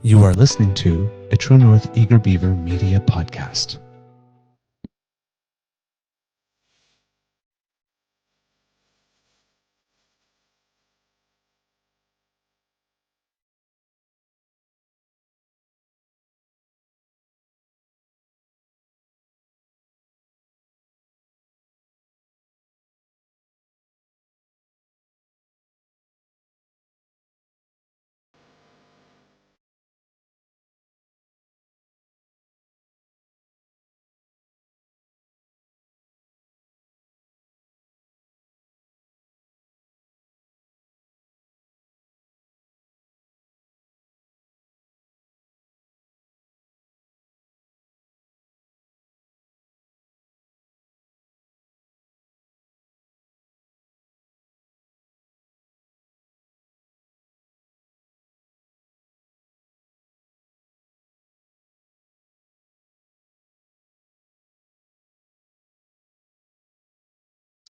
You are listening to a True North Eager Beaver Media Podcast.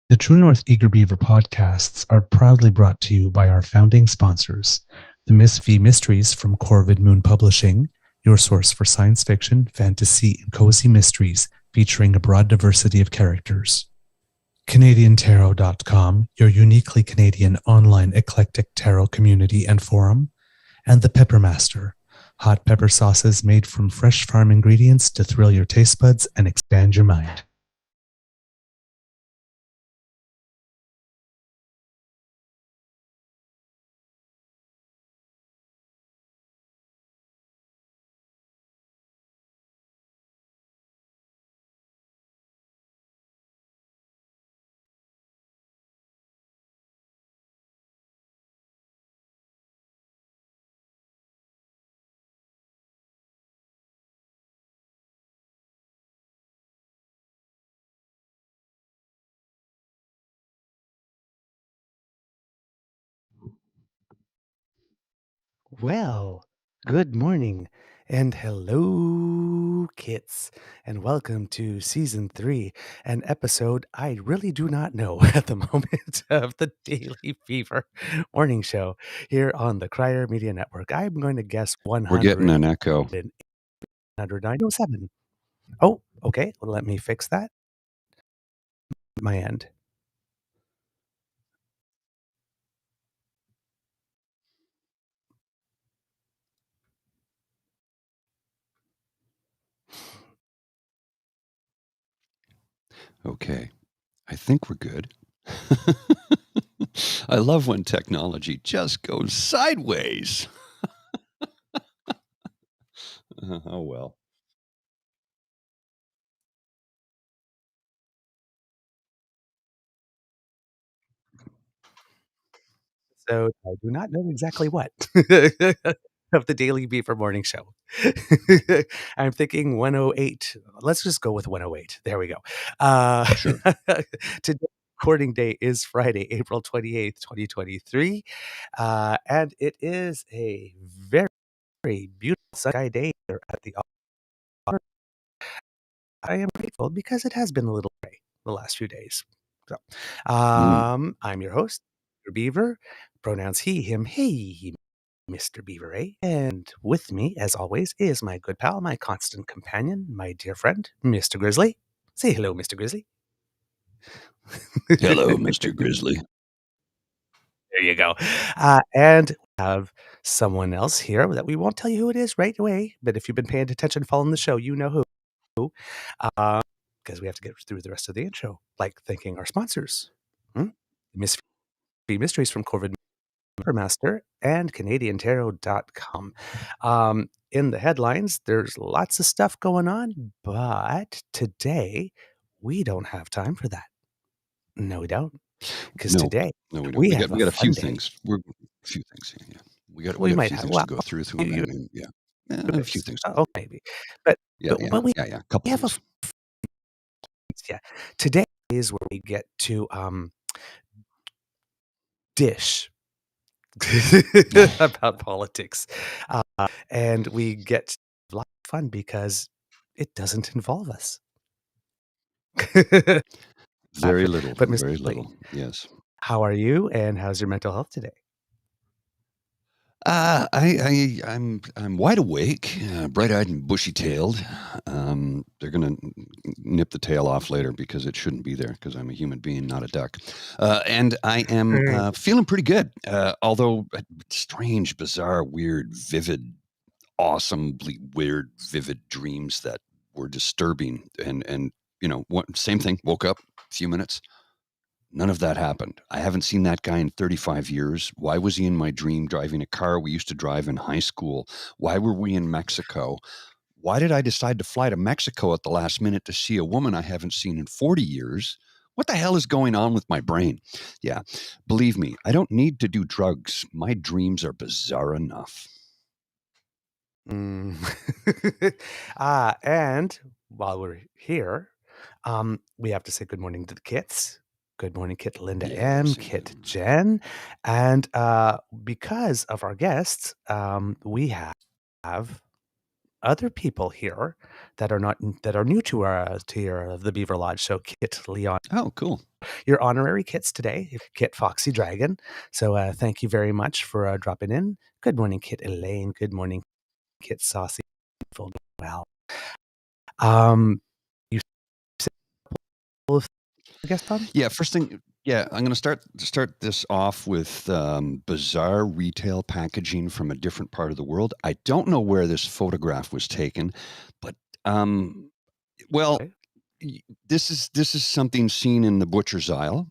The True North Eager Beaver podcasts are proudly brought to you by our founding sponsors, the Miss V Mysteries from Corvid Moon Publishing, your source for science fiction, fantasy, and cozy mysteries featuring a broad diversity of characters. CanadianTarot.com, your uniquely Canadian online eclectic tarot community and forum, and the Peppermaster, hot pepper sauces made from fresh farm ingredients to thrill your taste buds and expand your mind. Well, good morning and hello, kits, and welcome to season 3, an episode I really do not know at the moment of the Daily Fever morning show here on the Crier Media Network. I'm going to guess We're getting an echo. 109.07. Oh, okay. Well, let me fix that. My end. Okay, I think we're good. I love when technology just goes sideways. Oh, well. So I do not know exactly what of the Daily Beaver morning show. I'm thinking 108. Let's just go with 108. There we go. Sure. Today's recording day is Friday, April 28th, 2023. And it is a very beautiful sunny day here at the office. I am grateful because it has been a little gray the last few days. So, I'm your host, Mr. Beaver. Pronouns he, him, he, Mr. Beaver, eh? And with me, as always, is my good pal, my constant companion, my dear friend, Mr. Grizzly. Say hello, Mr. Grizzly. Hello, Mr. Grizzly. There you go. And we have someone else here that we won't tell you who it is right away, but if you've been paying attention, following the show, you know who. Because we have to get through the rest of the intro, like thanking our sponsors. Miss V Mysteries from Corvid Master and CanadianTarot.com. In the headlines, there's lots of stuff going on, but today we don't have time for that. No, we don't. Because No, today no, we don't. we We have got a fun few day. things. We're a few things. Yeah. We got We a might few have, things well, to go through. I you, mean, yeah. A few things. oh, maybe. But, Yeah. but we A couple have things. yeah. Today is where we get to dish about politics. And we get a lot of fun because it doesn't involve us. Very little. But Mr. Very Lee, little. Yes. how are you and how's your mental health today? I'm wide awake, bright-eyed and bushy-tailed. They're gonna nip the tail off later because it shouldn't be there because I'm a human being, not a duck. And I am feeling pretty good. Although strange, bizarre, weird, vivid, awesomely weird, vivid dreams that were disturbing. And same thing. Woke up a few minutes. None of that happened. I haven't seen that guy in 35 years. Why was he in my dream driving a car we used to drive in high school? Why were we in Mexico? Why did I decide to fly to Mexico at the last minute to see a woman I haven't seen in 40 years? What the hell is going on with my brain? Yeah, believe me, I don't need to do drugs. My dreams are bizarre enough. And while we're here, we have to say good morning to the kits. Good morning, Kit Linda M, Yes. Kit Jen. And because of our guests, we have other people here that are new to the Beaver Lodge. So Kit Leon, Oh, cool. your honorary kits today, Kit Foxy Dragon. So thank you very much for dropping in. Good morning, Kit Elaine. Good morning, Kit Saucy. Well, you said guest on? Yeah, first thing. Yeah, I'm going to start this off with bizarre retail packaging from a different part of the world. I don't know where this photograph was taken, but well, Okay. this is something seen in the butcher's aisle.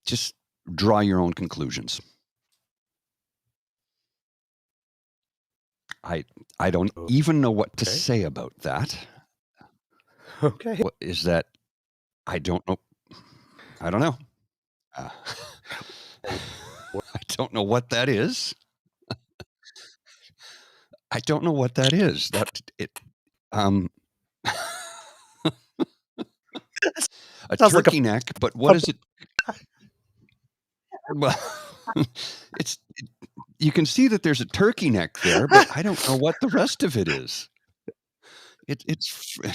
Just draw your own conclusions. I don't even know what to Okay. say about that. Okay. What is that? I don't know. I don't know. I don't know what that is. I don't know what that is. A Sounds like turkey neck, but what is it? Well, you can see that there's a turkey neck there, but I don't know what the rest of it is. It's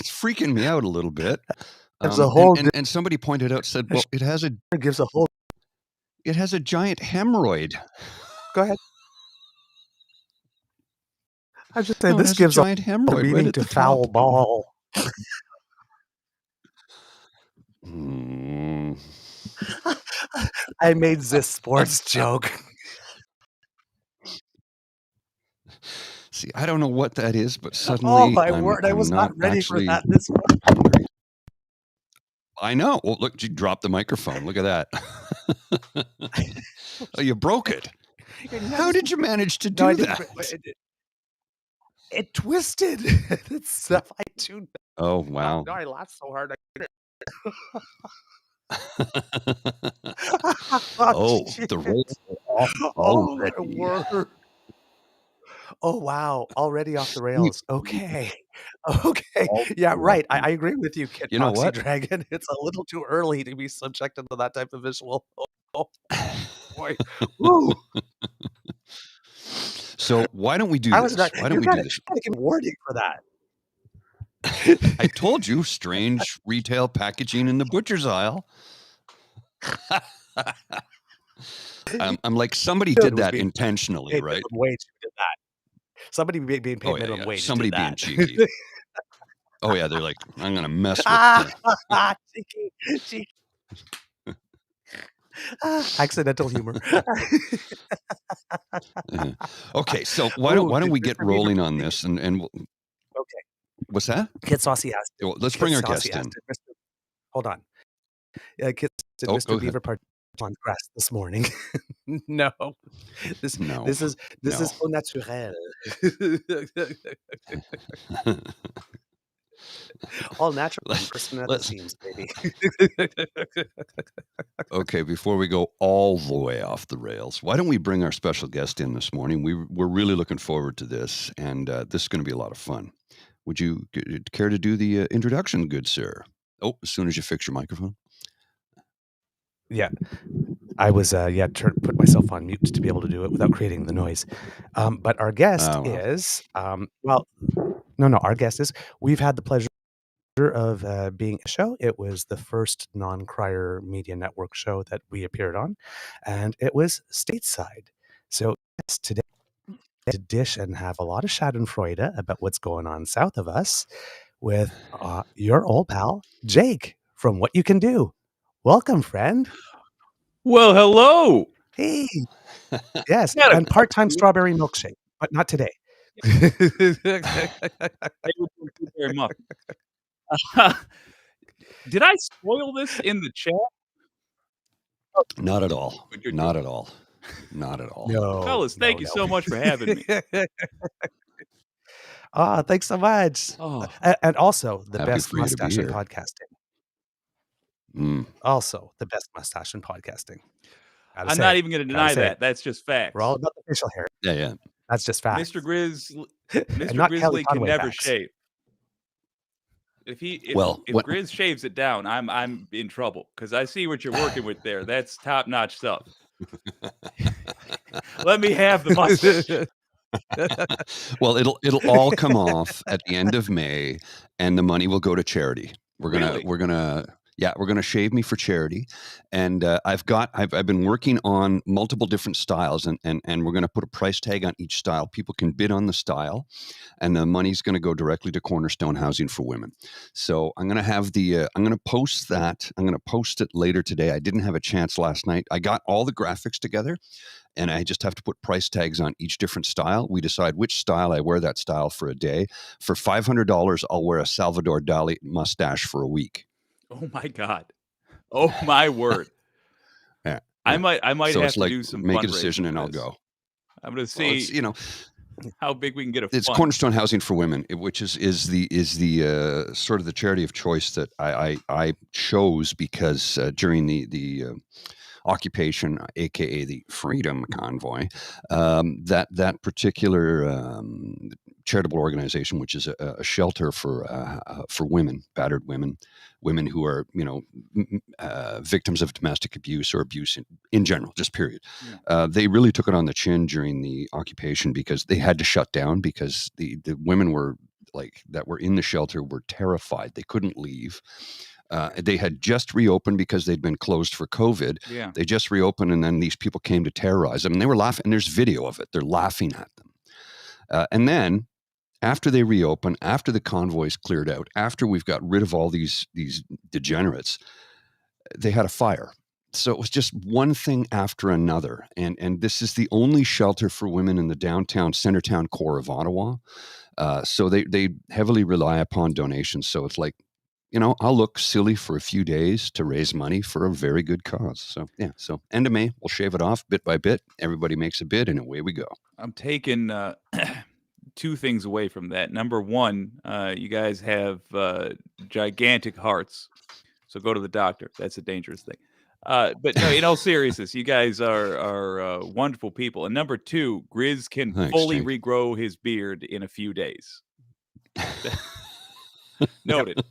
freaking me out a little bit. There's a whole and somebody pointed out, said, well, it has a giant hemorrhoid. Go ahead. I'm just saying, No, it this has gives a giant hemorrhoid right meaning at to the foul top. ball. I made this sports joke. See, I don't know what that is, but Oh suddenly my word! I was not ready actually for that. This hungry. I know. Well, look, you dropped the microphone. Look at that. Oh, you broke it. How did you manage to do that? It twisted. It's stuff I tuned. Oh, wow. No, I laughed so hard. Oh, the rails are off Oh my already. word! Oh wow! Already off the rails. Okay. Okay. Yeah, right. I agree with you, Kid You know Foxy what? Dragon. It's a little too early to be subjected to that type of visual. Oh boy. Woo! So why don't we do I was this? not. Why don't we do this? You gotta give a warning for that. I told you, strange retail packaging in the butcher's aisle. I'm like, somebody did that intentionally, Paid right? minimum wage did that. Somebody being paid minimum wage. Somebody did being that. cheeky. Oh yeah, they're like, I'm gonna mess with. Cheeky. Accidental humor. Okay, so why don't we get rolling on this and we'll, okay. What's that? Kid Saucy asked. Well, let's bring our guest in. Hold on. Kid, did Mr. Beaver part on grass this morning? No. This is au naturel. All natural person at the seams, baby. Okay, before we go all the way off the rails, why don't we bring our special guest in this morning? We're really looking forward to this, and this is going to be a lot of fun. Would you care to do the introduction, good sir? Oh, as soon as you fix your microphone. Yeah. I was put myself on mute to be able to do it without creating the noise. But our guest is our guest is, we've had the pleasure of being a show. It was the first non-crier media network show that we appeared on, and it was stateside. So yes, today to dish and have a lot of schadenfreude about what's going on south of us with your old pal Jake from What You Can Do. Welcome, friend. Well, hello. Hey, yes, Yeah, and part-time strawberry milkshake, but not today. Thank you very much. Did I spoil this in the chat? Not at all. Good, Not at all. Not at all. No, Fellas, thank you so much for having me. Thanks so much. Oh, And also the Happy best for you to be mustache in here. podcasting. Mm. Also the best mustache in podcasting. I'm not even going to deny that. That's just facts. We're all about the facial hair. Yeah, yeah. That's just facts. Mr. Grizz, And Mr. not Grizzly Kelly can Conway never facts. shave. If Grizz shaves it down, I'm in trouble because I see what you're working with there. That's top-notch stuff. Let me have the mustache. Well, it'll all come off at the end of May, and the money will go to charity. We're gonna shave me for charity, and I've been working on multiple different styles, and we're gonna put a price tag on each style. People can bid on the style, and the money's gonna go directly to Cornerstone Housing for Women. So I'm gonna have I'm gonna post that. I'm gonna post it later today. I didn't have a chance last night. I got all the graphics together, and I just have to put price tags on each different style. We decide which style I wear that style for a day. For $500, I'll wear a Salvador Dali mustache for a week. Oh my God. Oh my word. Yeah. I might So have it's to like do some make a fundraising decision for and I'll this. go. I'm going to Well, see how big we can get a it's fund. Cornerstone Housing for Women, which is the sort of the charity of choice that I chose because during the occupation, aka the Freedom Convoy, that particular charitable organization, which is a shelter for women, battered women who are victims of domestic abuse or abuse in general, just period. Yeah. They really took it on the chin during the occupation because they had to shut down because the women were that were in the shelter were terrified. They couldn't leave. They had just reopened because they'd been closed for COVID. Yeah. They just reopened, and then these people came to terrorize them. And they were laughing. And there's video of it. They're laughing at them. And then after they reopen, after the convoys cleared out, after we've got rid of all these degenerates, they had a fire. So it was just one thing after another. And this is the only shelter for women in the downtown, Centertown core of Ottawa. So they heavily rely upon donations. So it's like, I'll look silly for a few days to raise money for a very good cause. So, yeah. So, end of May, we'll shave it off bit by bit. Everybody makes a bid, and away we go. I'm taking two things away from that. Number one, you guys have gigantic hearts. So go to the doctor. That's a dangerous thing. But no, in all seriousness, you guys are wonderful people. And number two, Grizz can fully regrow his beard in a few days. Noted.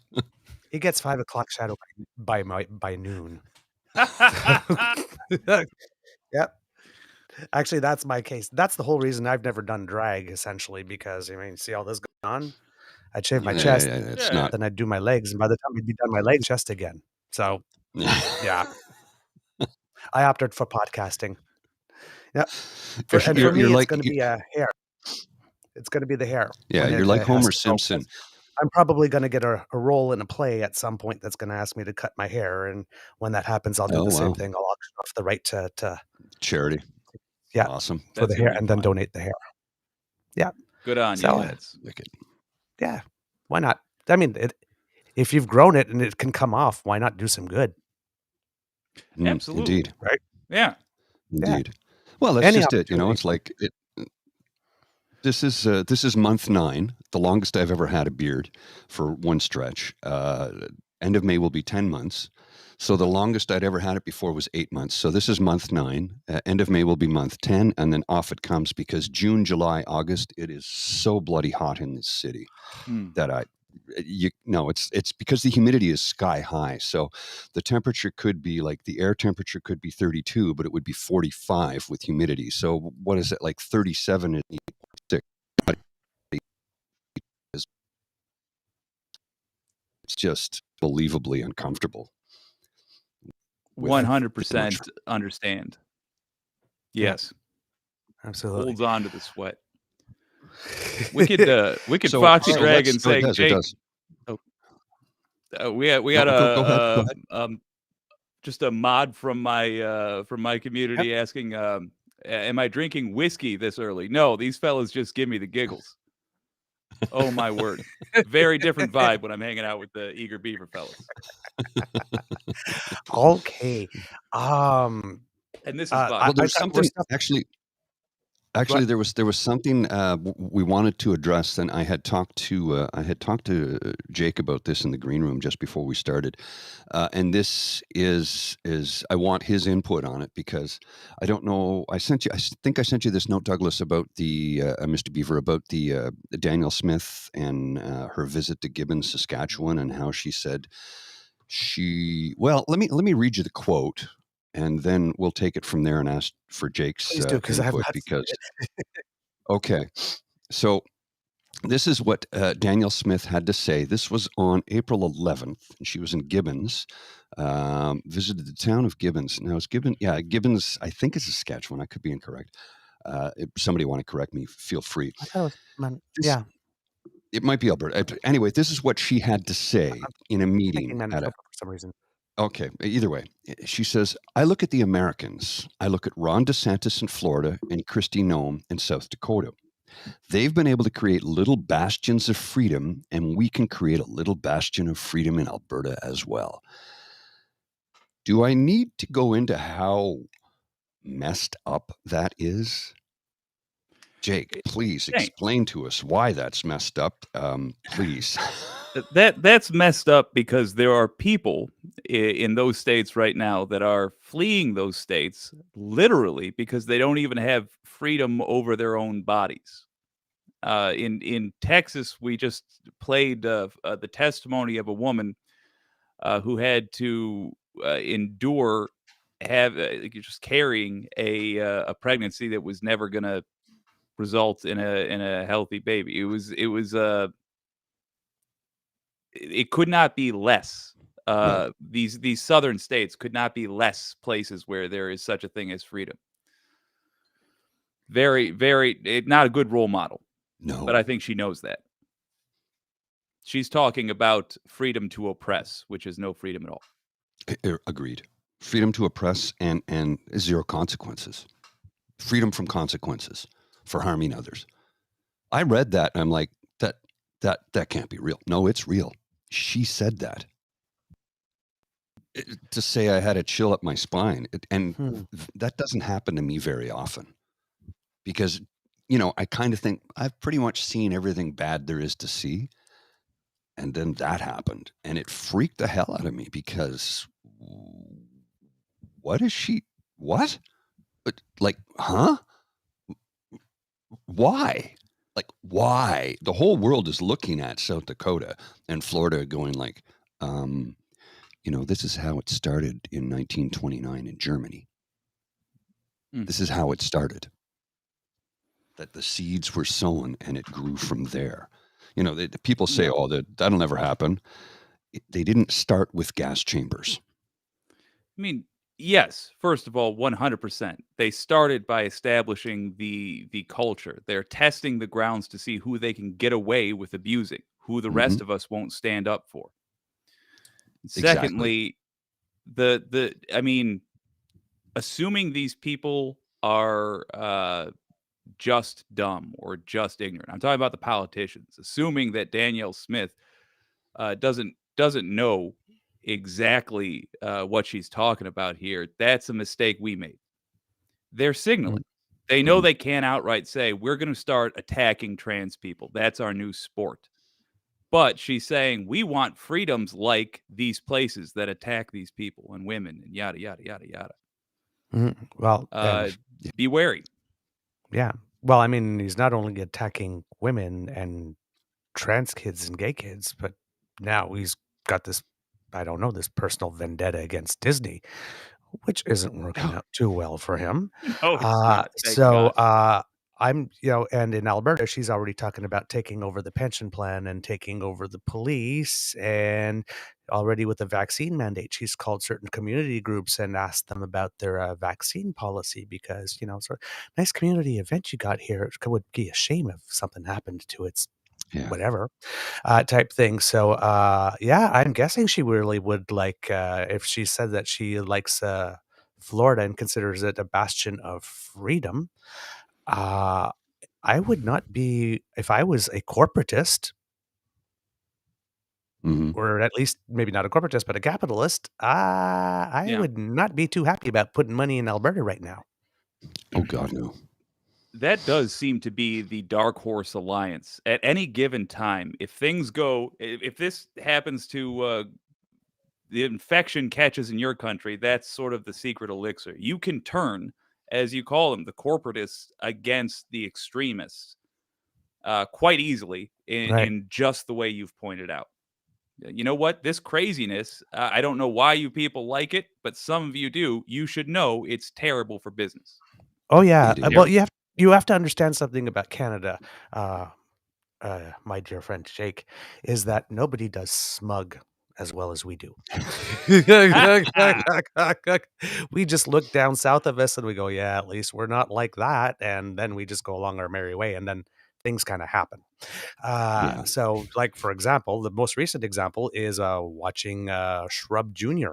He gets 5 o'clock shadow by noon. Yep. Actually, that's my case. That's the whole reason I've never done drag, essentially, because see all this going on. I'd shave my chest, then I'd do my legs, and by the time I'd be done my legs, chest again. So, yeah, I opted for podcasting. Yeah, for me, it's going to be hair. It's going to be the hair. Yeah, you're like Homer Simpson. I'm probably going to get a role in a play at some point that's going to ask me to cut my hair, and when that happens, I'll do the same thing. I'll auction off the right to charity. Yeah, awesome. For the hair, and then donate the hair. Yeah, good on you. That's wicked. Yeah, why not? I mean, if you've grown it and it can come off, why not do some good? Absolutely, indeed. Right? Yeah, indeed. Yeah. Well, that's just it. It's like it. This is month 9, the longest I've ever had a beard for one stretch. End of May will be 10 months. So the longest I'd ever had it before was 8 months. So this is month 9. End of May will be month 10, and then off it comes because June, July, August, it is so bloody hot in this city that it's because the humidity is sky high. So the temperature could be the air temperature could be 32, but it would be 45 with humidity. So what is it, like 37? just believably uncomfortable. 100% understand. Yes. Absolutely. Holds on to the sweat. We could Foxy Dragon say, Jake. We got go ahead. Just a mod from my community asking, am I drinking whiskey this early? No, these fellas just give me the giggles. Oh my word. Very different vibe when I'm hanging out with the Eager Beaver fellas. Okay. And this is well, there's something actually there was something we wanted to address, and I had talked to Jake about this in the green room just before we started, and this is I want his input on it, because I don't know. I think I sent you this note, Douglas, about the Mr. Beaver, about the Danielle Smith and her visit to Gibbons, Saskatchewan, and how she said let me read you the quote, and then we'll take it from there and ask for Jake's input, because okay. So this is what Danielle Smith had to say. This was on April 11th, and she was in Gibbons, visited the town of Gibbons. Now, it's Gibbons, I think it's Saskatchewan. I could be incorrect. If somebody want to correct me, feel free. I thought it was, it might be Alberta. Anyway, this is what she had to say in a meeting. For some reason. Okay, either way, she says, I look at the Americans. I look at Ron DeSantis in Florida and Kristi Noem in South Dakota. They've been able to create little bastions of freedom, and we can create a little bastion of freedom in Alberta as well. Do I need to go into how messed up that is? Jake, please explain to us why that's messed up, please. That's messed up because there are people in those states right now that are fleeing those states literally because they don't even have freedom over their own bodies. In Texas, we just played the testimony of a woman who had to endure just carrying a pregnancy that was never going to result in a healthy baby. It could not be less. Right. These southern states could not be less places where there is such a thing as freedom. Very, very, not a good role model. No. But I think she knows that. She's talking about freedom to oppress, which is no freedom at all. Agreed. Freedom to oppress and zero consequences. Freedom from consequences for harming others. I read that and I'm like, that can't be real. No, it's real. She said that. To say I had a chill up my spine, and that doesn't happen to me very often, because, I kind of think I've pretty much seen everything bad there is to see. And then that happened, and it freaked the hell out of me, because what? Like, huh? Why? Like, why? The whole world is looking at South Dakota and Florida going like, this is how it started in 1929 in Germany. This is how it started. That the seeds were sown and it grew from there. The people say, that'll never happen. They didn't start with gas chambers. I mean, yes, first of all, 100%. They started by establishing the culture. They're testing the grounds to see who they can get away with abusing, who the rest of us won't stand up for. Secondly, assuming these people are just dumb or just ignorant. I'm talking about the politicians. Assuming that Danielle Smith doesn't know exactly what she's talking about here, that's a mistake we made. They're signaling. They know they can't outright say, we're going to start attacking trans people. That's our new sport. But she's saying, we want freedoms like these places that attack these people and women and yada, yada, yada, yada. Well, be wary. Yeah. Well, I mean, he's not only attacking women and trans kids and gay kids, but now he's got this, this personal vendetta against Disney, which isn't working out too well for him. Oh, I'm, and in Alberta, she's already talking about taking over the pension plan and taking over the police. And already with the vaccine mandate, she's called certain community groups and asked them about their vaccine policy because, sort of nice community event you got here. It would be a shame if something happened to its Yeah. whatever type thing. So, yeah, I'm guessing she really would like, if she said that she likes Florida and considers it a bastion of freedom. I would not be, if I was a corporatist, Hmm. or at least maybe not a corporatist, but a capitalist, I Yeah. would not be too happy about putting money in Alberta right now. Oh God, no. That does seem to be the dark horse alliance. At any given time, if things go, if this happens to the infection catches in your country, that's sort of the secret elixir. You can turn, as you call them, the corporatists against the extremists quite easily Right. in just the way you've pointed out. You know what? This craziness, I don't know why you people like it, but some of you do. You should know it's terrible for business. Oh yeah. Indeed. Well, you have to understand something about Canada. My dear friend Jake, is that nobody does smug as well as we do. We just look down south of us and we go, yeah, at least we're not like that. And then we just go along our merry way, and then things kind of happen. Yeah. So, like, for example, the most recent example is watching Shrub Jr.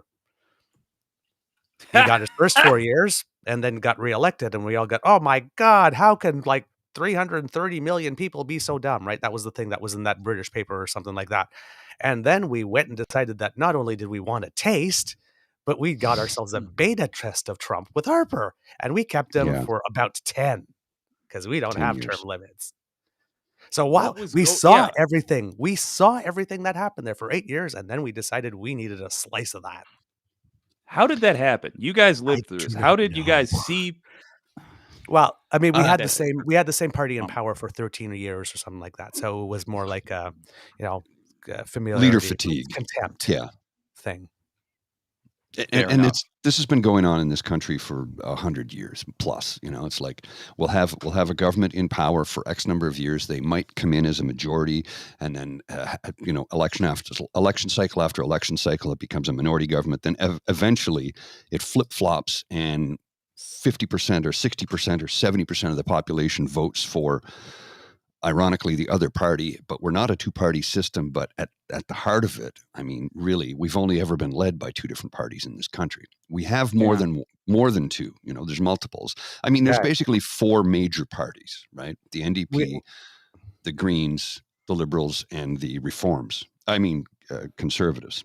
He got his first 4 years and then got reelected, and we all got, "Oh my god, how can, like, 330 million people be so dumb?" Right? That was the thing that was in that British paper or something like that. And then we went and decided that not only did we want a taste, but we got ourselves a beta test of Trump with Harper, and we kept him Yeah. for about 10 because we don't 10 have years. term limits. So while What was we go- saw yeah. everything, we saw everything that happened there for 8 years, and then we decided we needed a slice of that. How did that happen? You guys I lived through this. do How not did you guys know. see? Well, I mean, we had the That's same we had the same party in um, power for 13 years or something like that. So it was more like a, Leader familiarity, fatigue. contempt Yeah. thing. Fair And enough. this has been going on in this country for 100 years plus. It's like we'll have a government in power for X number of years. They might come in as a majority, and then election after election cycle after election cycle, it becomes a minority government. Then eventually, it flip flops, and 50% or 60% or 70% of the population votes for, ironically, the other party. But we're not a two-party system. But at the heart of it, I mean, really, we've only ever been led by two different parties in this country. We have more than two. There's multiples. I mean, there's Yeah. basically four major parties, right? The NDP, We- the Greens, the Liberals, and the Reforms. I mean, Conservatives.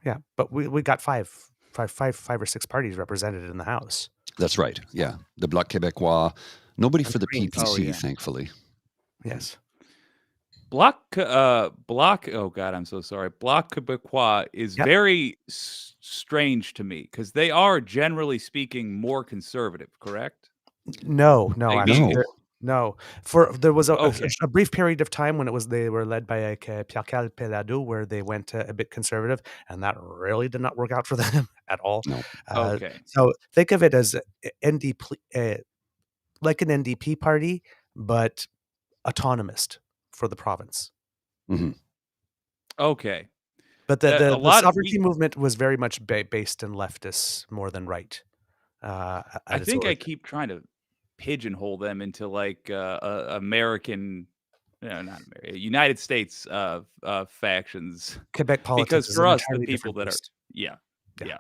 Yeah, but we got five or six parties represented in the House. That's right. Yeah, the Bloc Québécois. Nobody And for the Greens. PPC, Oh, yeah. thankfully. Yes. Bloc. Oh God, I'm so sorry. Bloc Québécois is Yep. very strange to me because they are generally speaking more conservative. Correct? No, I actually, mean, no. There was Okay. a brief period of time when they were led by Pierre Pelado, where they went a bit conservative, and that really did not work out for them at all. No. Okay. So think of it as NDP, like an NDP party, but autonomous for the province. Hmm. Okay. But A the lot of sovereignty movement was very much based in leftists more than right. I At its think I origin. keep trying to pigeonhole them into like American, not American, United States factions. Quebec politics Because is for an us, the entirely people different that are, beast. yeah. Yeah.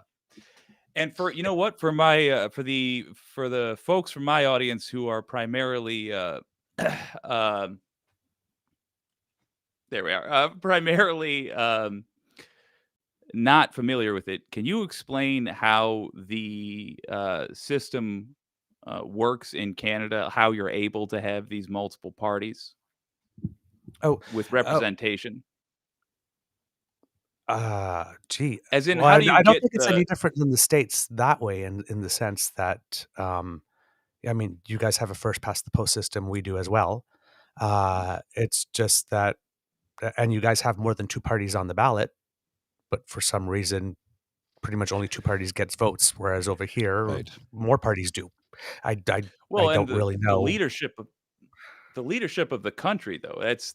And for what, for my for the folks from my audience who are primarily there we are, primarily not familiar with it, can you explain how the system works in Canada, how you're able to have these multiple parties Oh, with representation? gee. As in, Well, how do you I don't get think it's the any different than the States that way in the sense that, I mean, you guys have a first past the post system, we do as well. It's just that, and you guys have more than two parties on the ballot, but for some reason, pretty much only two parties gets votes, whereas over here, Right. more parties do. I well, and don't really the know. leadership the leadership of the country, though. That's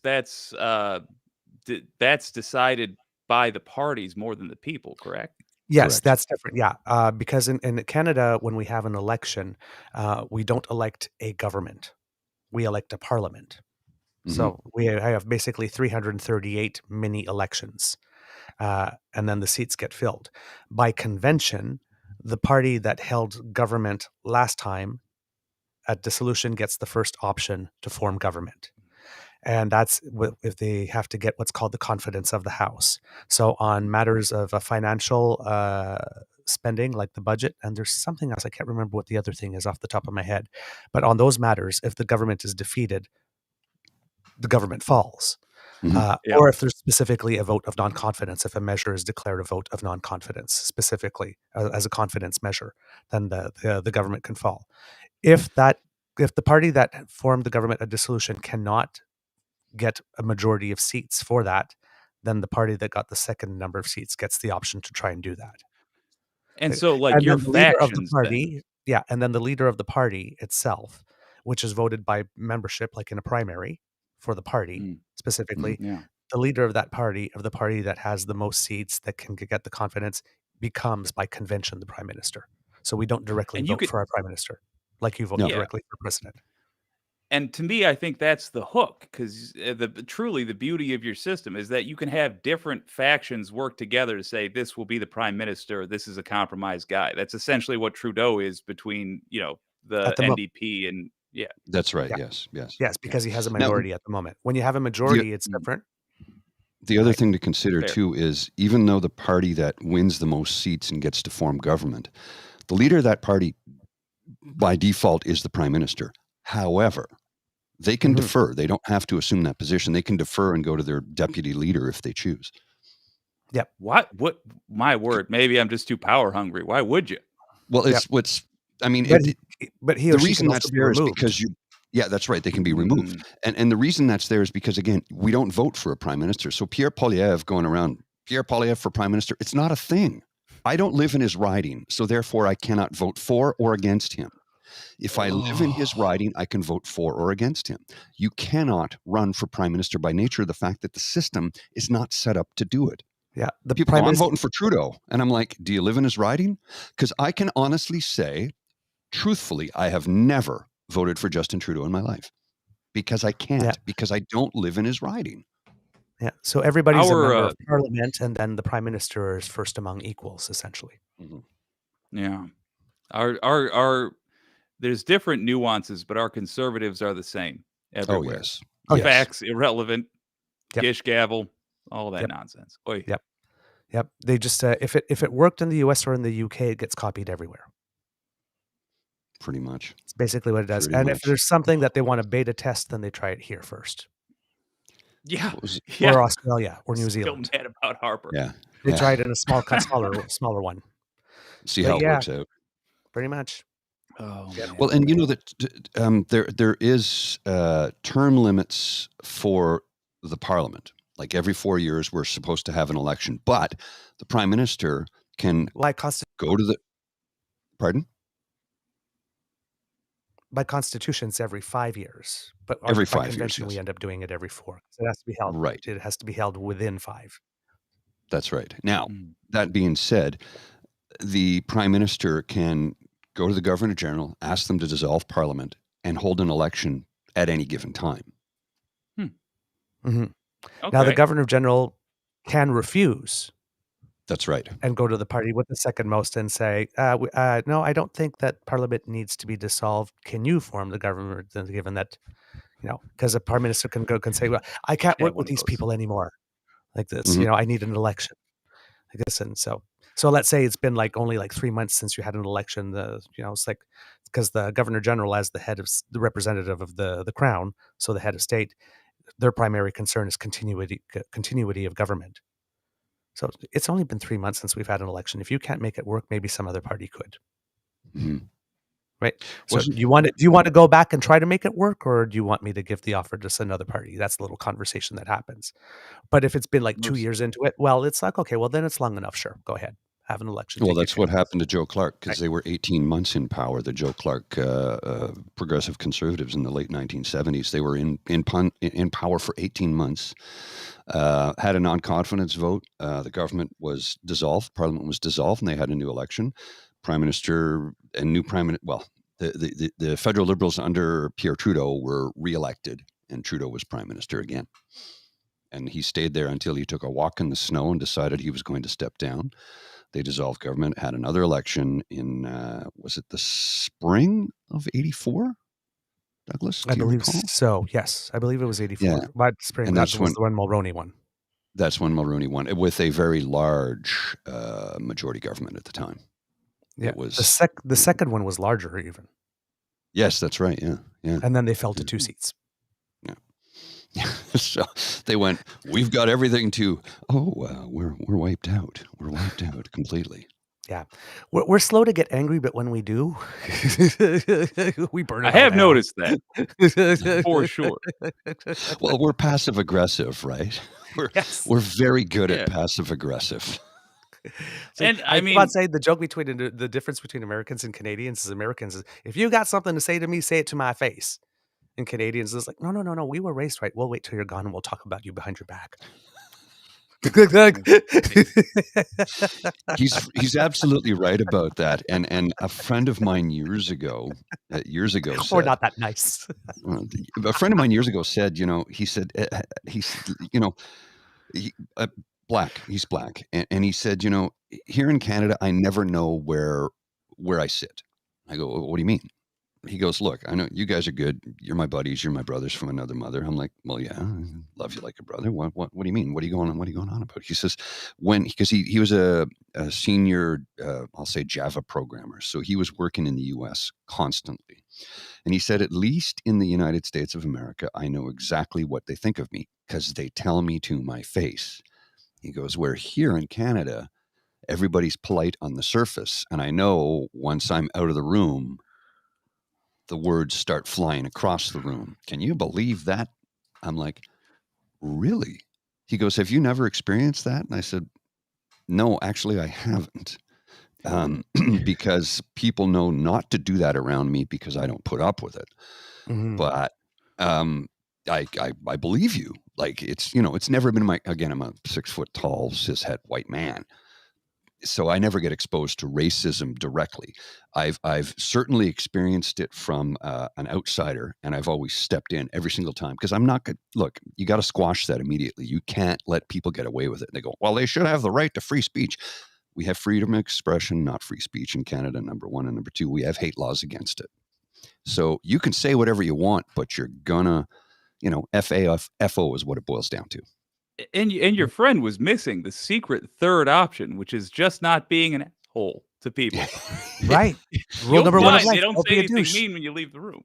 decided by the parties more than the people, correct? Yes, Correct. that's different. Yeah, because in Canada, when we have an election, we don't elect a government; we elect a parliament. Mhm. So we have basically 338 mini elections, and then the seats get filled by convention. The party that held government last time at dissolution gets the first option to form government. And that's if they have to get what's called the confidence of the House. So on matters of financial spending, like the budget, and there's something else, I can't remember what the other thing is off the top of my head. But on those matters, if the government is defeated, the government falls. Mhm. Yeah. Or if there's specifically a vote of non-confidence, if a measure is declared a vote of non-confidence specifically as a confidence measure, then the government can fall. If the party that formed the government at dissolution cannot get a majority of seats for that, then the party that got the second number of seats gets the option to try and do that. And so, like, And your then the leader of the factions party, and then the leader of the party itself, which is voted by membership, like in a primary for the party Mm. specifically, Yeah. the leader of that party, of the party that has the most seats that can get the confidence, becomes by convention the prime minister. So we don't directly And you vote could for our prime minister like you vote No. Yeah. directly for president. And to me, I think that's the hook, because truly the beauty of your system is that you can have different factions work together to say this will be the prime minister, this is a compromise guy. That's essentially what Trudeau is between, the At the mo- NDP and That's right. Yeah. Yes. Yes. Yes, because he has a Now, minority at the moment. When you have a majority, it's different. the other Right. thing to consider Fair. too is even though the party that wins the most seats and gets to form government, the leader of that party by default is the prime minister. However, they can Mhm. defer. They don't have to assume that position. They can defer and go to their deputy leader if they choose. What my word, maybe I'm just too power hungry. Why would you? Well, Yep. I mean, But he the or she reason can that's also be there is removed. because yeah, that's right. They can be removed. Mm. And the reason that's there is because, again, we don't vote for a prime minister. So Pierre Poilievre going around, Pierre Poilievre for prime minister, it's not a thing. I don't live in his riding, so therefore I cannot vote for or against him. If I live in his riding, I can vote for or against him. You cannot run for prime minister by nature of the fact that the system is not set up to do it. Yeah, the People prime go, I'm minister. voting for Trudeau. And I'm like, do you live in his riding? Because I can honestly say, truthfully, I have never voted for Justin Trudeau in my life because I can't, Yeah. because I don't live in his riding. Yeah, so everybody's a Our, member of parliament, and then the prime minister is first among equals, essentially. Yeah. Our there's different nuances, but our conservatives are the same Oh, everywhere. yes. Oh, Yes. Facts, irrelevant, Yep. gish gavel, all that Yep. nonsense. Oy. Yep. Yep. They just if it worked in the US or in the UK, it gets copied everywhere. Pretty much. It's basically what it does. Pretty And if much. there's something that they want to beta test, then they try it here first, Yeah. What was it? Yeah. or Australia, or New Still Zealand. mad about Harper. Yeah. They Yeah. try it in a smaller one, See But how it yeah. works out. pretty much. Oh, Yeah. man. Well, and you know that there is term limits for the parliament. Like every 4 years, we're supposed to have an election, but the prime minister can By go to the. Pardon? constitution, it's every 5 years, but Every by 5 years, convention, we yes. end up doing it every 4. So it has to be held. Right. It has to be held within 5. That's right. Now, Mm. that being said, the prime minister can go to the governor general, ask them to dissolve parliament, and hold an election at any given time. hmm Okay. Now, the governor general can refuse That's right. and go to the party with the second most and say, no, I don't think that parliament needs to be dissolved. Can you form the government, given that, because the prime minister can say, well, I can't Yeah, work one with of these those. people anymore like this. Mhm. I need an election. I guess. And so let's say it's been only 3 months since you had an election. It's like, because the governor general, as the head of the representative of the crown, so the head of state, their primary concern is continuity of government. So it's only been 3 months since we've had an election. If you can't make it work, maybe some other party could. Mhm. Right. So Wasn't- do you want to go back and try to make it work, or do you want me to give the offer to another party? That's a little conversation that happens. But if it's been 2 Most- years into it, well, it's like, okay, well, then it's long enough. Sure, go ahead, have an election. Well, take your that's what chances. happened to Joe Clark because Right. they were 18 months in power. The Joe Clark progressive conservatives in the late 1970s. They were in power for 18 months. Had a non-confidence vote. The government was dissolved. Parliament was dissolved, and they had a new election. Prime Minister and new prime minister. Well, the federal Liberals under Pierre Trudeau were re-elected, and Trudeau was prime minister again. And he stayed there until he took a walk in the snow and decided he was going to step down. They dissolved government, had another election in, was it the spring of 84? Douglas, do I you believe recall? so. Yes, I believe it was 84. Yeah. But spring, And that that's was when- the one Mulroney won. That's when Mulroney won, with a very large majority government at the time. Yeah, It was the second one was larger even, yes, that's right. Yeah. and then they fell to 2 seats. So they went, we've got everything to, we're wiped out. We're wiped out completely. Yeah, we're slow to get angry, but when we do, we burn it I all have down. noticed that for sure. Well, we're passive aggressive, right? Yes. We're very good Yeah. at passive aggressive. See, And I keep mean- on saying the joke between the difference between Americans and Canadians is Americans is if you got something to say to me, say it to my face. And Canadians is like, no, we were raised right. We'll wait till you're gone and we'll talk about you behind your back. He's absolutely right about that. And a friend of mine years ago We're said, not that nice. a friend of mine years ago said, black. He's black, and he said, here in Canada, I never know where I sit. I go, what do you mean? He goes, look, I know you guys are good. You're my buddies. You're my brothers from another mother. I'm like, well, yeah, I love you like a brother. What do you mean? What are you going on about? He says, because he was a senior, I'll say Java programmer. So he was working in the US constantly. And he said, at least in the United States of America, I know exactly what they think of me because they tell me to my face. He goes, where here in Canada, everybody's polite on the surface. And I know once I'm out of the room, the words start flying across the room. Can you believe that? I'm like, really? He goes, have you never experienced that? And I said, no, actually I haven't. Because people know not to do that around me because I don't put up with it. Mhm. But I believe you. Like it's never been again, I'm a 6 foot tall, cishet white man. So I never get exposed to racism directly. I've certainly experienced it from an outsider, and I've always stepped in every single time because I'm not good. Look, you got to squash that immediately. You can't let people get away with it. They go, well, they should have the right to free speech. We have freedom of expression, not free speech in Canada, number one. And number two, we have hate laws against it. So you can say whatever you want, but you're gonna, FO is what it boils down to. And your friend was missing the secret third option, which is just not being an asshole to people. Right. Rule You'll number one of find life. they don't Don't say be a anything douche. mean when you leave the room.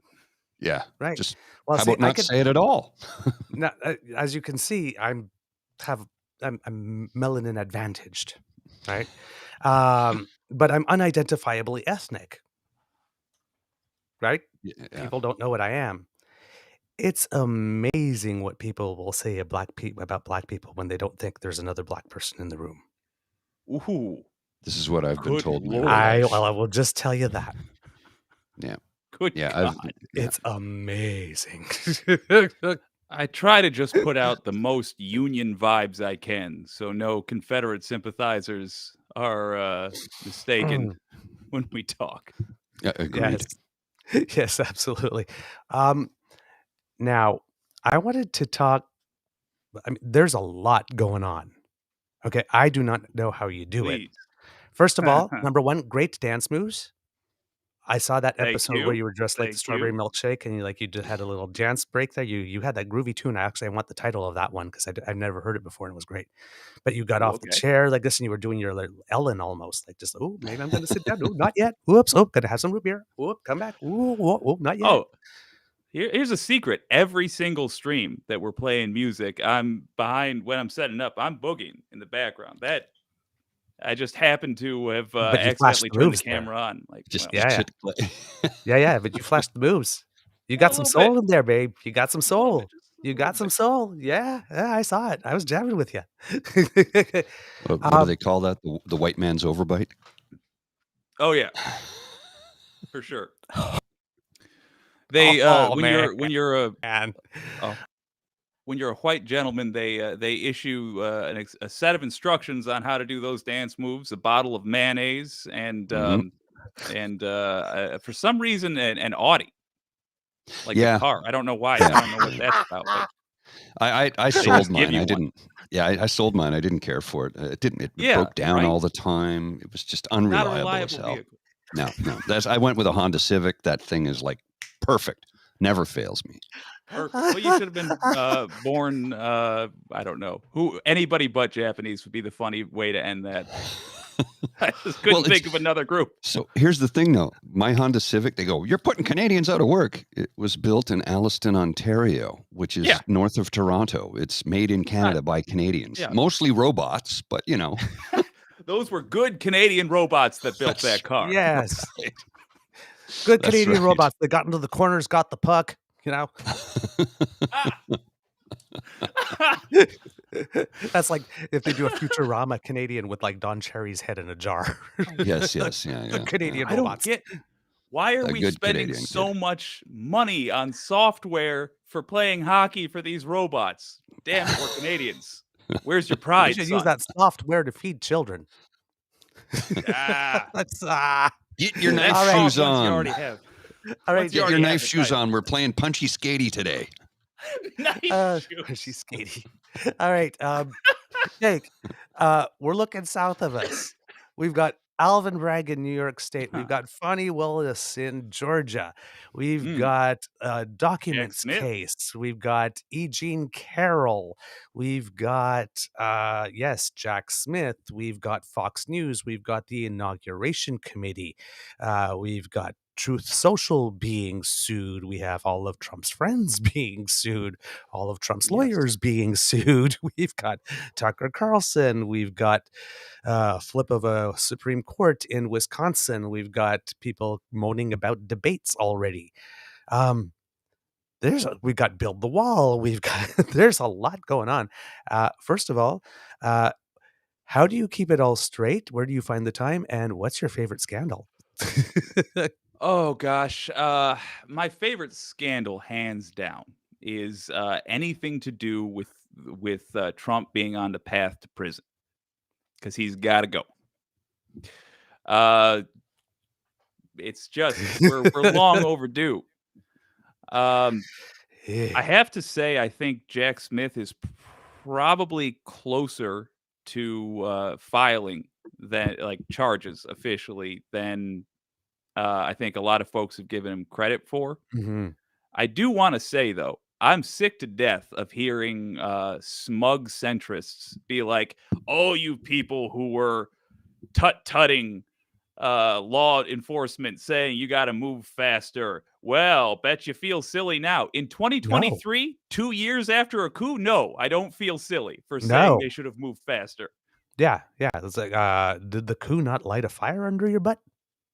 Yeah. Right. Just Well, how see, about not say it at all? Now, as you can see, I'm melanin advantaged, right? But I'm unidentifiably ethnic, right? Yeah. People don't know what I am. It's amazing what people will say about black people when they don't think there's another black person in the room. Ooh, This is what I've been Good told. my Lord. whole life. I will just tell you that. good Yeah, God. It's amazing. I try to just put out the most union vibes I can, so no Confederate sympathizers are mistaken when we talk. Yeah, agreed. Yes. Yes, absolutely. Now, I wanted to talk. I mean, there's a lot going on. Okay, I do not know how you do it. Please. First of all, number one, great dance moves. I saw that Thank episode where you. you were dressed like the Thank strawberry you. milkshake, and you just had a little dance break there. You had that groovy tune. I want the title of that one because I've never heard it before, and it was great. But you got off the Okay. chair like this, and you were doing your like, Ellen almost, like just maybe I'm going to sit down. Oh, not yet. Whoops. Gonna have some root beer. Whoop, come back. Ooh, not yet. Oh, here's a secret. Every single stream that we're playing music, I'm behind when I'm setting up. I'm boogieing in the background. That I just happen to have But you flashed accidentally the turned the moves there. camera on. Like, Just well, Yeah. hit play. Yeah, but you flashed the moves. You Yeah, got a some little bit. soul in there, babe. You got some soul. You got some soul. Yeah, I saw it. I was jamming with you. What do they call that? The white man's overbite? Oh yeah, for sure. They when you're a when you're a white gentleman, they issue a set of instructions on how to do those dance moves, a bottle of mayonnaise, and for some reason an Audi, like a car. I don't know why. I don't know what that's about. But I sold mine. I didn't. Yeah, I sold mine. I didn't care for it. It didn't. It broke down all the time. It was just unreliable. Not a reliable as hell. vehicle. No. I went with a Honda Civic. That thing is like perfect. Never fails me. Well, you should have been born. I don't know who. Anybody but Japanese would be the funny way to end that. I just couldn't think of another group. So here's the thing, though. My Honda Civic, they go, "You're putting Canadians out of work." It was built in Alliston, Ontario, which is north of Toronto. It's made in Canada by Canadians, mostly robots, but you know. Those were good Canadian robots that built that car. Yes. Right. Good Canadian robots. They got into the corners, got the puck, you know. That's like if they do a Futurama Canadian with like Don Cherry's head in a jar. Yes. Yeah. The Canadian robots. I don't get why are we spending so much money on software for playing hockey for these robots? Damn it, we're Canadians. Where's your pride? You should use that software to feed children. Let's get your knife shoes on. You already have. All right, get your knife shoes on. We're playing punchy skatey today. Punchy skatey. All right, Jake. We're looking south of us. We've got Alvin Bragg in New York State. We've got Fonnie Willis in Georgia. We've got Documents Case. We've got E. Jean Carroll. We've got, Jack Smith. We've got Fox News. We've got the Inauguration Committee. We've got Truth Social being sued. We have all of Trump's friends being sued. All of Trump's lawyers being sued. We've got Tucker Carlson. We've got flip of a Supreme Court in Wisconsin. We've got people moaning about debates already. We've got Build the Wall. We've got there's a lot going on. First of all, how do you keep it all straight? Where do you find the time? And what's your favorite scandal? Oh gosh, my favorite scandal, hands down, is anything to do with Trump being on the path to prison, because he's got to go. It's just we're long overdue. I have to say, I think Jack Smith is probably closer to filing than charges officially than I think a lot of folks have given him credit for. Mm-hmm. I do want to say, though, I'm sick to death of hearing smug centrists be like, "Oh, you people who were tut-tutting law enforcement saying you got to move faster. Well, bet you feel silly now." In 2023, 2 years after a coup, no, I don't feel silly for saying they should have moved faster. Yeah. It's like, did the coup not light a fire under your butt?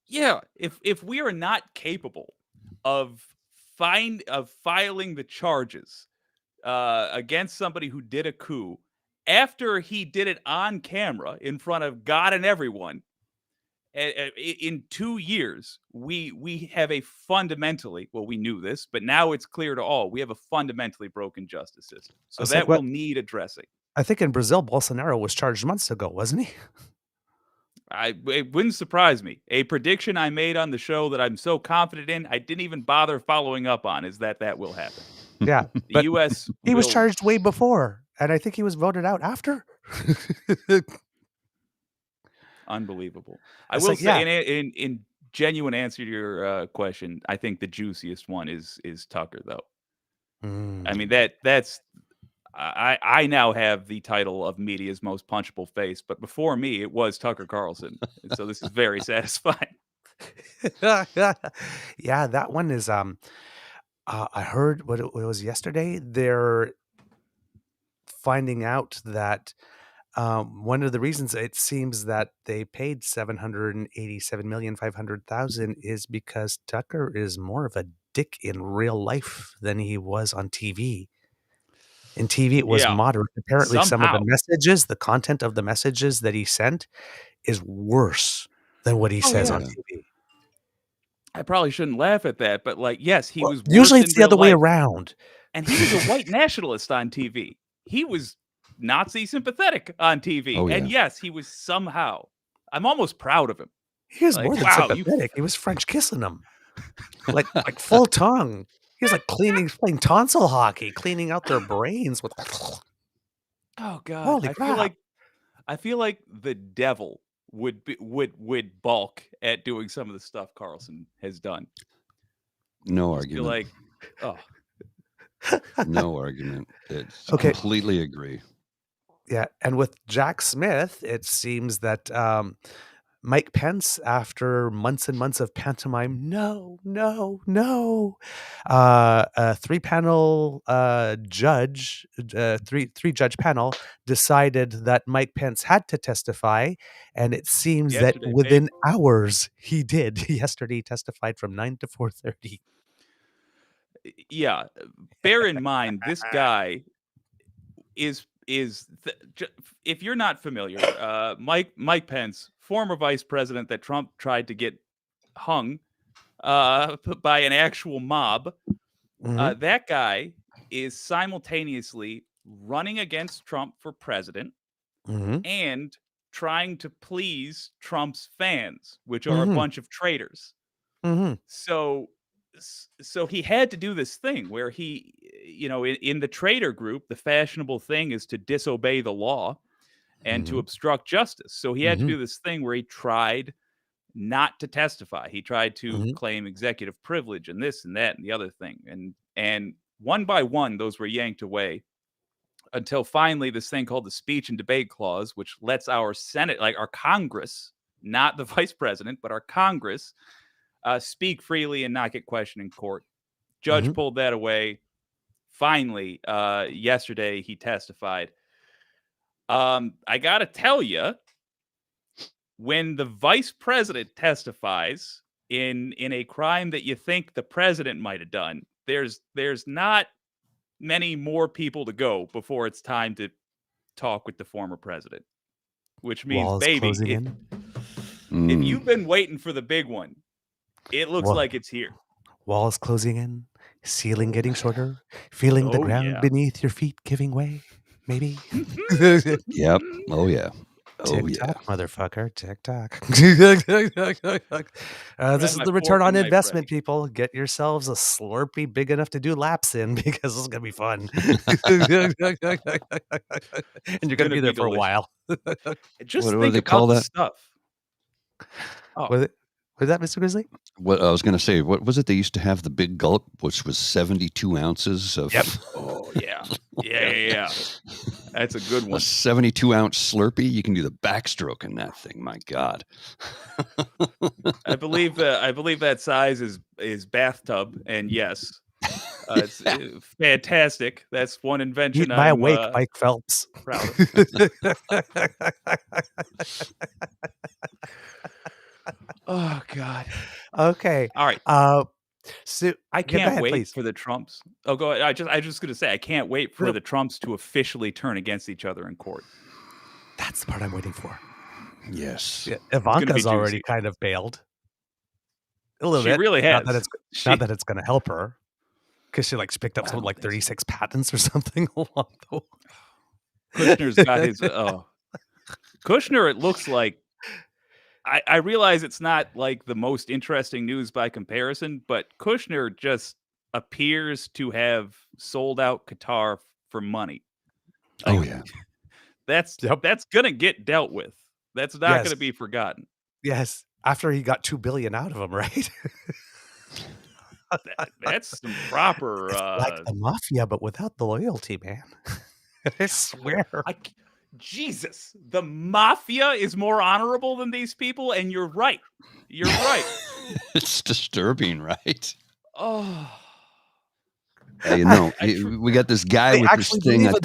Yeah, if we are not capable of filing the charges against somebody who did a coup after he did it on camera in front of God and everyone, in 2 years, we have a fundamentally, well, we knew this, but now it's clear to all, we have a fundamentally broken justice system. So that will need addressing. I think in Brazil, Bolsonaro was charged months ago, wasn't he? It wouldn't surprise me. A prediction I made on the show that I'm so confident in, I didn't even bother following up on, is that will happen. Yeah. The U.S. He was charged way before, and I think he was voted out after. Unbelievable. I will say, in genuine answer to your question, I think the juiciest one is Tucker, though. I mean, that's... I now have the title of media's most punchable face, but before me, it was Tucker Carlson. And so this is very satisfying. Yeah, that one is, I heard what it was yesterday. They're finding out that one of the reasons it seems that they paid $787,500,000 is because Tucker is more of a dick in real life than he was on TV. In TV, it was Yeah. moderate. Apparently, some of the Somehow. messages, the content of the messages that he sent is worse than what he says yeah. on TV. I probably shouldn't laugh at that, but like, yes, he was worse Usually in it's the real other way life. around. And he was a white nationalist on TV. He was Nazi sympathetic on TV. Oh, yeah. And yes, he was somehow. I'm almost proud of him. He was Like, more than wow, sympathetic. He was French kissing them. Like full tongue. He was like playing tonsil hockey, cleaning out their brains with Oh God. Holy crap. I feel like the devil would balk at doing some of the stuff Carlson has done. No I feel argument. like, No argument. It's Okay. completely agree. Yeah, and with Jack Smith, it seems that Mike Pence, after months and months of pantomime, a three-panel three-judge panel decided that Mike Pence had to testify, and it seems that Yesterday, within hours he did. Yesterday, he testified from 9 to 4:30. yeah. Bear in mind, this guy is if you're not familiar, Mike Pence, former vice president that Trump tried to get hung by an actual mob. Mhm. That guy is simultaneously running against Trump for president Mhm. and trying to please Trump's fans, which are a Mhm. bunch of traitors. Mhm. So he had to do this thing where he, in the traitor group, the fashionable thing is to disobey the law and to Mhm. obstruct justice. So he had to Mhm. do this thing where he tried not to testify. He tried to Mhm. claim executive privilege and this and that and the other thing. And one by one, those were yanked away until finally this thing called the speech and debate clause, which lets our Senate, like our Congress, not the vice president, but our Congress, speak freely and not get questioned in court. Judge Mhm. pulled that away. Finally, yesterday he testified. I got to tell you, when the vice president testifies in a crime that you think the president might have done, there's not many more people to go before it's time to talk with the former president. Which means, Walls baby, closing if you've been waiting for the big one, it looks Whoa. like it's here. Walls closing in, ceiling getting shorter, feeling the Oh, ground yeah. beneath your feet giving way, maybe. Yep. Oh, yeah. Oh, Tick yeah. tock, motherfucker. Tick tock. Grab This is my the return fork on and knife investment, ready. people. Get yourselves a Slurpee big enough to do laps in because this is going to be fun. And you're going to be there for a delicious. while. Just What do think they about call the that? stuff. Oh, Was that Mr. Grizzly? What I was going to say, what was it? They used to have the big gulp, which was 72 ounces of. Yep. oh yeah. Yeah. That's a good A one. 72-ounce Slurpee. You can do the backstroke in that thing. My God. I believe that size is bathtub, and yes, it's fantastic. That's one invention Eat by a I'm wake, Mike Phelps. proud of. Oh God. Okay. All right. So I yeah, go can't ahead, wait please. for the Trumps. Oh, go ahead. I just gonna say I can't wait for No. the Trumps to officially turn against each other in court. That's the part I'm waiting for. Yes. Yeah, gonna be Ivanka's already juicy. kind of bailed. A little She bit. really Not has. that it's going to help her, because she picked up I something don't like think so. 36 patents or something along the way. Kushner's got his. Kushner, it looks like. I realize it's not like the most interesting news by comparison, but Kushner just appears to have sold out Qatar for money. Oh, yeah. That's gonna get dealt with. That's not Yes. gonna be forgotten. Yes, after he got $2 billion out of them, right? That's some proper. It's like the mafia, but without the loyalty, man. I swear. Jesus, the mafia is more honorable than these people, and you're right. You're right. It's disturbing, right? Oh, We got this guy They with this actually thing. believe I in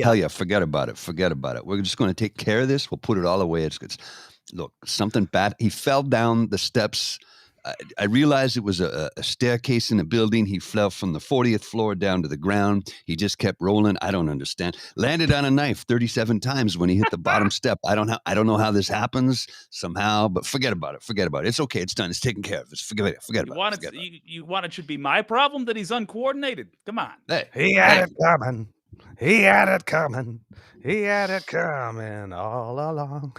tell you, forget about it. We're just going to take care of this. We'll put it all away. It's look, something bad. He fell down the steps I realized it was a staircase in a building. He fell from the 40th floor down to the ground. He just kept rolling. I don't understand. Landed on a knife 37 times when he hit the bottom step. I don't know how this happens somehow, but forget about it. Forget about it. It's okay. It's done. It's taken care of. Forget about it. You want it should be my problem that he's uncoordinated. Come on. Hey, He had it coming. He had it coming. He had it coming all along.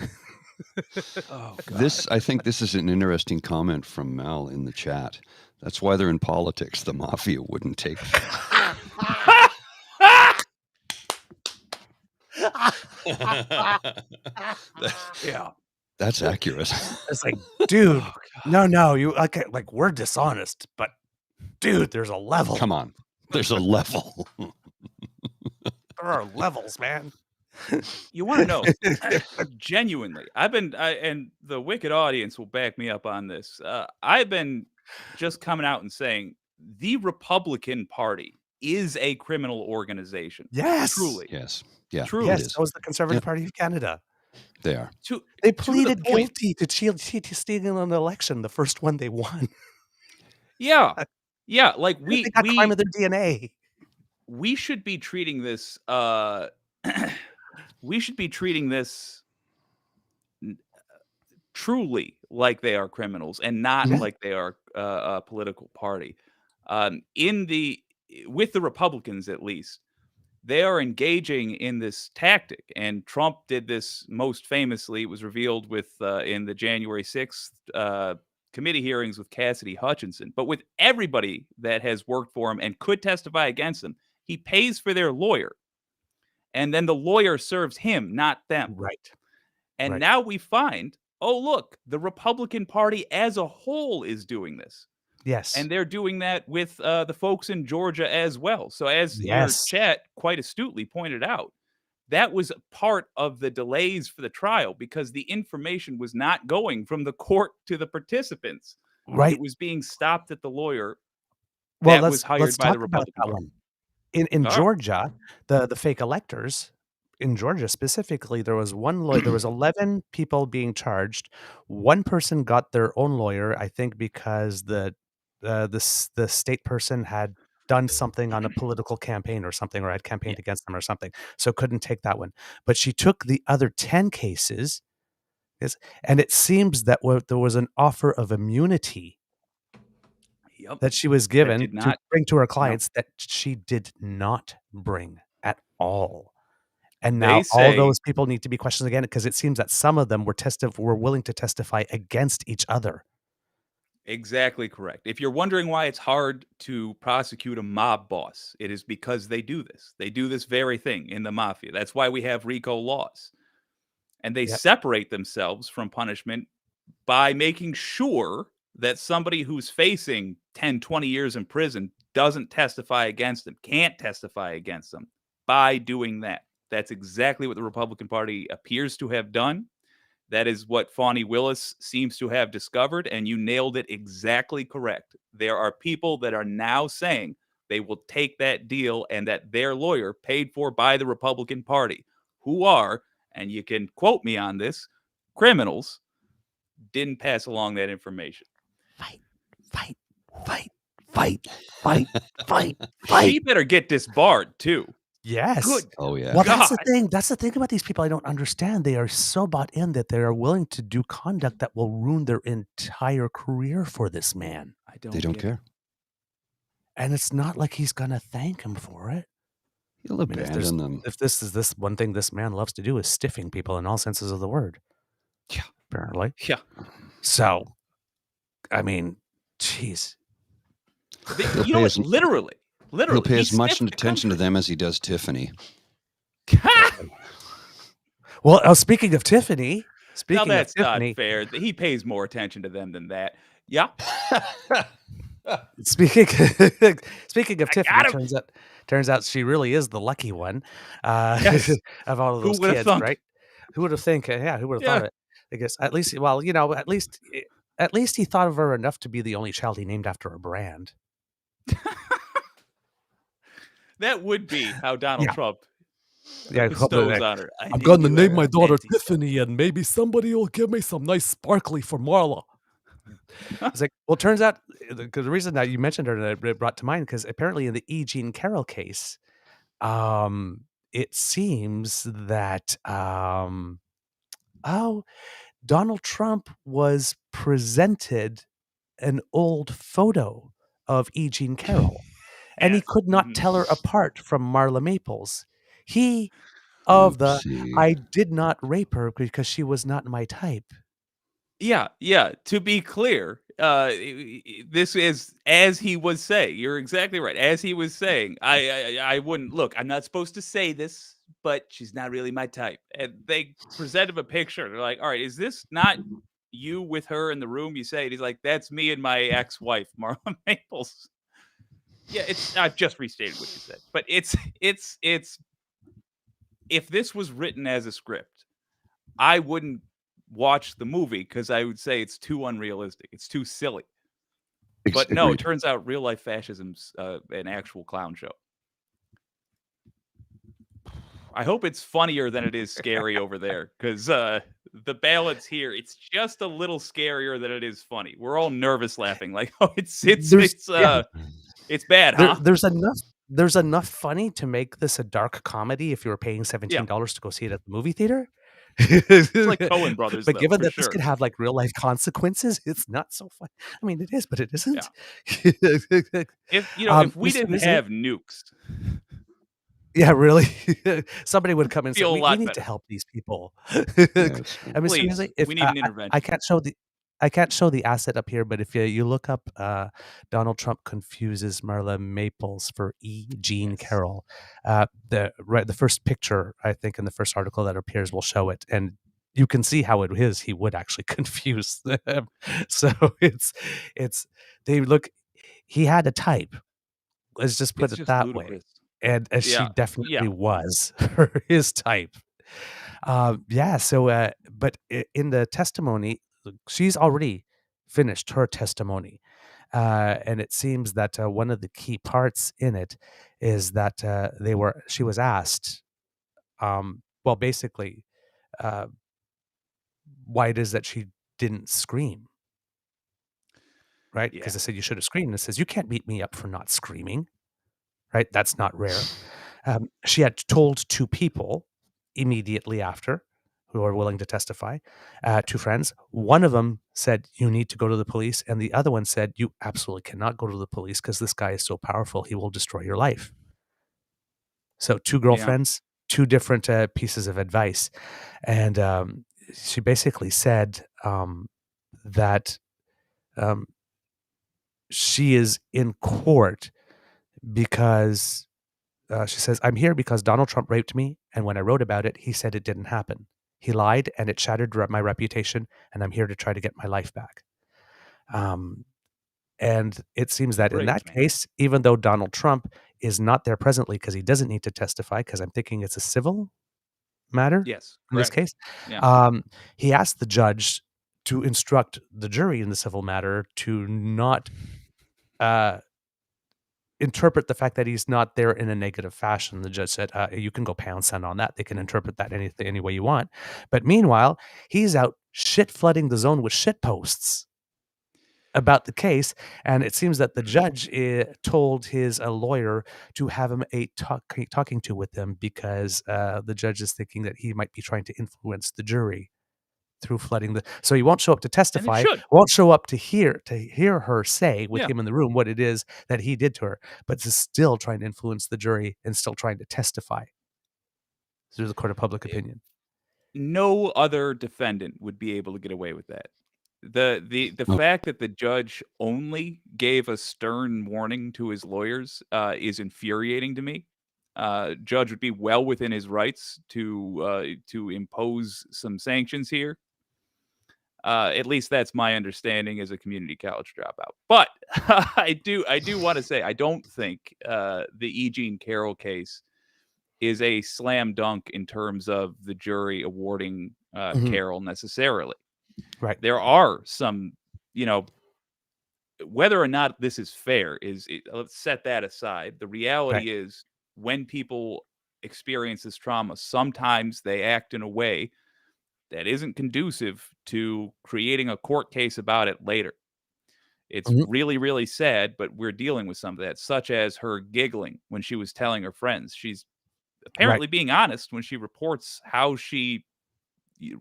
Oh, God. I think this is an interesting comment from Mel in the chat. That's why they're in politics. The mafia wouldn't take Yeah. That's accurate. It's like, dude, no, you okay, like we're dishonest, but dude, there's a level. Come on. There's a level. There are levels, man. You want to know? Genuinely, and the wicked audience will back me up on this. I've been just coming out and saying the Republican Party is a criminal organization. Yes. Truly. Yes. Yeah. Truly. Yes, so is the Conservative Party of Canada. They are. They pleaded guilty to stealing an election, the first one they won. Yeah. Yeah. Like they got crime of their DNA. We should be treating this we should be treating this truly like they are criminals and not like they are a political party. With the Republicans, at least, they are engaging in this tactic, and Trump did this most famously. It was revealed in the January 6th committee hearings with Cassidy Hutchinson. But with everybody that has worked for him and could testify against him, he pays for their lawyer. And then the lawyer serves him, not them. Right. And now we find, oh, look, the Republican Party as a whole is doing this. Yes. And they're doing that with the folks in Georgia as well. So as your chat quite astutely pointed out, that was part of the delays for the trial because the information was not going from the court to the participants. Right. It was being stopped at the lawyer that was hired by the Republican Party. In Georgia, the fake electors in Georgia specifically, there was one lawyer. There was 11 people being charged. One person got their own lawyer, I think, because the state person had done something on a political campaign or something, or had campaigned against them or something, so couldn't take that one. But she took the other 10 cases, and it seems that there was an offer of immunity that she was given to bring to her clients that she did not bring at all. And now all those people need to be questioned again because it seems that some of them were willing to testify against each other. Exactly correct. If you're wondering why it's hard to prosecute a mob boss, it is because they do this. They do this very thing in the mafia. That's why we have RICO laws. And they separate themselves from punishment by making sure that somebody who's facing 10, 20 years in prison doesn't testify against them, can't testify against them by doing that. That's exactly what the Republican Party appears to have done. That is what Fani Willis seems to have discovered, and you nailed it exactly correct. There are people that are now saying they will take that deal and that their lawyer paid for by the Republican Party, who are, and you can quote me on this, criminals, didn't pass along that information. Fight. She better get disbarred, too. Yes. Good. Oh, yeah. Well, that's the thing. That's the thing about these people I don't understand. They are so bought in that they are willing to do conduct that will ruin their entire career for this man. They don't care. And it's not like he's going to thank him for it. He'll abandon them. If this one thing this man loves to do is stiffing people in all senses of the word. Yeah. Apparently. Yeah. So, I mean, jeez. You know what? Literally. He'll pay as much attention to them as he does Tiffany. Well, speaking of Tiffany, not fair. He pays more attention to them than that. Yeah. Speaking of Tiffany, turns out she really is the lucky one of all of those kids, right? Who would have think? Who would have thought it? I guess at least, at least he thought of her enough to be the only child he named after a brand. That would be how Donald Trump bestows on her. I'm going to name my daughter Tiffany, and maybe somebody will give me some nice sparkly for Marla. It's like, well, it turns out the reason that you mentioned her that it brought to mind because apparently in the E. Jean Carroll case, it seems that Donald Trump was presented an old photo of E. Jean Carroll, and he Yes. could not Mhm. tell her apart from Marla Maples. He of the Oopsie. I did not rape her because she was not my type. Yeah, yeah. To be clear, this is as he was saying. You're exactly right. As he was saying, I wouldn't look. I'm not supposed to say this, but she's not really my type. And they present him a picture. They're like, "All right, is this not you with her in the room?" You say it. He's like, "That's me and my ex-wife, Marla Maples." Yeah, it's. I've just restated what you said, but it's. If this was written as a script, I wouldn't watch the movie because I would say it's too unrealistic. It's too silly. But no, it Agreed. turns out real life fascism's an actual clown show. I hope it's funnier than it is scary over there because the balance here, it's just a little scarier than it is funny. We're all nervous laughing like, oh, it's bad, huh? There's enough funny to make this a dark comedy if you were paying $17 to go see it at the movie theater. It's like Coen Brothers, But though, given for that this sure. could have like real life consequences, it's not so fun. I mean, it is, but it isn't. If if we Mr. didn't Misery? have nukes, Yeah, really. Somebody would come in and say, feel a we lot need to better. help these people. Yes. And Mr. Please, Misery, if we need an I intervention. can't show the asset up here, but if you look up Donald Trump confuses Marla Maples for E. Jean Yes. Carroll, the first picture I think in the first article that appears will show it, and you can see how it is. He would actually confuse them. So it's they look. He had a type. Let's just put It's it just that way, ludicrous. and she Yeah. definitely was his type. Yeah. So, but in the testimony, she's already finished her testimony, and it seems that one of the key parts in it is that she was asked, well, basically, uh, why it is that she didn't scream, right? Yeah. Because I said you should have screamed. And it says you can't beat me up for not screaming, right? That's not rare. She had told two people immediately after who are willing to testify, two friends. One of them said, you need to go to the police. And the other one said, you absolutely cannot go to the police because this guy is so powerful, he will destroy your life. So, two girlfriends, two different pieces of advice. And she basically said that she is in court because she says, I'm here because Donald Trump raped me. And when I wrote about it, he said it didn't happen. He lied and it shattered my reputation. And I'm here to try to get my life back. And it seems that in Brave, that man. case, even though Donald Trump is not there presently because he doesn't need to testify, because I'm thinking it's a civil matter Yes. in this Correct. case, Yeah. he asked the judge to instruct the jury in the civil matter to not interpret the fact that he's not there in a negative fashion. The judge said, you can go pound sand on that. They can interpret that any way you want. But meanwhile, he's out shit flooding the zone with shit posts about the case. And it seems that the judge told his lawyer to have him talking to with him because the judge is thinking that he might be trying to influence the jury through flooding so he won't show up to testify, should. won't show up to hear her say with Yeah. him in the room what it is that he did to her, but is still trying to influence the jury and still trying to testify through the court of public opinion. No other defendant would be able to get away with that. The Oh. fact that the judge only gave a stern warning to his lawyers is infuriating to me. Judge would be well within his rights to impose some sanctions here. At least that's my understanding as a community college dropout. But I do want to say I don't think the E. Jean Carroll case is a slam dunk in terms of the jury awarding Carroll necessarily. Right. There are some, whether or not this is fair let's set that aside. The reality is when people experience this trauma, sometimes they act in a way that isn't conducive to creating a court case about it later. It's Mhm. really, really sad, but we're dealing with some of that, such as her giggling when she was telling her friends. She's apparently being honest when she reports how she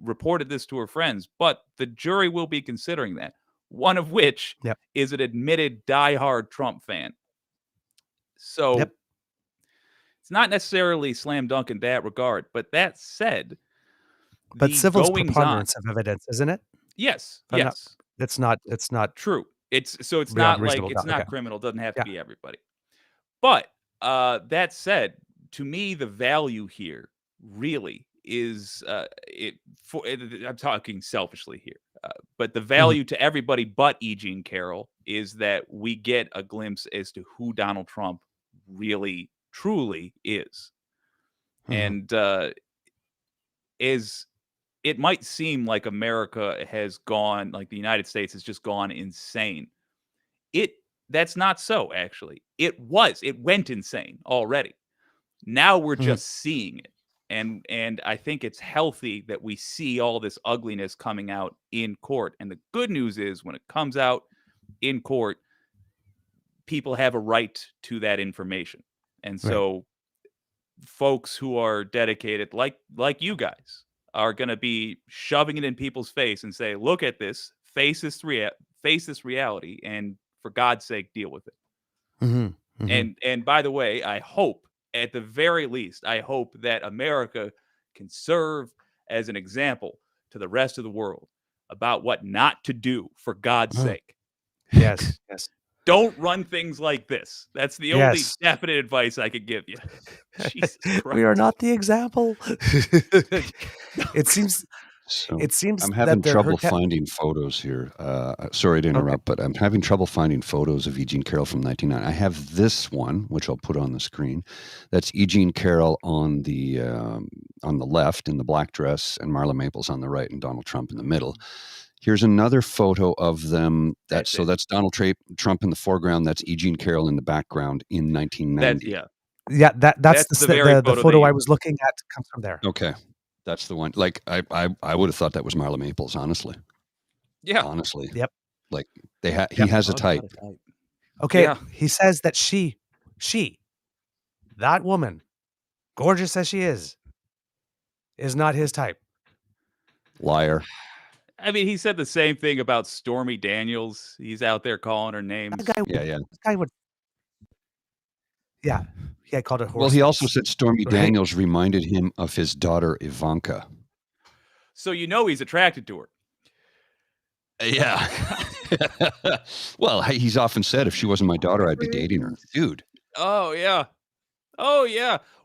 reported this to her friends, but the jury will be considering that, one of which Yep. is an admitted diehard Trump fan. So Yep. it's not necessarily slam dunk in that regard. But that said, But the civil's goings on. preponderance of evidence, isn't it? Yes, I'm not- yes, It's not true. It's beyond not like reasonable it's doubt. not Okay. criminal. Doesn't have to Yeah. be everybody. But that said, to me, the value here really is I'm talking selfishly here, but the value to everybody but E. Jean Carroll is that we get a glimpse as to who Donald Trump really, truly is. Mhm. And is it might seem like America has gone, like the United States has just gone insane. That's not so, actually. It went insane already. Now we're just seeing it. And I think it's healthy that we see all this ugliness coming out in court. And the good news is when it comes out in court, people have a right to that information. And so folks who are dedicated, like you guys, are going to be shoving it in people's face and say, look at this, face this reality, and for God's sake, deal with it. And by the way, I hope, at the very least, I hope that America can serve as an example to the rest of the world about what not to do, for God's sake. Yes. Don't run things like this. That's the only definite advice I could give you. Jesus Christ. We are not the example. It seems. So It seems I'm having that trouble finding photos here. Sorry to interrupt, but I'm having trouble finding photos of E. Jean Carroll from 1990. I have this one, which I'll put on the screen. That's E. Jean Carroll on the left in the black dress, and Marla Maples on the right, and Donald Trump in the middle. Here's another photo of them. That's Donald Trump in the foreground. That's E. Jean Carroll in the background in 1990. Yeah, that's the photo I was looking at comes from there. Okay. That's the one. Like I would have thought that was Marla Maples, honestly. Yeah. Honestly. Yep. Like he has a type. Okay. Yeah. He says that she, that woman, gorgeous as she is not his type. Liar. I mean, he said the same thing about Stormy Daniels. He's out there calling her names. That guy, yeah. This guy would. Yeah. Yeah, I called it horse. Well, he also said Stormy Daniels reminded him of his daughter Ivanka. So he's attracted to her. Yeah. Well, he's often said, if she wasn't my daughter, I'd be dating her. Dude. Oh, yeah.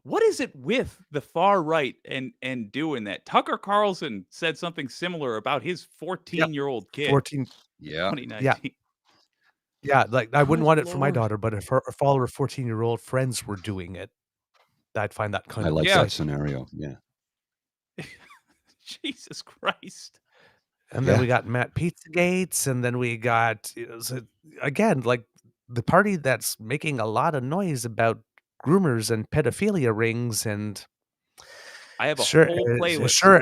What is it with the far right and doing that? Tucker Carlson said something similar about his 14-year-old kid. 14. Yeah. 2019. Yeah, like I wouldn't want it for my daughter, but if all her 14-year-old friends were doing it, I'd find that kind of. I like that scenario. Yeah. Jesus Christ. And then we got Matt Pizzagates, and then we got again, like the party that's making a lot of noise about groomers and pedophilia rings, and I have a whole playlist.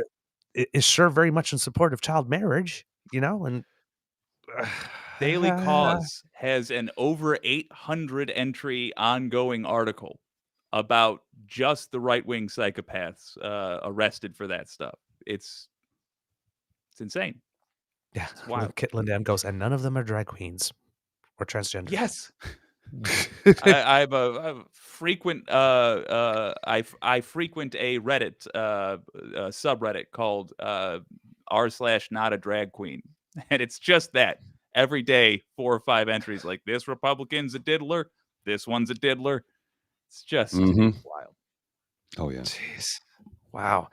Is sure very much in support of child marriage, and Daily Cause has an over 800 entry ongoing article about just the right-wing psychopaths arrested for that stuff. It's insane. Yeah. It's wild. Kitland M goes, and none of them are drag queens or transgender. Yes. I'm a frequent I frequent a Reddit subreddit called r/not a drag queen, and it's just that every day 4 or 5 entries like this Republican's a diddler, this one's a diddler. It's just wild. Oh yeah. Jeez. Wow.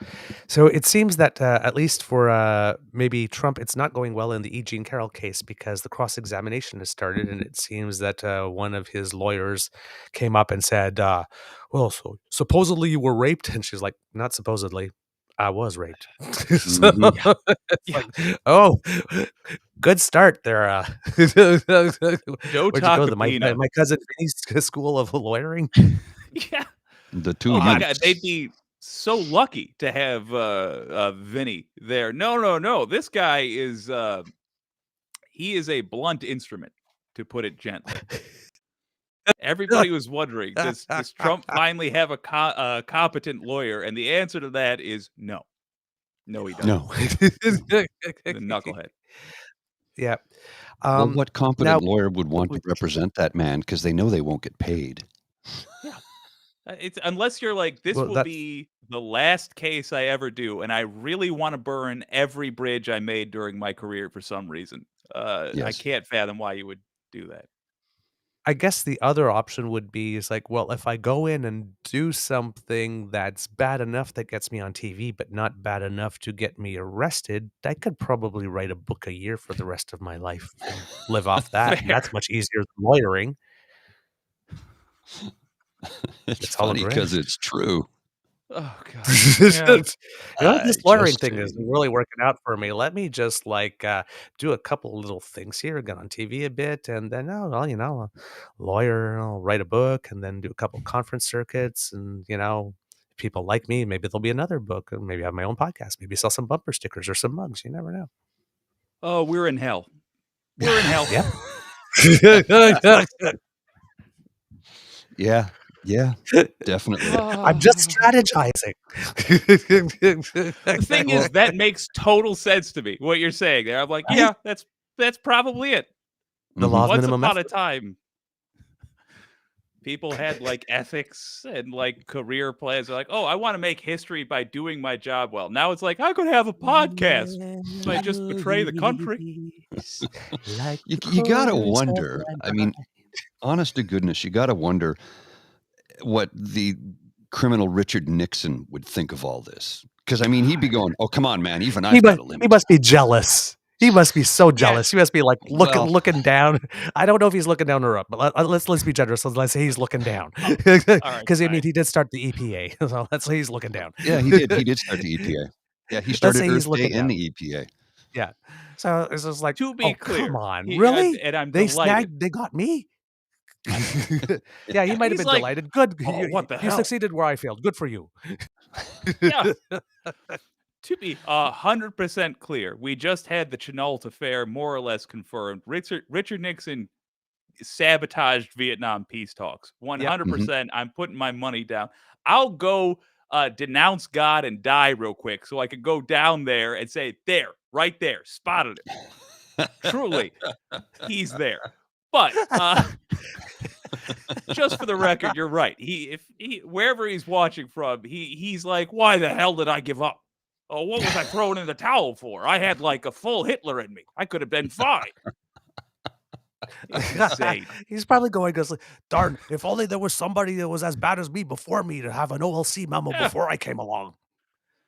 So it seems that at least for maybe Trump, it's not going well in the E. Jean Carroll case because the cross-examination has started, and it seems that one of his lawyers came up and said, well, so supposedly you were raped. And she's like, not supposedly. I was raped. Like, oh, good start there. Joe Tacopina. My cousin Vinny's school of lawyering. Yeah. The two. Oh my God, they'd be so lucky to have Vinny there. No. This guy is he is a blunt instrument, to put it gently. Everybody was wondering, does Trump finally have a competent lawyer? And the answer to that is no. No, he doesn't. No. The knucklehead. Yeah. Well, what competent now- lawyer would want to represent that man because they know they won't get paid? It's unless you're like, this Well, will that's- be the last case I ever do, and I really want to burn every bridge I made during my career for some reason. I Yes. can't fathom why you would do that. I guess the other option would be is like, well, if I go in and do something that's bad enough that gets me on TV, but not bad enough to get me arrested, I could probably write a book a year for the rest of my life and live off that. And that's much easier than lawyering. It's all funny great. because it's true. Oh god. This lawyering just thing isn't really working out for me. Let me just do a couple little things here, get on TV a bit, and then a lawyer, I'll write a book, and then do a couple conference circuits, and if people like me, maybe there'll be another book, and maybe have my own podcast, maybe sell some bumper stickers or some mugs. You never know. Oh, we're in hell. We're in hell. Yeah. Yeah, definitely. I'm just strategizing. The thing is, that makes total sense to me. What you're saying there, I'm like, yeah, that's probably it. The law of Once minimum upon a effort. time, people had like ethics and like career plans. They're like, oh, I want to make history by doing my job well. Now it's like, I could have a podcast. Might just betray the country. You gotta wonder. I mean, honest to goodness, you gotta wonder what the criminal Richard Nixon would think of all this. Because I mean, he'd be going, "Oh, come on, man! Even I've got a limit." He must be jealous. He must be so jealous. Yes. He must be like Well- looking down. I don't know if he's looking down or up, but let's be generous. Let's say he's looking down, right, because I mean fine. he did start the EPA, so let's say he's looking down. Yeah, he did. He did start the EPA. Yeah, he started say he's Earth Day looking in down. the EPA. Yeah, so it's just like, To be oh, clear, come on, he- really? and I'm They delighted. they got me. Yeah, he might have He's been like, delighted. Good, "Oh, what the you hell?" succeeded where I failed. Good for you. Yeah. To be 100% clear, we just had the Chenault affair more or less confirmed. Richard Nixon sabotaged Vietnam peace talks. 100%. I'm putting my money down. I'll go denounce God and die real quick so I could go down there and say, there, right there, spotted him. Truly, he's there. But just for the record, you're right. If wherever he's watching from, he's like, why the hell did I give up? Oh, what was I throwing in the towel for? I had like a full Hitler in me. I could have been fine. It's insane. He's probably going, goes, darn, if only there was somebody that was as bad as me before me to have an OLC memo Yeah. before I came along.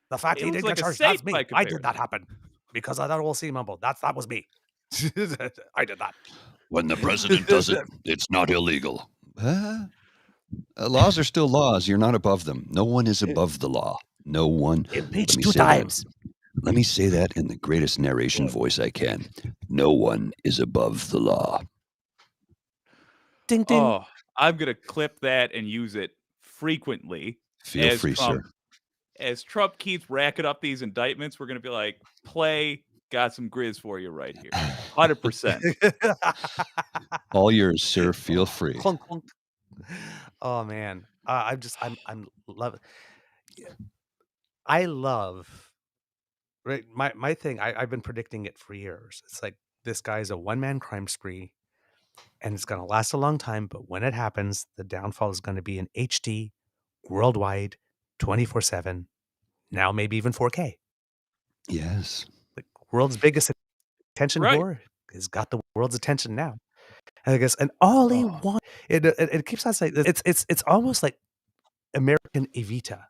The fact It he was didn't like get a charged, saint that's me. by I did comparison. that happen because of that OLC memo. That was me. I did that. When the president does it, it's not illegal. Laws are still laws. You're not above them. No one is above the law. No one. Impeached Let me 2 say that. times. Let me say that in the greatest narration voice I can. No one is above the law. Ding, ding. Oh, I'm going to clip that and use it frequently. Feel as free, Trump, sir. As Trump keeps racking up these indictments, we're going to be like, play, got some grizz for you right here. 100%. All yours, sir. Feel free. Clunk, clunk. Oh man, I'm love. I love. Right, my thing. I've been predicting it for years. It's like this guy's a one-man crime spree, and it's going to last a long time. But when it happens, the downfall is going to be in HD, worldwide, 24/7. Now maybe even 4K. Yes. The world's biggest attention Right. whore has got the world's attention now. And I guess, and all he wants, it keeps on saying it's almost like American Evita,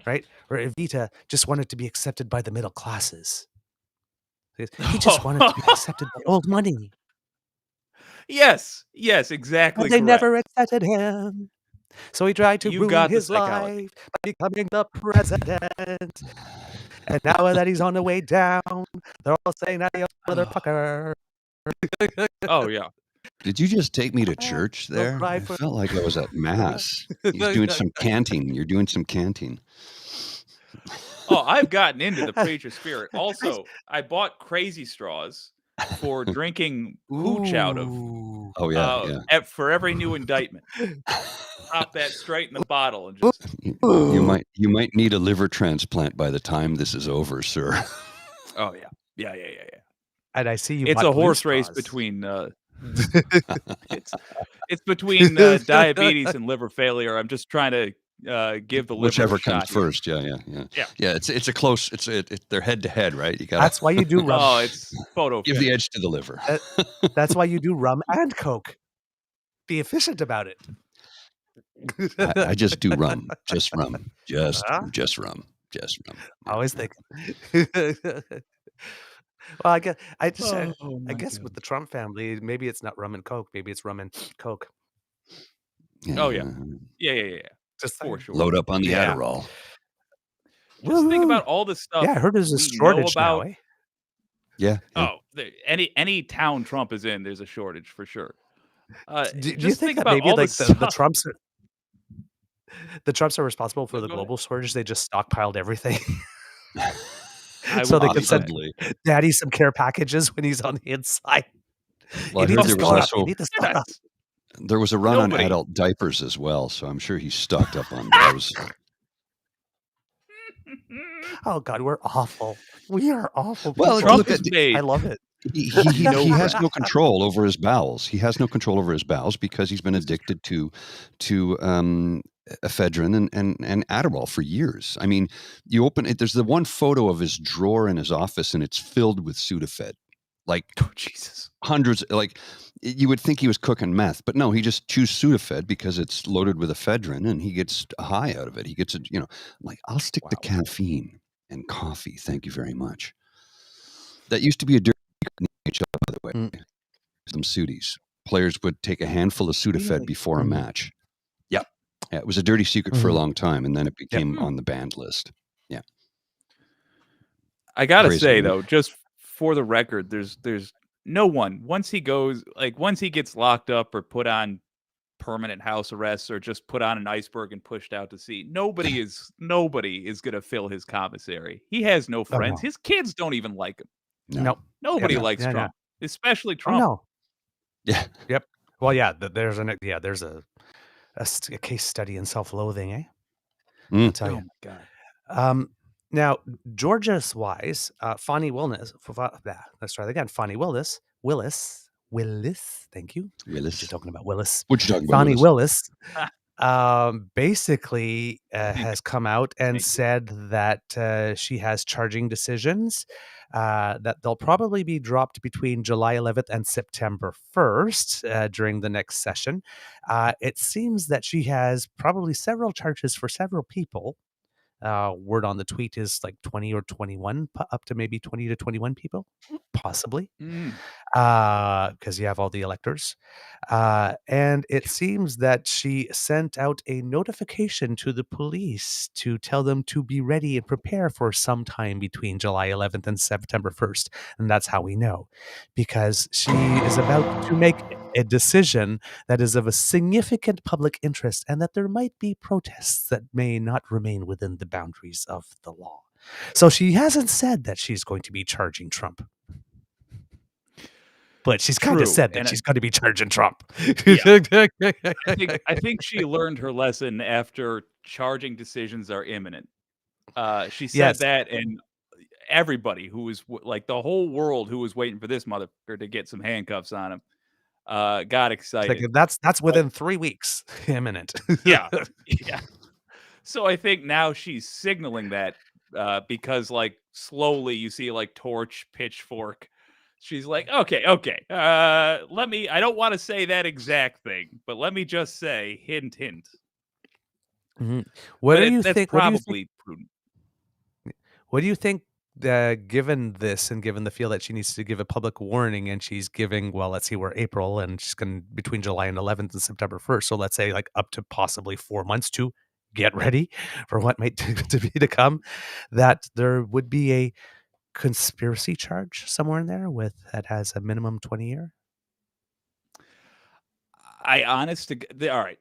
right? Or Evita just wanted to be accepted by the middle classes. He just wanted to be accepted by old money, Yes, exactly. but they correct. never accepted him. So he tried to You ruin got the his psychology. life by becoming the president. And now that he's on the way down, they're all saying, "Adios, motherfucker." Oh, yeah. Did you just take me to church Don't there? cry I for felt like I was at mass. He's doing some canting. You're doing some canting. Oh, I've gotten into the preacher spirit. Also, I bought crazy straws for drinking hooch out of Ooh. Oh yeah. for every new indictment. Pop that straight in the bottle and just You might need a liver transplant by the time this is over, sir. oh yeah. And I see you It's bought a glue horse race straws. between it's between diabetes and liver failure. I'm just trying to give the liver Whichever a comes shot here. first. Yeah. Yeah. It's a close. They're head to head, right? You got That's why you do rum. Oh, it's photo give finish. the edge to the liver. That's why you do rum and Coke. Be efficient about it. I just do rum, just rum, just Huh? rum, just rum. I always think. Well, I guess Oh I guess with the Trump family, maybe it's not rum and Coke. Maybe it's rum and Coke. Oh, yeah. Yeah. Just For saying. sure. Load up on the Yeah. Adderall. Just think Woohoo! about all the stuff Yeah, I heard there's a we know shortage about. now. Eh? Yeah. Oh, any town Trump is in, there's a shortage for sure. Do you Just think that about maybe all like the the stuff. Trumps are responsible for No, the go ahead. global shortage? They just stockpiled everything I so would they believe could send Possibly. Daddy some care packages when he's on the inside. Well, I You need heard to there was stock up. You also need to They're stock up. nuts. there was a run on Nobody. adult diapers as well, so I'm sure he's stocked up on those. Oh God, we're awful. We are awful. Well, people. Trump look has at made I love it. he no has friends. no control over his bowels. He has no control over his bowels because he's been addicted to ephedrine and Adderall for years. I mean, you open it. There's the one photo of his drawer in his office, and it's filled with Sudafed, like Oh, Jesus. hundreds. Like you would think he was cooking meth, but no, he just chews Sudafed because it's loaded with ephedrine, and he gets a high out of it. He gets it. Like I'll stick to caffeine and coffee. Thank you very much. That used to be a dirty NHL, by the way. Some Sudis. Players would take a handful of Sudafed Really? before a match. Yeah, it was a dirty secret for a long time, and then it became on the banned list. Yeah. I gotta Crazy, say right? though, just for the record, there's no one once he gets locked up or put on permanent house arrest or just put on an iceberg and pushed out to sea. Nobody is gonna fill his commissary. He has no friends. no. His kids don't even like him. No. Nobody Yeah, likes yeah, Trump, especially Oh Trump. no. Yeah. Yep. Well, yeah. There's a case study in self-loathing, eh? I'll tell Oh you. my God. Now, Georgia's wise, Fonnie Willis. Let's try that again. Fonnie Willis. Thank you. What Willis. you talking about, Willis? What you talking about, Fonnie Willis? Willis basically has come out and Thank you. said that she has charging decisions that they'll probably be dropped between July 11th and September 1st during the next session. It seems that she has probably several charges for several people. Word on the tweet is like 20 or 21, up to maybe 20 to 21 people, possibly, because you have all the electors. And it seems that she sent out a notification to the police to tell them to be ready and prepare for some time between July 11th and September 1st. And that's how we know, because she is about to make a decision that is of a significant public interest and that there might be protests that may not remain within the boundaries of the law. So she hasn't said that she's going to be charging Trump. But she's kind of True, said that and she's going to be charging Trump. I think she learned her lesson after charging decisions are imminent. She said Yes. that, and everybody who was like the whole world who was waiting for this motherfucker to get some handcuffs on him got excited. That's within 3 weeks. Imminent. Yeah. So I think now she's signaling that because like slowly you see like torch, pitchfork. She's like, okay. I don't want to say that exact thing, but let me just say, hint. What But do you that's think? probably prudent. What do you think, given this and given the feel that she needs to give a public warning, and she's giving, well, let's see, we're April, and she's going between July and 11th and September 1st. So let's say like up to possibly 4 months to get ready for what might to come, that there would be a conspiracy charge somewhere in there that has a minimum 20 year. All right,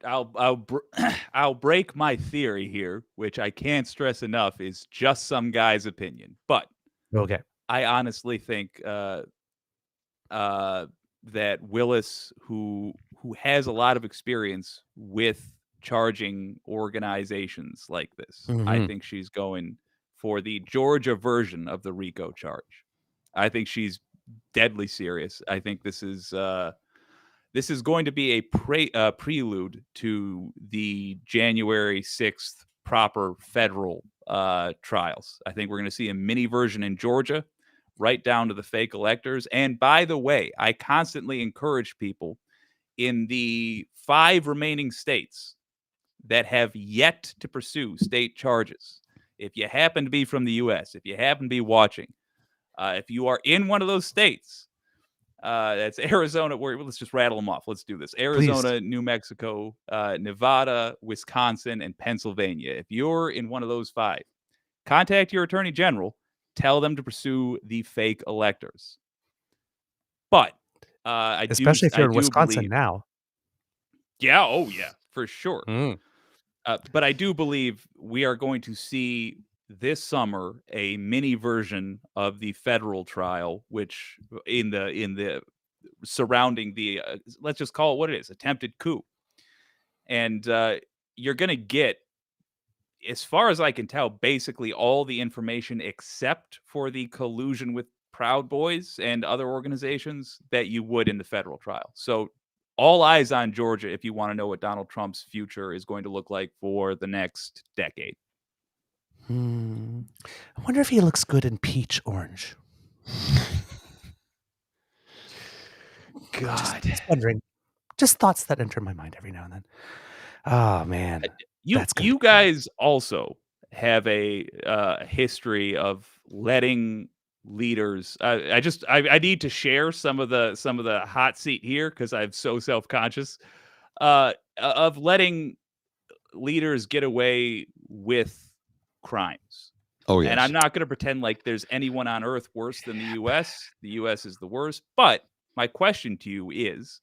I'll break my theory here, which I can't stress enough is just some guy's opinion. But Okay. I honestly think that Willis, who has a lot of experience with charging organizations like this, I think she's going for the Georgia version of the RICO charge. I think she's deadly serious. I think this is going to be a prelude to the January 6th proper federal trials. I think we're going to see a mini version in Georgia, right down to the fake electors. And by the way, I constantly encourage people in the 5 remaining states that have yet to pursue state charges. If you happen to be from the U.S., if you happen to be watching, if you are in one of those states, that's Arizona. Let's just rattle them off. Let's do this. Arizona, Please. New Mexico, Nevada, Wisconsin, and Pennsylvania. If you're in one of those 5, contact your attorney general. Tell them to pursue the fake electors. But Especially if you're in Wisconsin now. Yeah. Oh, yeah, for sure. But I do believe we are going to see this summer a mini version of the federal trial, which in the surrounding the let's just call it what it is, attempted coup. And you're going to get, as far as I can tell, basically all the information except for the collusion with Proud Boys and other organizations that you would in the federal trial. So all eyes on Georgia if you want to know what Donald Trump's future is going to look like for the next decade. I wonder if he looks good in peach orange. God. Just wondering. Just thoughts that enter my mind every now and then. Oh, man. You guys also have a history of letting leaders. I need to share some of the hot seat here because I'm so self-conscious of letting leaders get away with crimes. Oh, yes. And I'm not going to pretend like there's anyone on earth worse than the U.S. The U.S. is the worst. But my question to you is,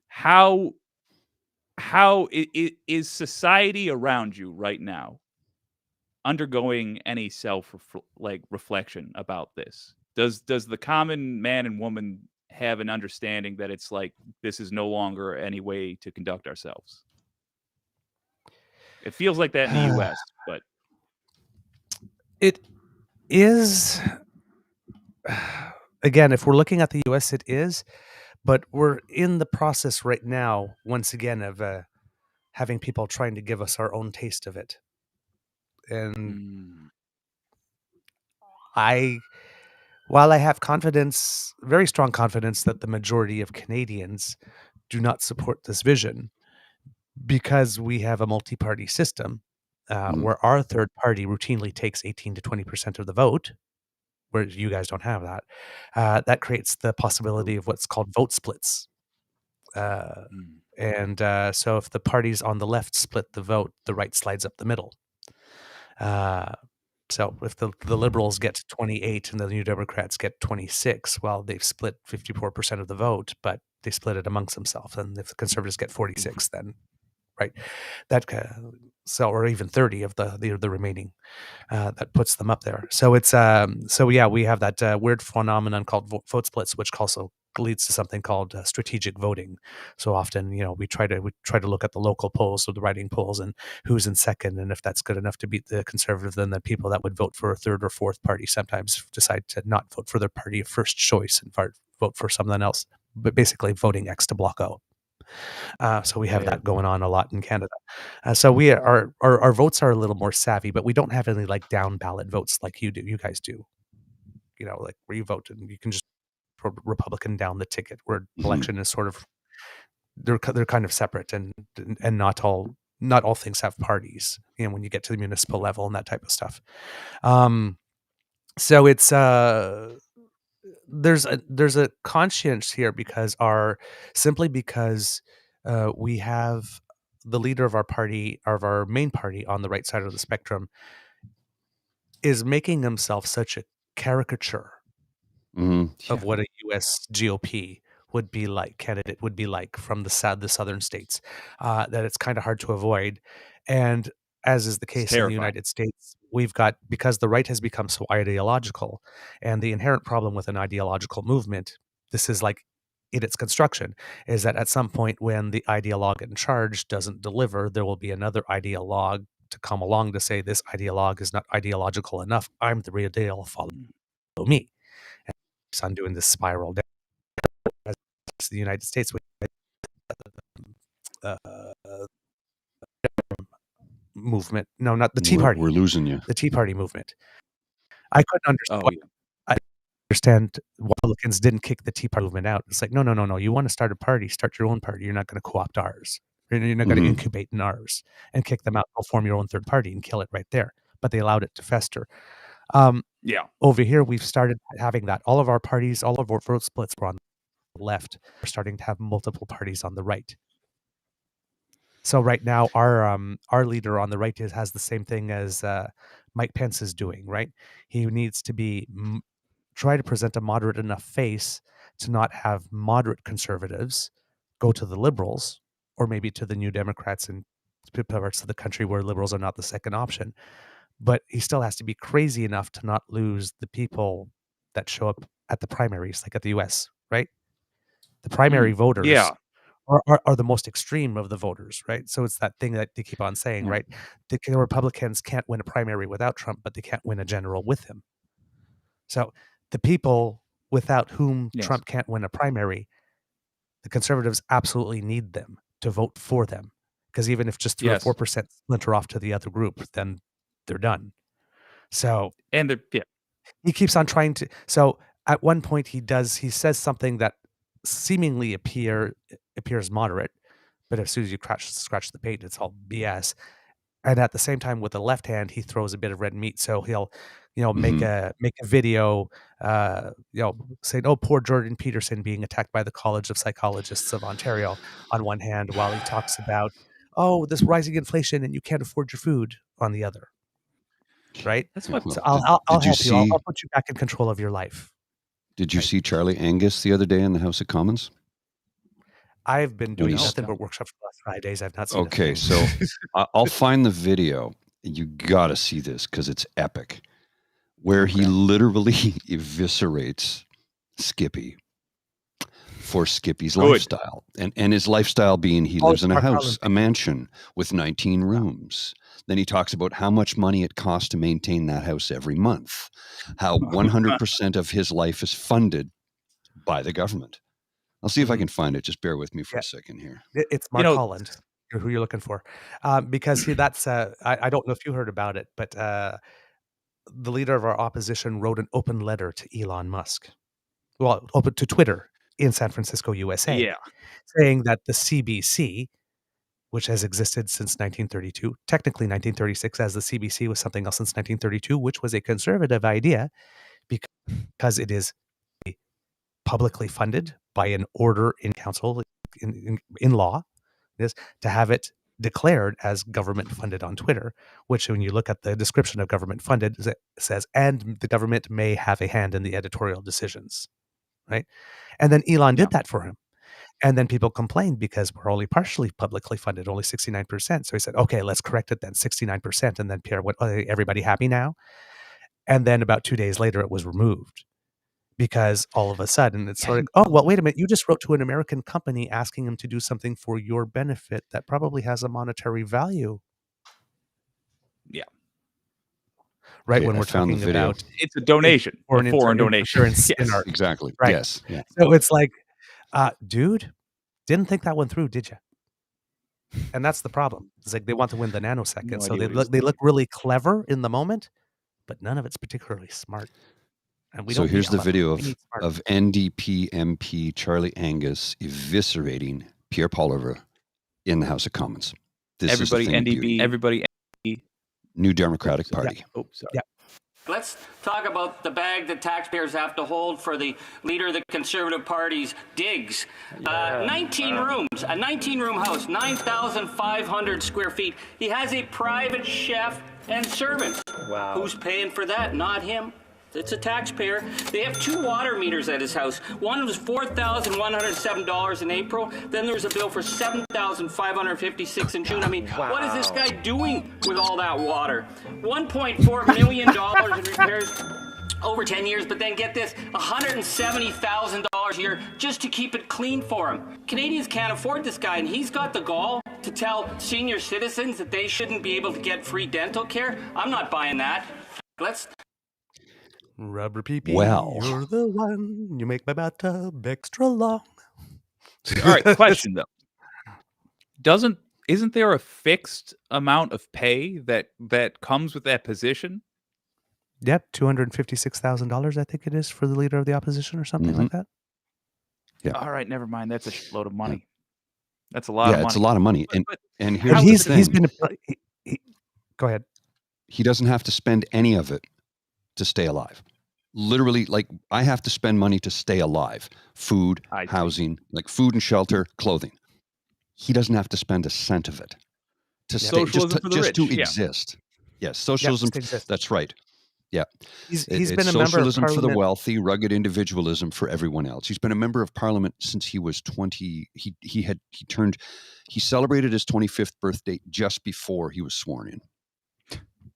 how is society around you right now undergoing any reflection about this? Does the common man and woman have an understanding that it's like this is no longer any way to conduct ourselves? It feels like that in the U.S., but it is. Again, if we're looking at the U.S., it is, but we're in the process right now, once again, of having people trying to give us our own taste of it. And while I have confidence, very strong confidence, that the majority of Canadians do not support this vision, because we have a multi-party system where our third party routinely takes 18 to 20% of the vote, where you guys don't have that, that creates the possibility of what's called vote splits. And so if the parties on the left split the vote, the right slides up the middle. So if the Liberals get 28 and the New Democrats get 26, well, they've split 54% of the vote, but they split it amongst themselves. And if the Conservatives get 46, then right, that or even 30 of the remaining, that puts them up there. So it's we have that weird phenomenon called vote splits, which also leads to something called strategic voting. So often, we try to look at the local polls or the writing polls and who's in second, and if that's good enough to beat the Conservative, then the people that would vote for a third or fourth party sometimes decide to not vote for their party of first choice and vote for something else. But basically, voting X to block O. So we have that going on a lot in Canada. So our votes are a little more savvy, but we don't have any like down ballot votes like you guys do. Like where you vote and you can just put Republican down the ticket. Where election is sort of they're kind of separate, and not all things have parties. When you get to the municipal level and that type of stuff. So it's there's a conscience here because we have the leader of our main party on the right side of the spectrum is making himself such a caricature of what a US GOP candidate would be like from the southern states, that it's kind of hard to avoid. And as is the case in the terrifying. United States, because the right has become so ideological, and the inherent problem with an ideological movement, this is like in its construction, is that at some point when the ideologue in charge doesn't deliver, there will be another ideologue to come along to say this ideologue is not ideological enough. I'm the real deal. Follow me. And keeps on doing this spiral down. As the United States, movement. No, not the Tea Party. We're losing you. The Tea Party movement. I couldn't understand. Oh, yeah. I understand why Republicans didn't kick the Tea Party movement out. It's like, no. You want to start a party? Start your own party. You're not going to co-opt ours. You're not going to incubate in ours and kick them out. Go form your own third party and kill it right there. But they allowed it to fester. Yeah. Over here, we've started having that. All of our parties, all of our vote splits were on the left. We're starting to have multiple parties on the right. So right now, our leader on the right has the same thing as Mike Pence is doing, right? He needs to try to present a moderate enough face to not have moderate conservatives go to the liberals, or maybe to the New Democrats in parts of the country where liberals are not the second option. But he still has to be crazy enough to not lose the people that show up at the primaries, like at the US, right? The primary voters are the most extreme of the voters, right? So it's that thing that they keep on saying, right? The Republicans can't win a primary without Trump, but they can't win a general with him. So the people without whom Trump can't win a primary, the conservatives absolutely need them to vote for them. Because even if just 3 or 4% splinter off to the other group, then they're done. So he keeps on trying to. So at one point he says something that seemingly appears moderate, but as soon as you scratch the paint, it's all BS. And at the same time, with the left hand, he throws a bit of red meat. So he'll, make a video, saying, "Oh, poor Jordan Peterson being attacked by the College of Psychologists of Ontario," on one hand, while he talks about, "Oh, this rising inflation and you can't afford your food," on the other. Right? That's what. So I'll help you. I'll put you back in control of your life. Did you see Charlie Angus the other day in the House of Commons? I've been doing nothing but workshops for the last 5 days. I've not seen. Okay, so I'll find the video. You got to see this because it's epic, where he literally eviscerates Skippy for Skippy's lifestyle, and his lifestyle being he lives in a house, a mansion with 19 rooms. Then he talks about how much money it costs to maintain that house every month, how 100% of his life is funded by the government. I'll see if I can find it. Just bear with me for a second here. It's Mark Holland, who you're looking for, because that's I don't know if you heard about it, but the leader of our opposition wrote an open letter to Elon Musk, well, open to Twitter in San Francisco, USA, saying that the CBC, which has existed since 1932, technically 1936, as the CBC was something else since 1932, which was a conservative idea because it is publicly funded by an order in council, in law, is to have it declared as government funded on Twitter, which when you look at the description of government funded, it says, and the government may have a hand in the editorial decisions, right? And then Elon did that for him. And then people complained because we're only partially publicly funded, only 69%. So he said, okay, let's correct it then, 69%. And then Pierre went, everybody happy now? And then about 2 days later, it was removed because all of a sudden it's sort of, oh, well, wait a minute. You just wrote to an American company asking them to do something for your benefit that probably has a monetary value. Yeah. Right. Okay, when we're talking about it's a donation, a foreign donation. Yes. Exactly. Right. Yes. Yeah. So it's like, dude, didn't think that one through, did you? And that's the problem. It's like they want to win the nanosecond. So they look really clever in the moment, but none of it's particularly smart. And we so here's the video of NDP MP Charlie Angus eviscerating Pierre Poilievre in the House of Commons. This everybody is the NDP, everybody NDP. New Democratic Party. Yeah. Oh, sorry. Yeah. Let's talk about the bag that taxpayers have to hold for the leader of the Conservative Party's digs. 19 rooms, a 19-room house, 9,500 square feet. He has a private chef and servants. Wow. Who's paying for that? Not him. It's a taxpayer. They have 2 water meters at his house. One was $4,107 in April. Then there was a bill for $7,556 in June. I mean, what is this guy doing with all that water? $1.4 million in repairs over 10 years, but then get this, $170,000 a year just to keep it clean for him. Canadians can't afford this guy, and he's got the gall to tell senior citizens that they shouldn't be able to get free dental care. I'm not buying that. Let's... Rubber pee-pee, Well. you're the one. You make my bathtub extra long. All right, question though. Isn't there a fixed amount of pay that comes with that position? Yep, $256,000, I think it is, for the leader of the opposition or something like that. Yeah. All right, never mind. That's a shitload of money. That's a lot of money. Yeah, it's a lot of money. And here's But the he's thing. been go ahead. He doesn't have to spend any of it to stay alive. Literally, like, I have to spend money to stay alive. Food, housing, like food and shelter, clothing. He doesn't have to spend a cent of it to stay, just to exist. Yes, socialism. That's right. Yeah, he's been a member of socialism for the Parliament. wealthy, rugged individualism for everyone else. He's been a member of Parliament since he was 20. He celebrated his 25th birthday just before he was sworn in.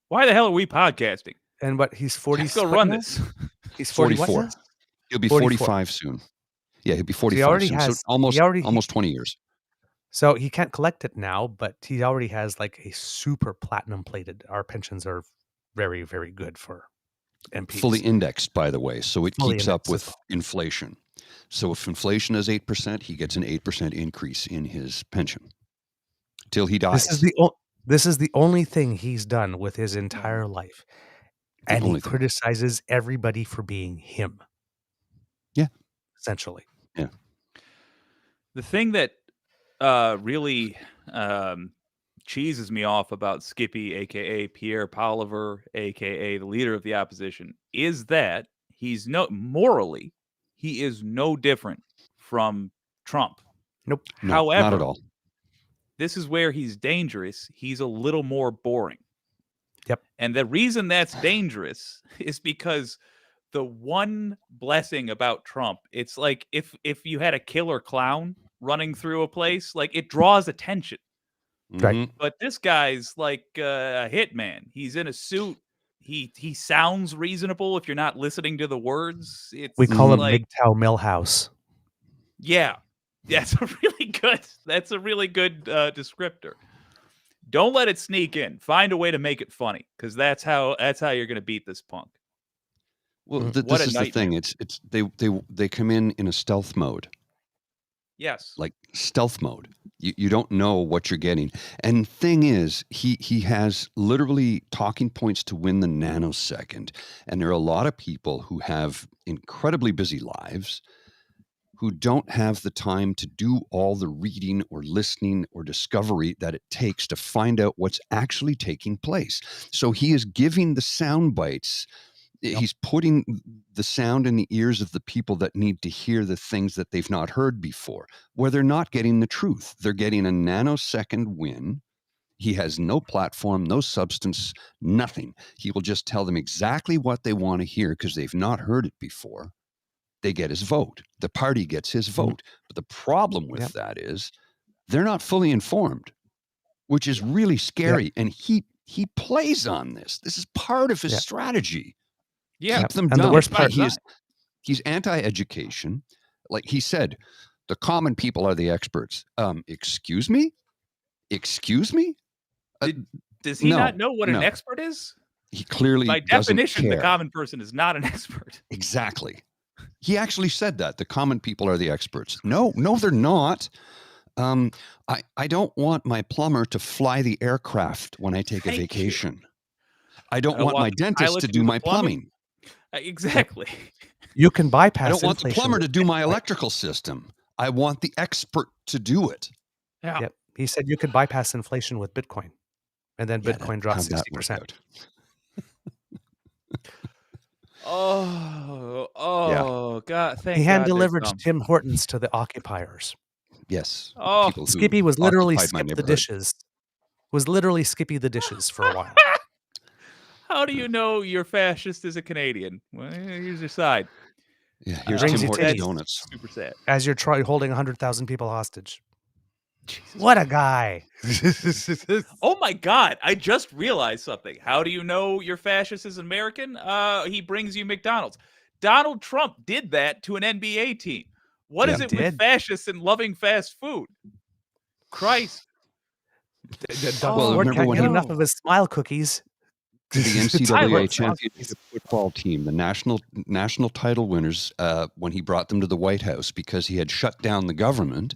Why the hell are we podcasting? And what, he's 40. Let's go run this. He's 44. What now? He'll be 45 soon. Yeah, he'll be 45 So he already soon. has, So almost 20 years. So he can't collect it now, but he already has like a super platinum plated. Our pensions are very, very good for MPs. Fully indexed, by the way, so it Fully keeps up indexed with inflation. So if inflation is 8%, he gets an 8% increase in his pension till he dies. This is the only thing he's done with his entire life. And he criticizes everybody for being him. Yeah. Essentially. Yeah. The thing that really cheeses me off about Skippy, a.k.a. Pierre Poliver, a.k.a. the leader of the opposition, is that he's morally, he is no different from Trump. Nope. However, not at all. This is where he's dangerous. He's a little more boring. Yep. And the reason that's dangerous is because the one blessing about Trump, it's like if you had a killer clown running through a place, like it draws attention. Right. But this guy's like a hitman. He's in a suit. He sounds reasonable if you're not listening to the words. We call him like, MGTOW Millhouse. Yeah. That's a really good descriptor. Don't let it sneak in. Find a way to make it funny, because that's how you're going to beat this punk. Well, this is the thing. It's they come in a stealth mode. Yes. Like stealth mode. You don't know what you're getting. And thing is, he has literally talking points to win the nanosecond. And there are a lot of people who have incredibly busy lives who don't have the time to do all the reading or listening or discovery that it takes to find out what's actually taking place. So he is giving the sound bites. Yep. He's putting the sound in the ears of the people that need to hear the things that they've not heard before, where they're not getting the truth. They're getting a nanosecond win. He has no platform, no substance, nothing. He will just tell them exactly what they want to hear because they've not heard it before. They get his vote. The party gets his vote. But the problem with that is they're not fully informed, which is really scary. And he plays on this. This is part of his strategy. Yeah. Keep them and dumb. The worst part he's anti-education. Like he said, the common people are the experts. Excuse me? Does he not know what an expert is? He clearly by doesn't definition, care. The common person is not an expert. Exactly. He actually said that. The common people are the experts. No, they're not. I don't want my plumber to fly the aircraft when I take a vacation. I don't want my dentist to do my plumbing. Exactly. You can bypass. I don't want the plumber to do my electrical system. I want the expert to do it. Yeah. Yep. He said you could bypass inflation with Bitcoin, and then Bitcoin drops 60%. God! Thank he hand God delivered Tim Hortons to the occupiers. Yes. Skippy was literally Skippy the dishes. Was literally Skippy the dishes for a while. How do you know you're fascist as a Canadian? Well, here's your side. Yeah, here's brings Tim you Hortons titties. donuts. Super sad. As you're holding 100,000 people hostage. Jesus. What a guy. Oh my God, I just realized something. How do you know you're fascist as an American? He brings you McDonald's. Donald Trump did that to an NBA team. What is Yeah. it with fascists and loving fast food? Christ. Doug Well, Ford remember can't when get he- enough of his smile cookies. The I NCAA love championship football team, the national title winners, when he brought them to the White House because he had shut down the government.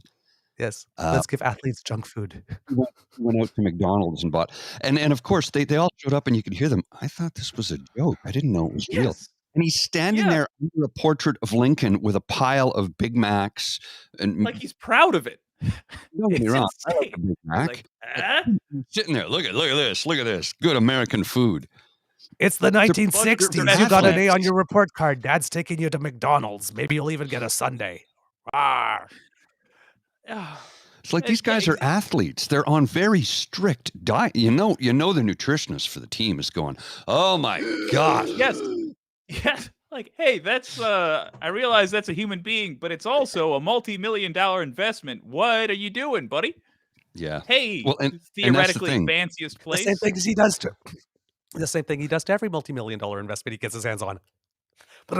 Yes. Let's give athletes junk food. He went out to McDonald's and bought, and of course they all showed up and you could hear them. I thought this was a joke. I didn't know it was real. Yes. And he's standing Yeah. there under a portrait of Lincoln with a pile of Big Macs and Like he's proud of it. don't get me It's wrong, I like insane. a Big He's Mac. like, Sitting there, look at this, good American food. It's the They're 1960s. You athletes. got an A on your report card. Dad's taking you to McDonald's. Maybe you'll even get a sundae. Rawr. It's like these guys are athletes. They're on very strict diet. You know, the nutritionist for the team is going, oh my gosh. Yes. Yes. Like, hey, that's I realize that's a human being, but it's also a multi-million-dollar investment. What are you doing, buddy? Yeah. Hey, Well, and that's the theoretically thing. fanciest The place. same things he does to the same thing he does to every multi-million-dollar investment he gets his hands on. But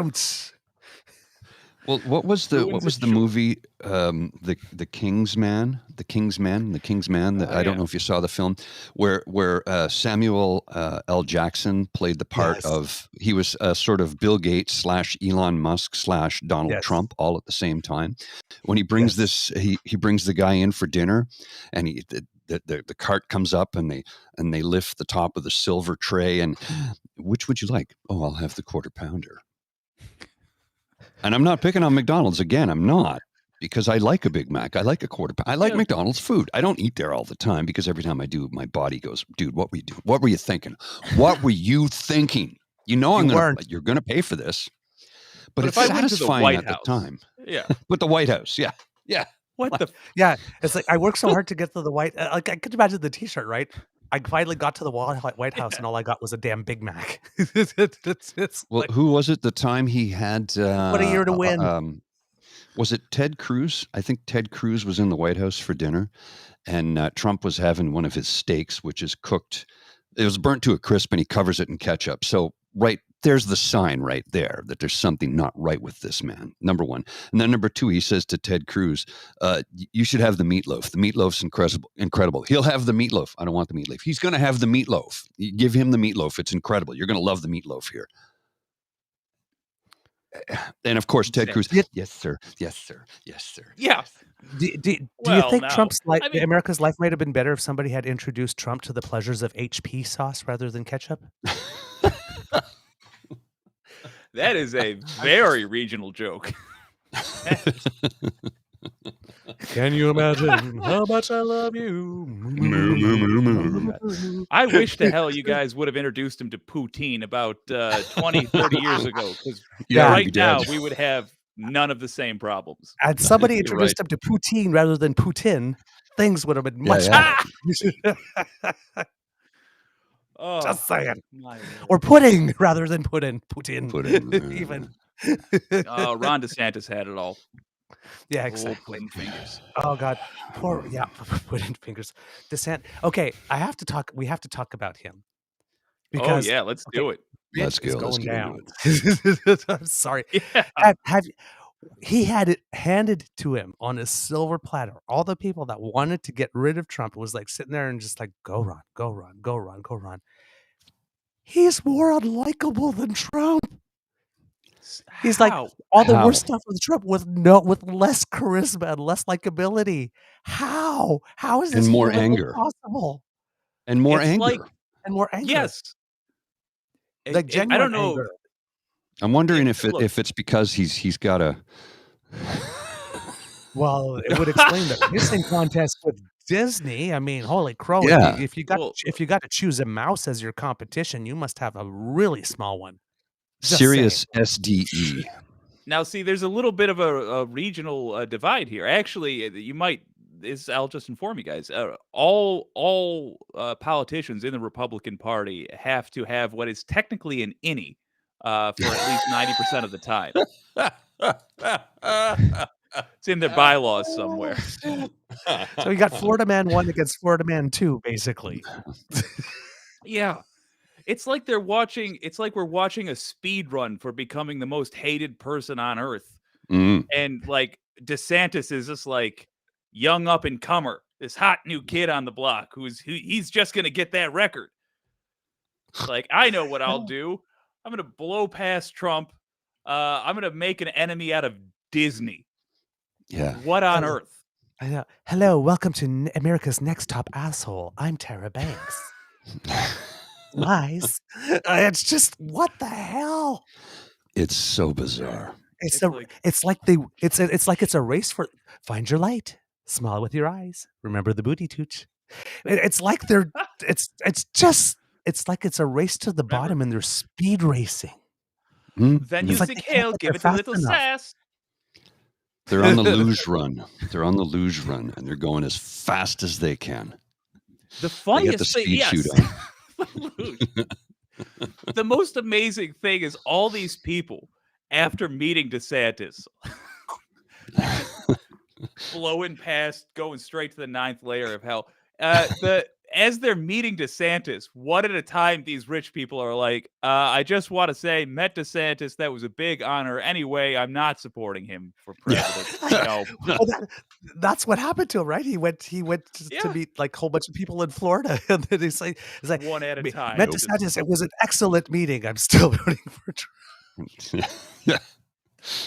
Well, what was the Ruins it, movie? The King's Man, I don't know if you saw the film, where Samuel L. Jackson played the part Yes. of. He was sort of Bill Gates / Elon Musk / Donald Yes. Trump all at the same time. When he brings he brings the guy in for dinner, and the cart comes up and they lift the top of the silver tray and which would you like? Oh, I'll have the quarter pounder. And I'm not picking on McDonald's again. I'm not, because I like a Big Mac. I like a quarter pounder. I like McDonald's food. I don't eat there all the time because every time I do, my body goes, dude, what were you doing? What were you thinking? What were you thinking? You know, you're going to pay for this, but it's if I went to the satisfying White at House, the time. Yeah. With the White House. Yeah. Yeah. What the? yeah, it's like I worked so hard to get to the White. Like I could imagine the T-shirt, right? I finally got to the White House, and all I got was a damn Big Mac. it's Well, like, who was it the time he had? what a year to win. Was it Ted Cruz? I think Ted Cruz was in the White House for dinner, and Trump was having one of his steaks, which is cooked. It was burnt to a crisp, and he covers it in ketchup. So right there's the sign right there that there's something not right with this man. Number one, and then number two, he says to Ted Cruz, "You should have the meatloaf. The meatloaf's incredible. He'll have the meatloaf. I don't want the meatloaf. He's going to have the meatloaf. You give him the meatloaf. It's incredible. You're going to love the meatloaf here." And of course, Ted Cruz, yes, sir. Yes, sir. Yes, sir. Yeah. Do you think Trump's life, America's life might have been better if somebody had introduced Trump to the pleasures of HP sauce rather than ketchup? That is a very regional joke. Can you imagine how much I love you? I wish to hell you guys would have introduced him to poutine about 20, 30 years ago, because right now we would have none of the same problems. And somebody introduced him to poutine rather than Putin, things would have been much Oh, just saying. Or pudding rather than Putin. Even. Ron DeSantis had it all. Yeah, exactly. Pudding fingers. Oh God, poor pudding fingers. Okay, we have to talk about him. Because, let's do it. Let's go. Going down. I'm sorry. Yeah. He had it handed to him on a silver platter. All the people that wanted to get rid of Trump was like sitting there and just like, go Ron, go Ron, go Ron, go Ron. He's more unlikable than Trump. He's like all the worst stuff with Trump with less charisma and less likability. How is this and more anger possible? And more anger. And more anger. Yes. Like genuine I don't know. anger. I'm wondering if it's because he's got a. Well, it would explain the pissing contest with Disney. I mean, holy crow! Yeah. If you got to choose a mouse as your competition, you must have a really small one. Serious SDE. Now, see, there's a little bit of a regional divide here. Actually, you might I'll just inform you guys. All politicians in the Republican Party have to have what is technically an innie for at least 90% of the time. It's in their bylaws somewhere. So you got Florida Man 1 against Florida Man 2, basically. Yeah. It's like we're watching a speed run for becoming the most hated person on earth. Mm. And like DeSantis is just like young up and comer, this hot new kid on the block he's just gonna get that record. Like, I know what I'll do. I'm gonna blow past Trump. I'm gonna make an enemy out of Disney. Yeah. What on earth? I know. Hello, welcome to America's Next Top Asshole. I'm Tara Banks. Lies. It's just, what the hell? It's so bizarre. It's like it's a race for find your light, smile with your eyes, remember the booty tooch. It's like it's like it's a race to the bottom and they're speed racing. Then you like think, hell, give it a little sass. They're on the luge run. They're on the luge run, and they're going as fast as they can. The funniest thing, yes. shoot on. The most amazing thing is all these people, after meeting DeSantis, blowing past, going straight to the 9th layer of hell. As they're meeting DeSantis, one at a time, these rich people are like, I just want to say, met DeSantis. That was a big honor. Anyway, I'm not supporting him for president. Well, that's what happened to him, right? He went to meet like a whole bunch of people in Florida. And then he's like one at a time. Met DeSantis. It was an excellent meeting. I'm still voting for Trump. Yeah.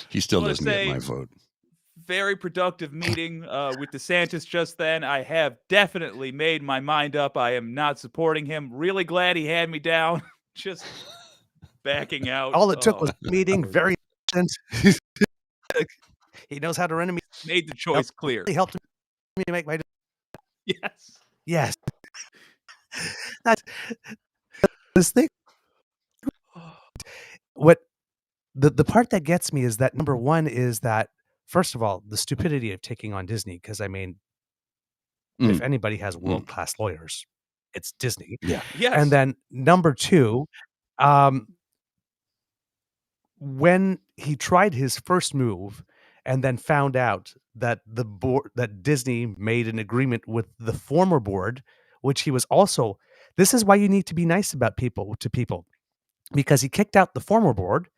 He still doesn't get my vote. Very productive meeting with DeSantis just then. I have definitely made my mind up. I am not supporting him. Really glad he had me down. Just backing out. All it took was a meeting. Very he knows how to run a meeting. Made the choice clear. He helped me make my yes. That's this thing. What the part that gets me is that number one is that, first of all, the stupidity of taking on Disney, because I mean, if anybody has world-class lawyers, it's Disney. Yeah. Yes. And then number two, when he tried his first move and then found out that the board, that Disney made an agreement with the former board, which he was also, this is why you need to be nice about people, because he kicked out the former board.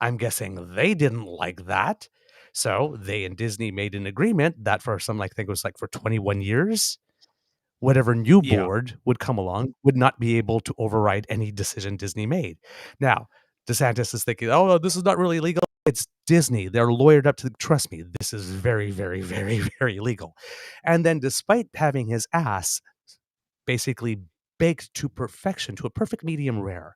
I'm guessing they didn't like that. So they and Disney made an agreement that for some, I think it was like for 21 years, whatever new board would come along would not be able to override any decision Disney made. Now, DeSantis is thinking, oh, this is not really legal. It's Disney. They're lawyered up to, trust me, this is very, very, very, very legal. And then despite having his ass basically baked to perfection, to a perfect medium rare,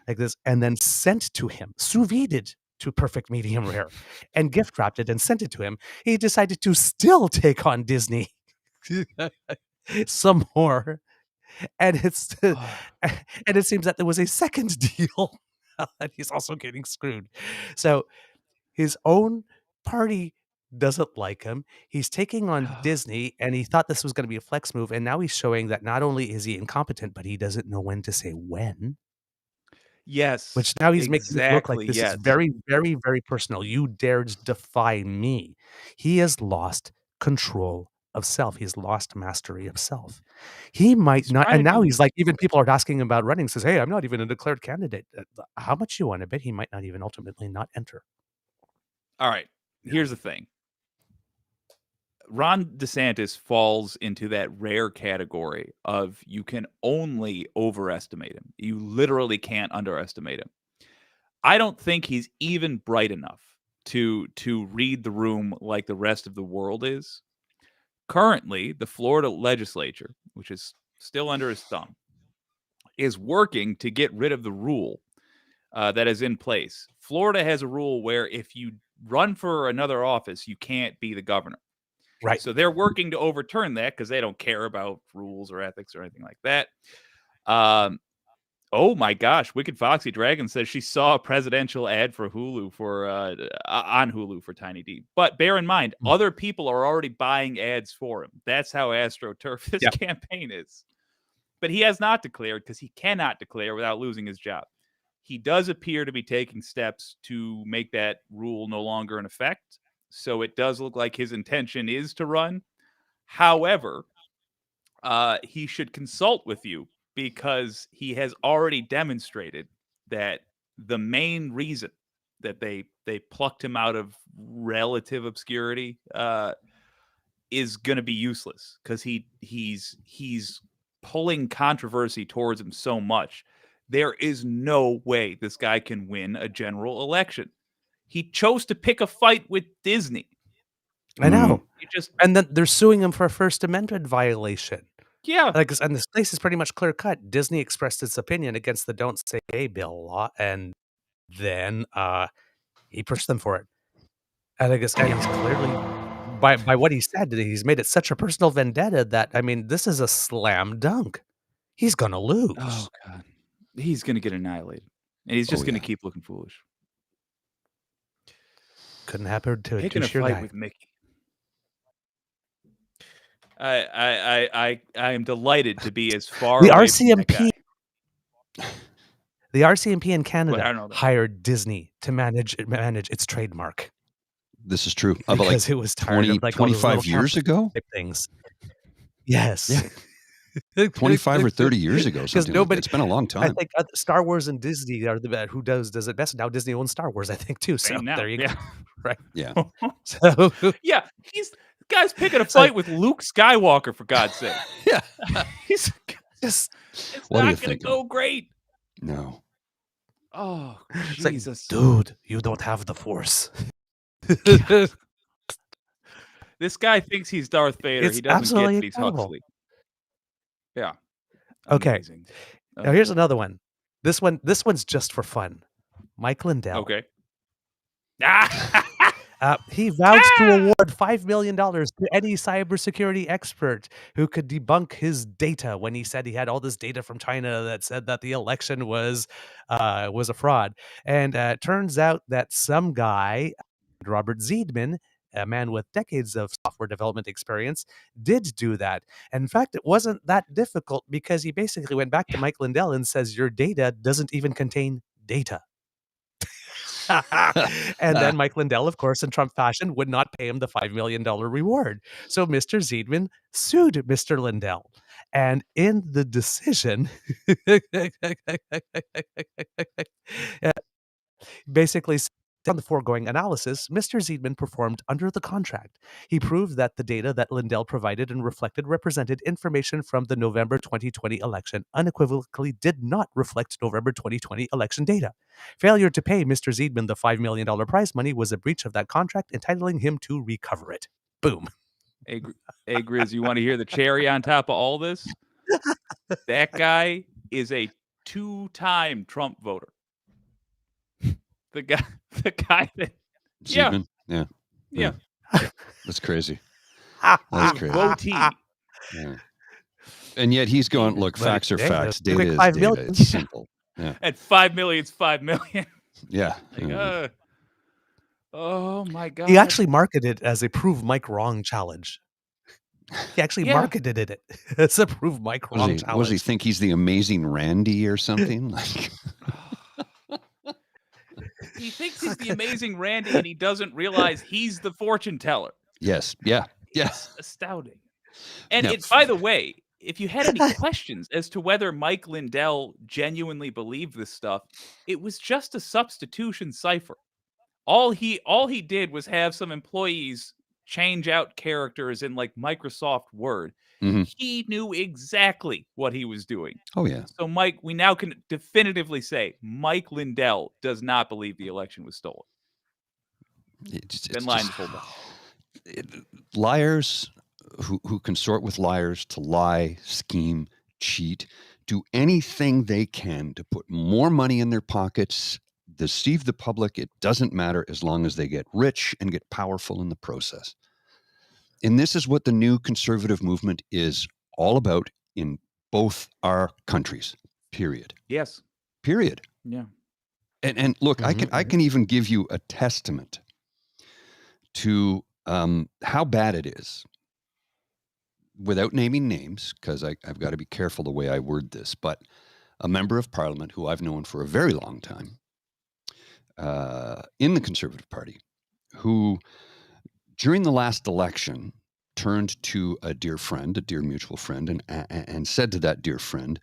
like this, and then sent to him, sous vide to perfect medium rare, and gift wrapped it and sent it to him, he decided to still take on Disney some more. And it's and it seems that there was a second deal and he's also getting screwed. So his own party doesn't like him. He's taking on Disney, and he thought this was going to be a flex move, and now he's showing that not only is he incompetent, but he doesn't know when to say when. Yes. Which now he's making it look like this is very, very, very personal. You dared defy me. He has lost control of self. He's lost mastery of self. He might not, and now he's like, even people are asking him about running, says, hey, I'm not even a declared candidate. How much you want to bet he might not even ultimately not enter? All right. Here's the thing. Ron DeSantis falls into that rare category of you can only overestimate him. You literally can't underestimate him. I don't think he's even bright enough to read the room like the rest of the world is. Currently, the Florida legislature, which is still under his thumb, is working to get rid of the rule that is in place. Florida has a rule where if you run for another office, you can't be the governor. Right. So they're working to overturn that because they don't care about rules or ethics or anything like that. Oh my gosh, Wicked Foxy Dragon says she saw a presidential ad for Hulu on Hulu for Tiny D. But bear in mind, other people are already buying ads for him. That's how AstroTurf this campaign is. But he has not declared because he cannot declare without losing his job. He does appear to be taking steps to make that rule no longer in effect. So it does look like his intention is to run. However, he should consult with you, because he has already demonstrated that the main reason that they plucked him out of relative obscurity is going to be useless, because he's pulling controversy towards him so much. There is no way this guy can win a general election. He chose to pick a fight with Disney. I know. And then they're suing him for a First Amendment violation. Yeah. And this place is pretty much clear cut. Disney expressed its opinion against the Don't Say Gay bill law, and then he pushed them for it. And I guess he's clearly, by what he said, he's made it such a personal vendetta that, I mean, this is a slam dunk. He's going to lose. Oh, God. He's going to get annihilated. And he's just going to keep looking foolish. Couldn't happen to Picking a fight with Mickey. I am delighted to be as far the away RCMP. From the RCMP in Canada I don't know that. hired Disney to manage its trademark. This is true. Because it was tired 20, of 25 years ago? Things. Yes. Yeah. 25 or 30 years ago. Because nobody, it's been a long time. I think Star Wars and Disney are the who does it best. Now Disney owns Star Wars, I think, too. So there you go. Right. Yeah. So yeah, guy's picking a fight with Luke Skywalker, for God's sake. Yeah. He's just, it's what not going to go great. No. Oh, it's Jesus. Like, dude, you don't have the Force. This guy thinks he's Darth Vader. He doesn't get that he's Huxley. Yeah. Okay. Amazing. Now here's another one. This one's just for fun. Mike Lindell. Okay. He vowed to award $5 million to any cybersecurity expert who could debunk his data when he said he had all this data from China that said that the election was a fraud. And it turns out that some guy, Robert Zeidman, a man with decades of software development experience, did do that. And in fact, it wasn't that difficult, because he basically went back to Mike Lindell and says, your data doesn't even contain data. And then Mike Lindell, of course, in Trump fashion, would not pay him the $5 million reward. So Mr. Zeidman sued Mr. Lindell. And in the decision, basically, on the foregoing analysis, Mr. Zeidman performed under the contract. He proved that the data that Lindell provided and reflected represented information from the November 2020 election, unequivocally did not reflect November 2020 election data. Failure to pay Mr. Zeidman the $5 million prize money was a breach of that contract, entitling him to recover it. Boom. Hey, Grizz, you want to hear the cherry on top of all this? That guy is a 2-time Trump voter. The guy that Zeidman? Yeah. That's crazy. That's crazy. Votee. Yeah. And yet he's going, look, facts are facts. Data is $5 data. million. It's simple. Yeah. And 5 million's 5 million. Yeah. Like, oh my God. He actually marketed it as a Prove Mike Wrong challenge. He actually marketed it as a Prove Mike Wrong challenge. Was he think he's the amazing Randy or something? Like, he thinks he's the amazing Randy, and he doesn't realize he's the fortune teller. yes. Yeah. Yeah. It's astounding. And by the way, if you had any questions as to whether Mike Lindell genuinely believed this stuff, it was just a substitution cipher. All he did was have some employees change out characters in like Microsoft Word. Mm-hmm. He knew exactly what he was doing. Oh, yeah. So, Mike, we now can definitively say Mike Lindell does not believe the election was stolen. Been lying this whole time. Liars who consort with liars to lie, scheme, cheat, do anything they can to put more money in their pockets, deceive the public. It doesn't matter as long as they get rich and get powerful in the process. And this is what the new conservative movement is all about in both our countries. Period. Yes. Period. Yeah. And look, I can even give you a testament to how bad it is, without naming names, because I've got to be careful the way I word this, but a member of parliament who I've known for a very long time in the Conservative Party, who during the last election turned to a dear friend, a dear mutual friend, and said to that dear friend,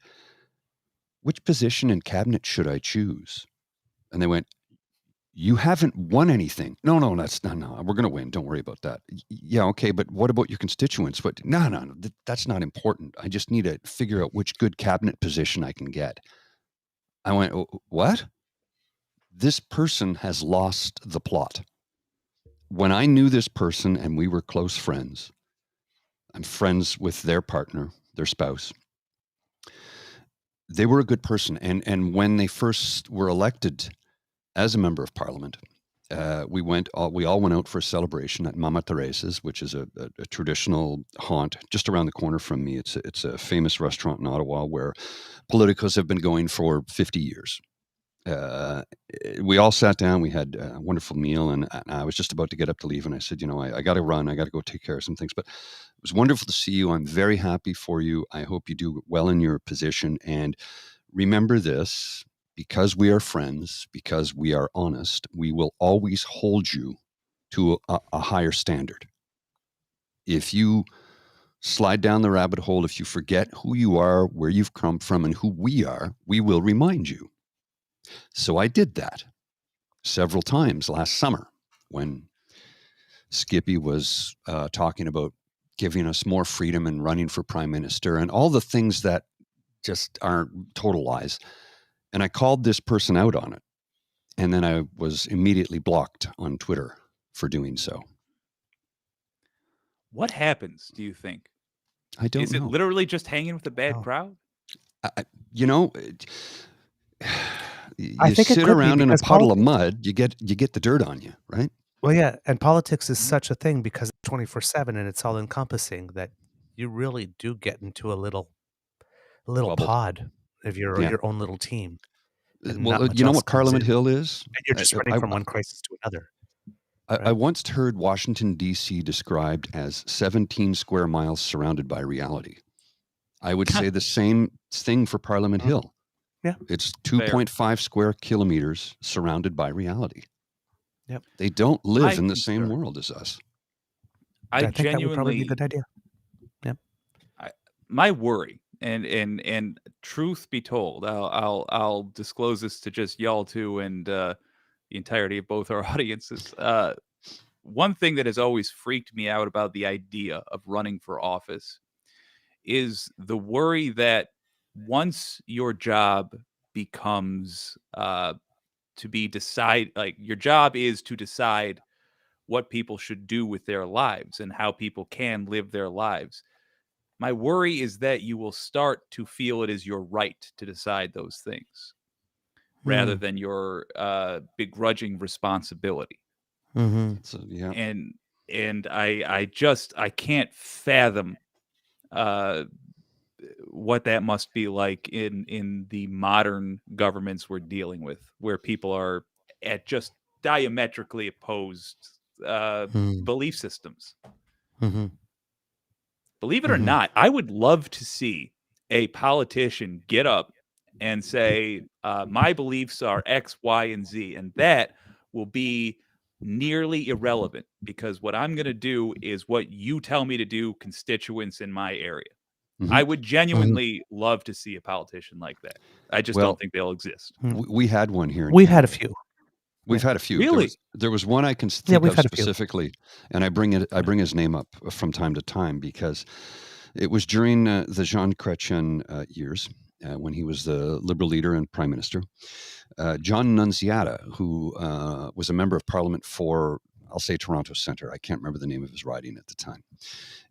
"Which position in cabinet should I choose?" And they went, "You haven't won anything." No, that's no. We're going to win. Don't worry about that. Yeah, okay, but what about your constituents? But no, that's not important. I just need to figure out which good cabinet position I can get. I went, what? This person has lost the plot. When I knew this person and we were close friends, I'm friends with their partner, their spouse. They were a good person, and when they first were elected as a member of parliament, we all went out for a celebration at Mama Teresa's, which is a traditional haunt just around the corner from me. It's a famous restaurant in Ottawa where politicos have been going for 50 years. We all sat down, we had a wonderful meal, and I was just about to get up to leave, and I said, I got to run, I got to go take care of some things, but it was wonderful to see you. I'm very happy for you. I hope you do well in your position, and remember this, because we are friends, because we are honest, we will always hold you to a higher standard. If you slide down the rabbit hole, if you forget who you are, where you've come from, and who we are, we will remind you. So I did that several times last summer when Skippy was talking about giving us more freedom and running for prime minister and all the things that just aren't total lies. And I called this person out on it. And then I was immediately blocked on Twitter for doing so. What happens, do you think? I don't know. Is it literally just hanging with a bad crowd? You sit around in a puddle of mud, you get the dirt on you, right? Well, yeah, and politics is such a thing because it's 24/7 and it's all encompassing that you really do get into a little Bubble. pod of your own little team. Well, you know what Parliament Hill is? And you're just running from one crisis to another. I once heard Washington, D.C. described as 17 square miles surrounded by reality. I would say the same thing for Parliament Hill. Yeah. It's 2.5 square kilometers surrounded by reality. Yep. They don't live in the same world as us. I think that would probably be a good idea. Yep. My worry, and truth be told, I'll disclose this to just y'all too, and the entirety of both our audiences. One thing that has always freaked me out about the idea of running for office is the worry that once your job becomes your job is to decide what people should do with their lives and how people can live their lives. My worry is that you will start to feel it is your right to decide those things rather than your begrudging responsibility. Mm-hmm. So, yeah. And I can't fathom what that must be like in the modern governments we're dealing with, where people are at just diametrically opposed belief systems. Mm-hmm. Believe it or not, I would love to see a politician get up and say, my beliefs are X, Y, and Z, and that will be nearly irrelevant because what I'm going to do is what you tell me to do, constituents in my area. Mm-hmm. I would genuinely love to see a politician like that. I just don't think they'll exist. We had one here. We've had a few. We've had a few. Really? There was one I can think of specifically, and I bring his name up from time to time because it was during the Jean Chrétien years when he was the Liberal leader and Prime Minister. John Nunziata, who was a member of Parliament for, I'll say Toronto Centre. I can't remember the name of his riding at the time.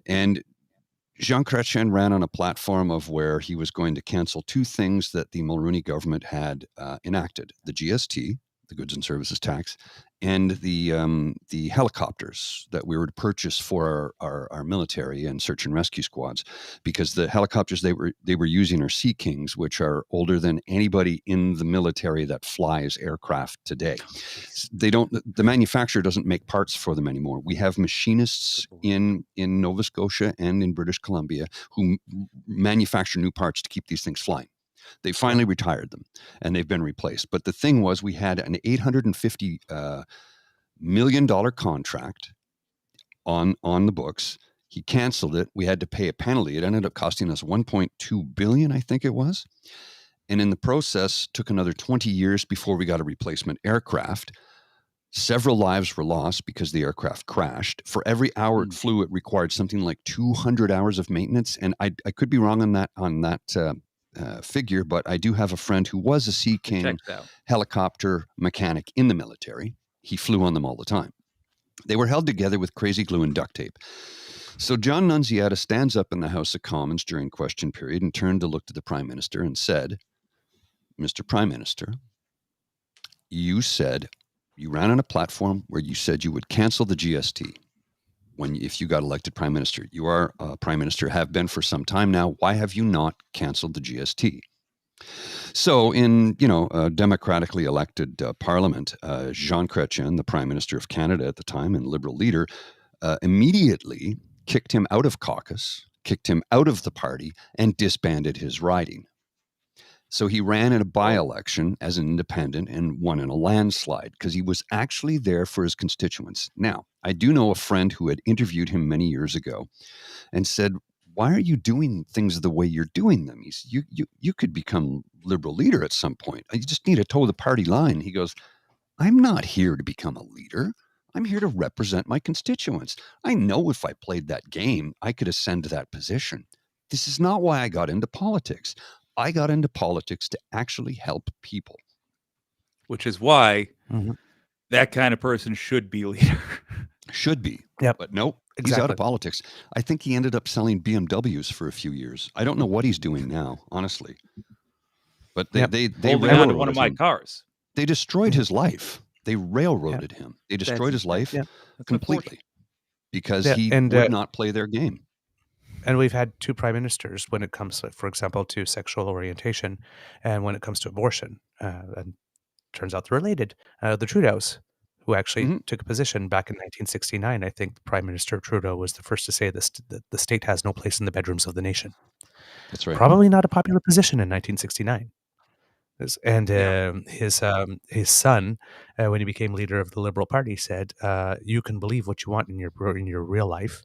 And Jean Chrétien ran on a platform of where he was going to cancel two things that the Mulroney government had enacted, the GST, the Goods and Services Tax, and the helicopters that we were to purchase for our military and search and rescue squads, because the helicopters they were using are Sea Kings, which are older than anybody in the military that flies aircraft today. The manufacturer doesn't make parts for them anymore. We have machinists in Nova Scotia and in British Columbia who manufacture new parts to keep these things flying. They finally retired them, and they've been replaced. But the thing was, we had an $850 million contract on the books. He canceled it. We had to pay a penalty. It ended up costing us $1.2 billion, I think it was. And in the process, took another 20 years before we got a replacement aircraft. Several lives were lost because the aircraft crashed. For every hour it flew, it required something like 200 hours of maintenance. And I could be wrong on that figure, but I do have a friend who was a Sea King helicopter mechanic in the military. He flew on them all the time. They were held together with crazy glue and duct tape. So John Nunziata stands up in the House of Commons during question period and turned to look to the Prime Minister and said, "Mr. Prime Minister, you ran on a platform where you said you would cancel the GST if you got elected Prime Minister. You are Prime Minister, have been for some time now. Why have you not canceled the GST?" So in, a democratically elected parliament, Jean Chrétien, the Prime Minister of Canada at the time and Liberal leader, immediately kicked him out of caucus, kicked him out of the party, and disbanded his riding. So he ran in a by-election as an independent and won in a landslide because he was actually there for his constituents. Now, I do know a friend who had interviewed him many years ago and said, "Why are you doing things the way you're doing them? You could become Liberal leader at some point. You just need to toe the party line." He goes, "I'm not here to become a leader. I'm here to represent my constituents. I know if I played that game, I could ascend to that position. This is not why I got into politics. I got into politics to actually help people." Which is why that kind of person should be leader. Should be. Yep. But nope, Exactly. he's out of politics. I think he ended up selling BMWs for a few years. I don't know what he's doing now, honestly. But they holding on to one of my cars. They destroyed his life. They railroaded him. They destroyed his life completely because he would not play their game. And we've had two prime ministers when it comes, for example, to sexual orientation and when it comes to abortion. And turns out they're related. The Trudeaus, who actually took a position back in 1969. I think Prime Minister Trudeau was the first to say that the state has no place in the bedrooms of the nation. That's right. Probably not a popular position in 1969. And his son, when he became leader of the Liberal Party, said, "You can believe what you want in your real life,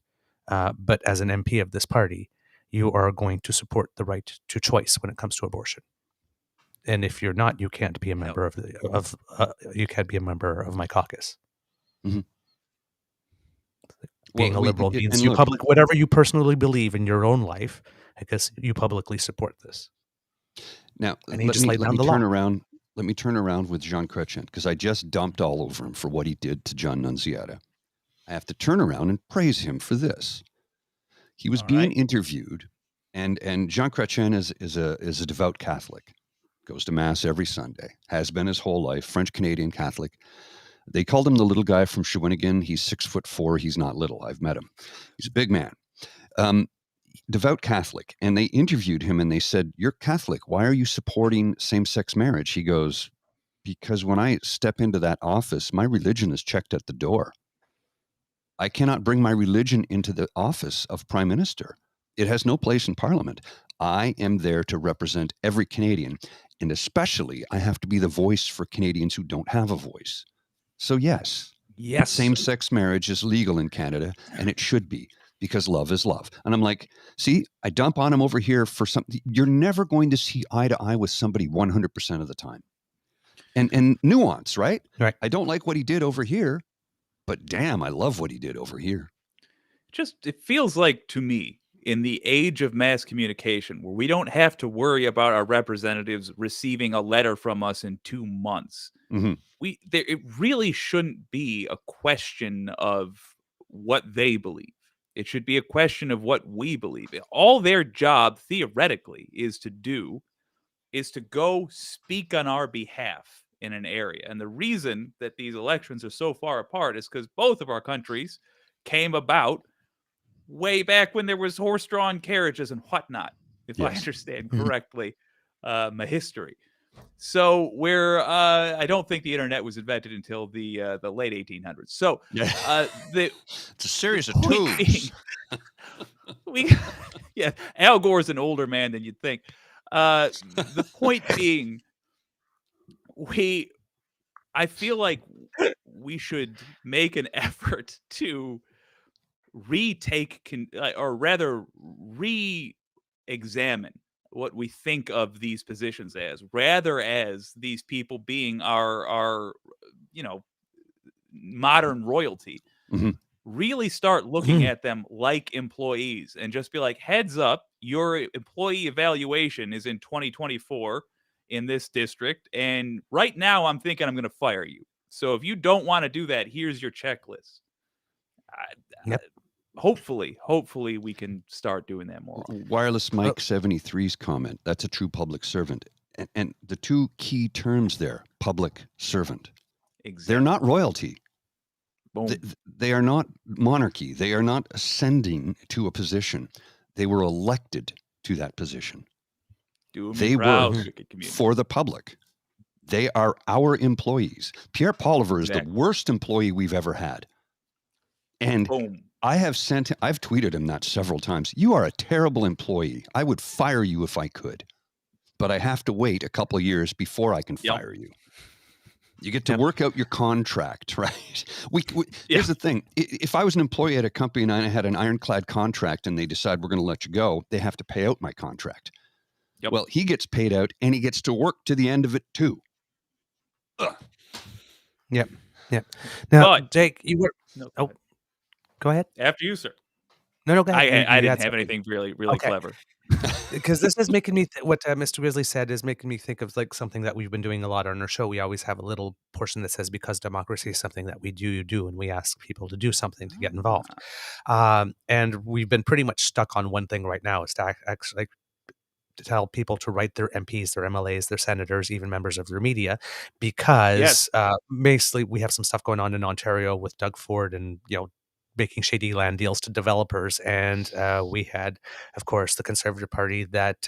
but as an MP of this party, you are going to support the right to choice when it comes to abortion. And if you're not, you can't be a member you can't be a member of my caucus." Mm-hmm. Being a liberal means whatever you personally believe in your own life, I guess you publicly support this. Now, and he let just me laid down the turn law. around. Let me turn around with Jean Chrétien, because I just dumped all over him for what he did to John Nunziata. I have to turn around and praise him for this. He was being interviewed, and Jean Chrétien is a devout Catholic, goes to mass every Sunday, has been his whole life, French Canadian Catholic. They called him the little guy from Shawinigan. He's 6'4". He's not little. I've met him. He's a big man. Devout Catholic. And they interviewed him and they said, "You're Catholic. Why are you supporting same-sex marriage?" He goes, "Because when I step into that office, my religion is checked at the door. I cannot bring my religion into the office of Prime Minister. It has no place in Parliament. I am there to represent every Canadian. And especially, I have to be the voice for Canadians who don't have a voice." So yes, same-sex marriage is legal in Canada, and it should be, because love is love. And I'm like, see, I dump on him over here for something. You're never going to see eye to eye with somebody 100% of the time. And nuance, right? Right. I don't like what he did over here, but damn, I love what he did over here. It feels like to me, in the age of mass communication, where we don't have to worry about our representatives receiving a letter from us in 2 months, it really shouldn't be a question of what they believe. It should be a question of what we believe. All their job, theoretically, is to go speak on our behalf in an area. And the reason that these elections are so far apart is because both of our countries came about way back when there was horse-drawn carriages and whatnot, if I Yes. understand Mhm. correctly my history. So I don't think the internet was invented until the late 1800s. So It's a series of point tubes. yeah, Al Gore's an older man than you'd think. The point being, I feel like we should make an effort to or rather re-examine what we think of these positions as, rather as these people being our modern royalty. Mhm. Really start looking Mhm. at them like employees and just be like, heads up, your employee evaluation is in 2024 in this district, and right now I'm thinking I'm going to fire you. So if you don't want to do that, here's your checklist. Yep. Hopefully we can start doing that more often. Wireless Mike 73's comment. That's a true public servant. And the two key terms there, public servant. Exactly. They're not royalty. Boom. They are not monarchy. They are not ascending to a position. They were elected to that position. Do me They proud, were cricket community. for the public. They are our employees. Pierre Poliver is Exactly. the worst employee we've ever had. And Boom. I've tweeted him that several times. You are a terrible employee. I would fire you if I could, but I have to wait a couple of years before I can fire you. You get to work out your contract, right? Here's the thing. If I was an employee at a company and I had an ironclad contract and they decide we're going to let you go, they have to pay out my contract. Yep. Well, he gets paid out and he gets to work to the end of it too. Ugh. Yep. Now, But- Jake, you were. No, Oh, go ahead. After you, sir. No, go ahead. I You didn't had have something. anything really Okay. clever. Because this is making me what Mr. Grizzly said is making me think of like something that we've been doing a lot on our show. We always have a little portion that says because democracy is something that we do, and we ask people to do something to get involved. And we've been pretty much stuck on one thing right now is to actually to tell people to write their MPs, their MLAs, their senators, even members of their media, because basically we have some stuff going on in Ontario with Doug Ford and making shady land deals to developers. And we had, of course, the Conservative Party that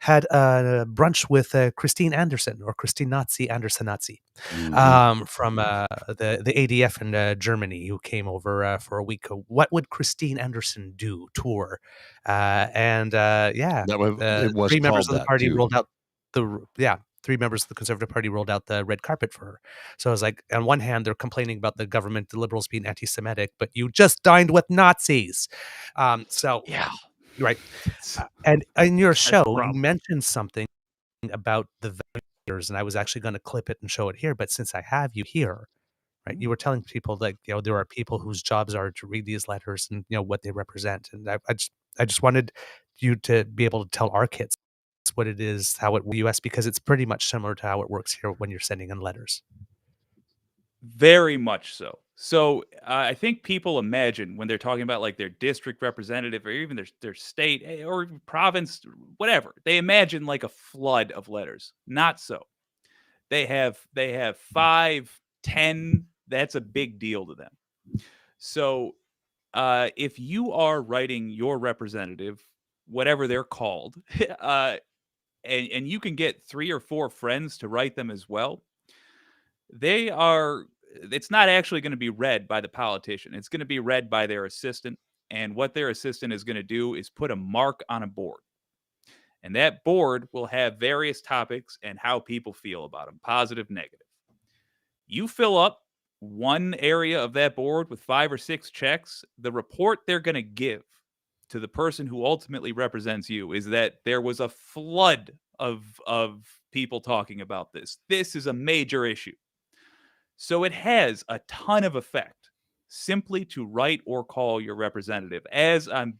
had a brunch with Christine Anderson or Christine Nazi Anderson Nazi from the ADF in Germany, who came over for a week. What would Christine Anderson do tour? It was three members called of the that, party too. rolled out three members of the Conservative Party rolled out the red carpet for her. So I was like, on one hand, they're complaining about the government, the Liberals being anti-Semitic, but you just dined with Nazis. Right. And in your show, you mentioned something about the vendors, and I was actually going to clip it and show it here. But since I have you here, right, you were telling people that there are people whose jobs are to read these letters and what they represent. And I just wanted you to be able to tell our kids what it is, how it works in the US, because it's pretty much similar to how it works here when you're sending in letters. Very much so. So I think people imagine when they're talking about like their district representative or even their state or province, whatever, they imagine like a flood of letters. Not so. They have 5, 10. That's a big deal to them. So if you are writing your representative, whatever they're called, and you can get 3 or 4 friends to write them as well, it's not actually going to be read by the politician. It's going to be read by their assistant. And what their assistant is going to do is put a mark on a board. And that board will have various topics and how people feel about them, positive, negative. You fill up one area of that board with 5 or 6 checks, the report they're going to give to the person who ultimately represents you is that there was a flood of people talking about this. This is a major issue. So it has a ton of effect simply to write or call your representative, as I'm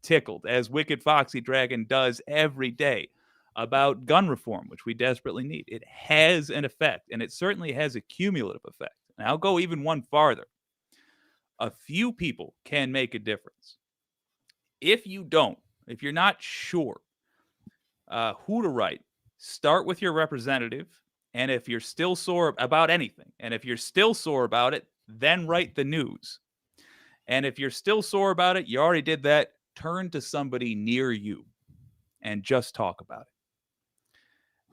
tickled, as Wicked Foxy Dragon does every day about gun reform, which we desperately need. It has an effect, and it certainly has a cumulative effect. And I'll go even one farther. A few people can make a difference. If you're not sure who to write, start with your representative And if you're still sore about anything, and if you're still sore about it, then write the news. And if you're still sore about it, you already did that, turn to somebody near you and just talk about it.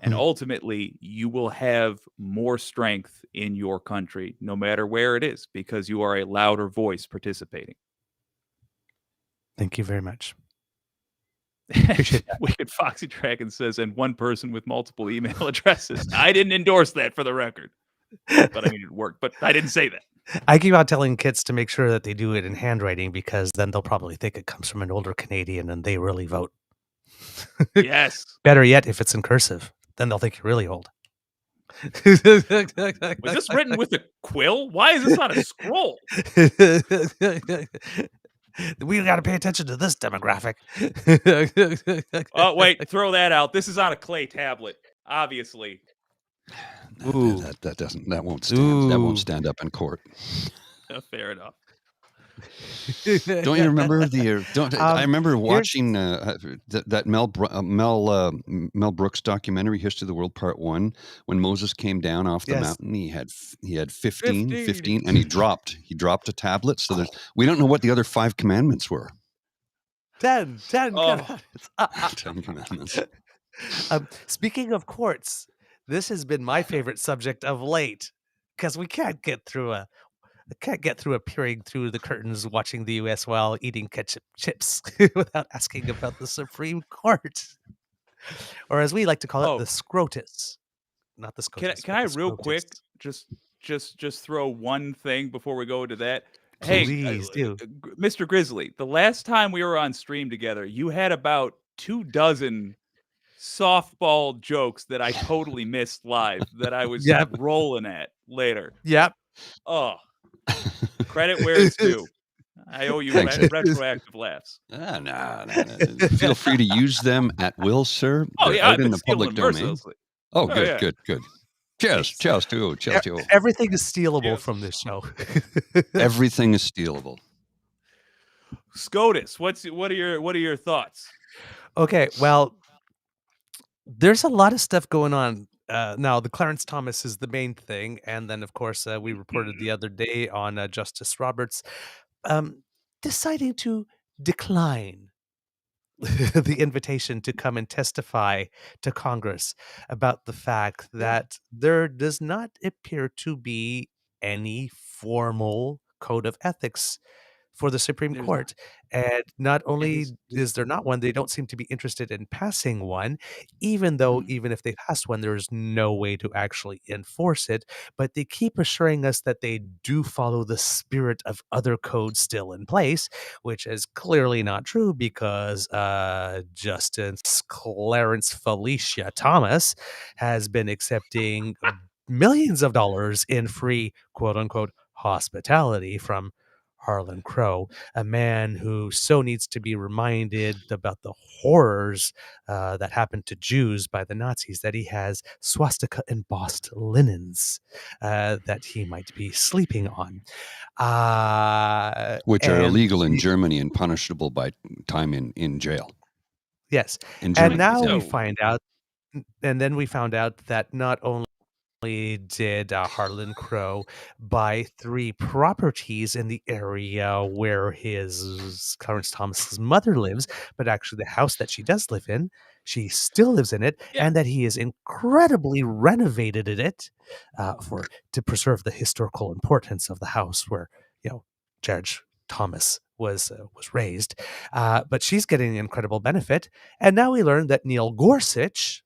And ultimately, you will have more strength in your country, no matter where it is, because you are a louder voice participating. Thank you very much. Wicked Foxy Dragon says, and one person with multiple email addresses. I didn't endorse that, for the record. But I mean, it worked. But I didn't say that. I keep on telling kids to make sure that they do it in handwriting, because then they'll probably think it comes from an older Canadian and they really vote. Yes. Better yet, if it's in cursive, then they'll think you're really old. Was this written with a quill? Why is this on a scroll? We got to pay attention to this demographic. Oh, wait, throw that out. This is on a clay tablet, obviously. Ooh. That won't stand up in court. Fair enough. Don't you remember I remember watching that Mel Brooks documentary, History of the World Part 1, when Moses came down off the mountain. He had 15, and he dropped a tablet. So we don't know what the other 5 commandments were. 10 commandments. 10 commandments. Speaking of courts, this has been my favorite subject of late, because we can't get through peering through the curtains watching the U.S. while eating ketchup chips without asking about the Supreme Court, or as we like to call it, the SCOTUS. Not the SCOTUS. Can I real quick just throw one thing before we go to that? Please do. Mr. Grizzly, the last time we were on stream together, you had about 24 softball jokes that I totally missed live that I was rolling at later. Yep. Oh. Credit where it's due. I owe you retroactive laughs. No. Feel free to use them at will, sir. Oh, yeah, out in the public domain. Oh, good. Cheers to you. Everything is stealable from this show. Everything is stealable. SCOTUS, what are your thoughts? Okay, well, there's a lot of stuff going on. Now, the Clarence Thomas is the main thing. And then, of course, we reported the other day on Justice Roberts deciding to decline the invitation to come and testify to Congress about the fact that there does not appear to be any formal code of ethics for the Supreme Court. And not only is there not one, they don't seem to be interested in passing one, even though even if they passed one, there's no way to actually enforce it. But they keep assuring us that they do follow the spirit of other codes still in place, which is clearly not true, because Justice Clarence Felicia Thomas has been accepting millions of dollars in free, quote unquote, hospitality from Harlan Crow, a man who so needs to be reminded about the horrors that happened to Jews by the Nazis, that he has swastika embossed linens that he might be sleeping on. Which are illegal in Germany and punishable by time in jail. Yes. In Germany. And now we find out, that not only did Harlan Crow buy 3 properties in the area where Clarence Thomas's mother lives, but actually the house that she does live in, she still lives in it, and that he has incredibly renovated it to preserve the historical importance of the house where Judge Thomas was raised. But she's getting an incredible benefit, and now we learned that Neil Gorsuch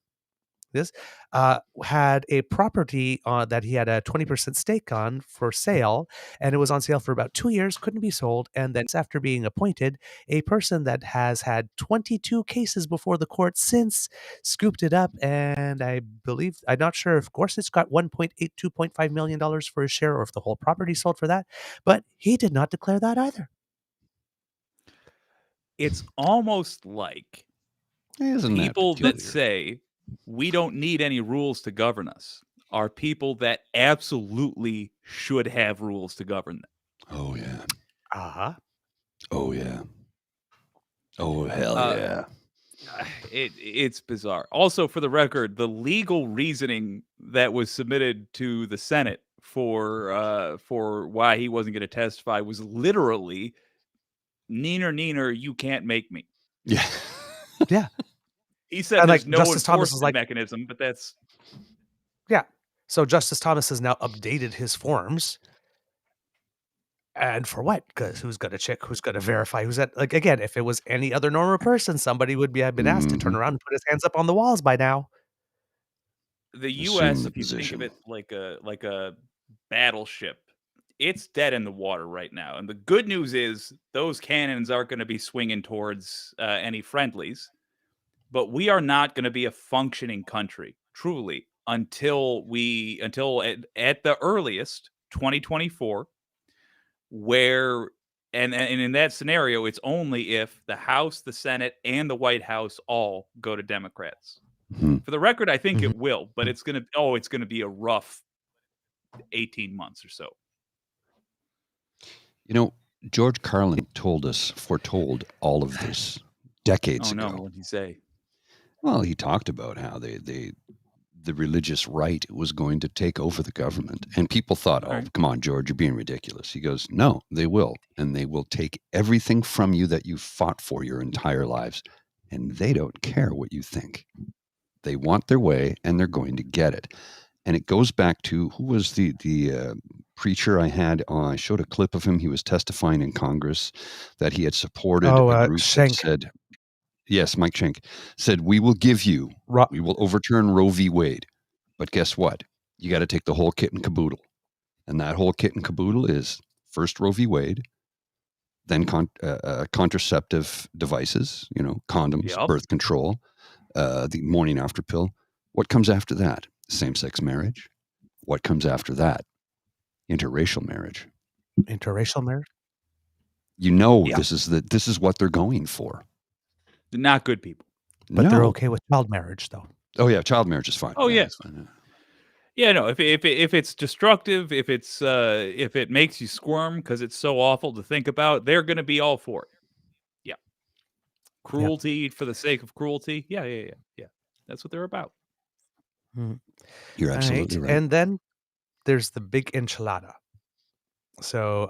had a property that he had a 20% stake on for sale, and it was on sale for about 2 years, couldn't be sold. And then after being appointed, a person that has had 22 cases before the court since scooped it up. And I'm not sure if Gorsuch got $2.5 million for his share, or if the whole property sold for that, but he did not declare that either. It's almost like people that say we don't need any rules to govern us are people that absolutely should have rules to govern them. Oh, yeah. Uh-huh. Oh, yeah. Oh, hell yeah. It's bizarre. Also, for the record, the legal reasoning that was submitted to the Senate for why he wasn't going to testify was literally neener, you can't make me. Yeah. Yeah. He said And, there's like, no Justice Thomas is enforcement like- mechanism, but that's Yeah. So Justice Thomas has now updated his forms. And for what? Because who's going to check? Who's going to verify? Who's that? Like, again, if it was any other normal person, somebody would have been asked to turn around and put his hands up on the walls by now. the Assume U.S. the If you think of position. it like a battleship, it's dead in the water right now. And the good news is those cannons aren't going to be swinging towards any friendlies. But we are not going to be a functioning country, truly, until at the earliest 2024, where and in that scenario, it's only if the House, the Senate, and the White House all go to Democrats. For the record, I think it will, but it's gonna be a rough 18 months or so. You know, George Carlin foretold all of this decades Oh no, ago. what did he say? Well, he talked about how the religious right was going to take over the government. And people thought, oh, come on, George, you're being ridiculous. He goes, no, they will. And they will take everything from you that you fought for your entire lives. And they don't care what you think. They want their way and they're going to get it. And it goes back to who was the preacher I had on. I showed a clip of him. He was testifying in Congress that he had supported a group Schenck. that said, yes, Mike Schenck said, we will overturn Roe v. Wade. But guess what? You got to take the whole kit and caboodle. And that whole kit and caboodle is first Roe v. Wade, then contraceptive devices, condoms, birth control, the morning after pill. What comes after that? Same-sex marriage. What comes after that? Interracial marriage. Interracial marriage? This is what they're going for. They're not good people. But they're okay with child marriage, though. Oh yeah, child marriage is fine. Oh yeah, yeah. it's fine, yeah. Yeah, no. If it's destructive, if it makes you squirm because it's so awful to think about, they're going to be all for it. Yeah, cruelty for the sake of cruelty. Yeah. That's what they're about. You're absolutely right. And then there's the big enchilada. So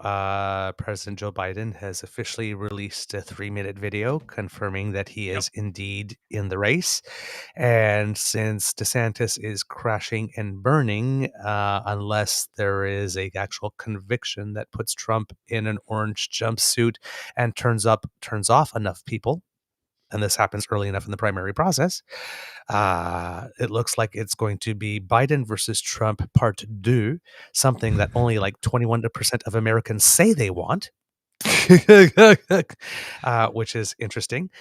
President Joe Biden has officially released a 3-minute video confirming that he is indeed in the race. And since DeSantis is crashing and burning, unless there is a actual conviction that puts Trump in an orange jumpsuit and turns off enough people, and this happens early enough in the primary process, it looks like it's going to be Biden versus Trump part 2, something that only like 21% of Americans say they want, which is interesting.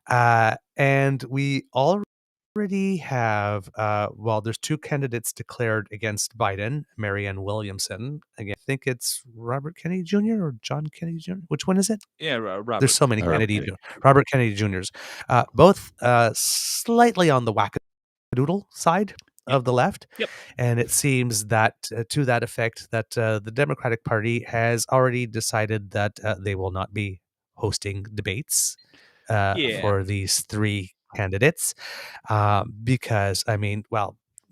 And we already have, there's 2 candidates declared against Biden, Marianne Williamson. Again, I think it's Robert Kennedy Jr. or John Kennedy Jr. Which one is it? Yeah, Robert. There's so many Robert Kennedy Jr.'s. Both slightly on the wackadoodle side of the left. Yep. And it seems that to that effect that the Democratic Party has already decided that they will not be hosting debates for these 3 candidates because,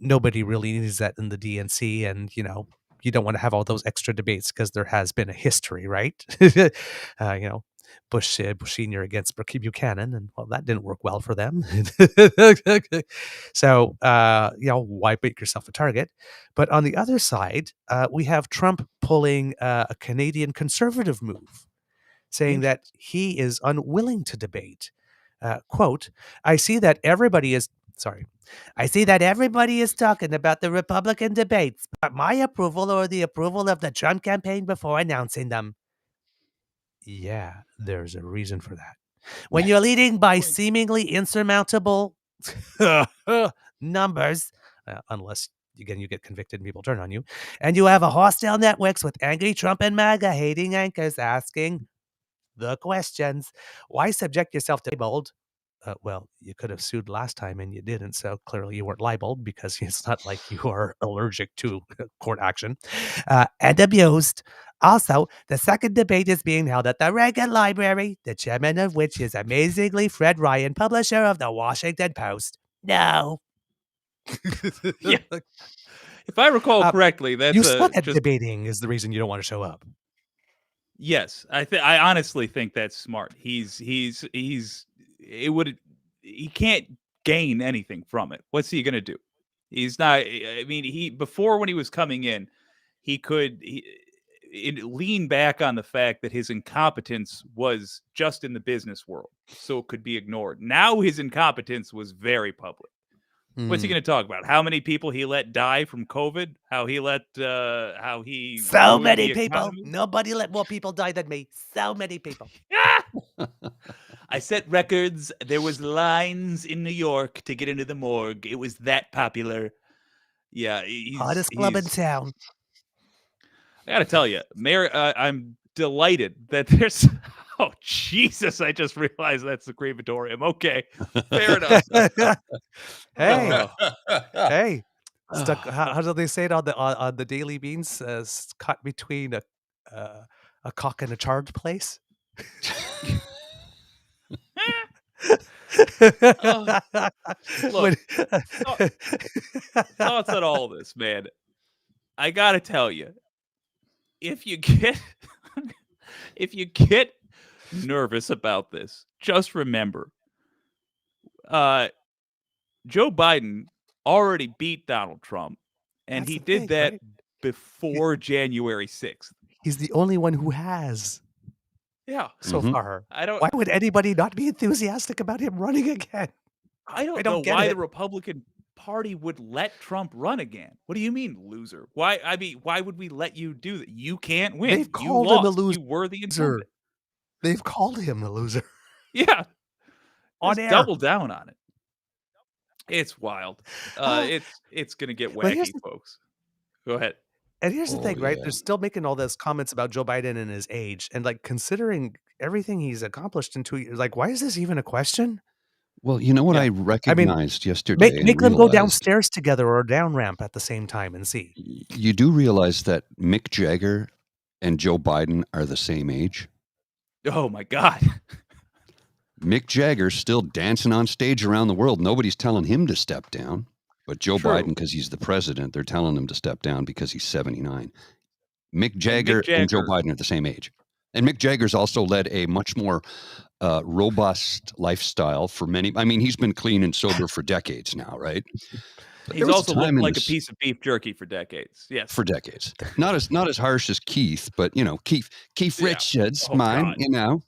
nobody really needs that in the DNC, and, you don't want to have all those extra debates because there has been a history, right? Bush Senior against Buchanan, and that didn't work well for them. So, why make yourself a target? But on the other side, we have Trump pulling a Canadian conservative move, saying that he is unwilling to debate. Quote, I see that everybody is talking about the Republican debates, but my approval or the approval of the Trump campaign before announcing them. Yeah, there's a reason for that. When you're leading by seemingly insurmountable numbers, unless, again, you get convicted and people turn on you, and you have a hostile networks with angry Trump and MAGA hating anchors asking the questions, why subject yourself to be bold? well, you could have sued last time and you didn't, so clearly you weren't libeled because it's not like you are allergic to court action. And abused. Also, the second debate is being held at the Reagan Library, the chairman of which is amazingly Fred Ryan, publisher of the Washington Post. No. Yeah. If I recall correctly, that's you suck at just debating is the reason you don't want to show up. yes. I honestly think that's smart. He can't gain anything from it. What's he gonna do? He's not. I mean, before when he was coming in, he could lean back on the fact that his incompetence was just in the business world, so it could be ignored. Now his incompetence was very public. What's he going to talk about? How many people he let die from COVID? How he so many people. Economy? Nobody let more people die than me. So many people. I set records. There was lines in New York to get into the morgue. It was that popular. Yeah, Hottest club in town. I got to tell you, Mayor, I'm delighted that there's. Oh, Jesus. I just realized that's the crematorium. Okay. Fair enough. Hey. Stuck. How do they say it on the Daily Beans? Caught between a cock and a charred place. Look, thoughts on all this, man. I got to tell you, if you get nervous about this, just remember Joe Biden already beat Donald Trump, and That's he the did thing, that right? before January 6th. He's the only one who has Yeah. so far. I don't Why would anybody not be enthusiastic about him running again? I don't don't know get why it. the Republican Party would let Trump run again. What do you mean, loser? Why would we let you do that? You can't win. They've You called him a lost. loser. You were the incumbent. They've called him a loser. Yeah. On Just air. double down on it. It's wild. It's gonna get But here's wacky, folks. Go ahead. And here's the thing, right? yeah. They're still making all those comments about Joe Biden and his age, and like considering everything he's accomplished in 2 years, like why is this even a question? Well, you know what Yeah. I recognized yesterday? Make and them go realized? downstairs together or down ramp at the same time and see. You do realize that Mick Jagger and Joe Biden are the same age? Oh my God. Mick Jagger's still dancing on stage around the world. Nobody's telling him to step down. But Joe True. Biden, because he's the president, they're telling him to step down because he's 79. Mick Jagger and Joe Biden are the same age. And Mick Jagger's also led a much more robust lifestyle for many. I mean, he's been clean and sober for decades now, right? But He's there was also a time looked in like a this- piece of beef jerky for decades. Yes. for decades. Not as harsh as Keith, but you know, Keith Yeah. Richards, Oh, mine, God. you know.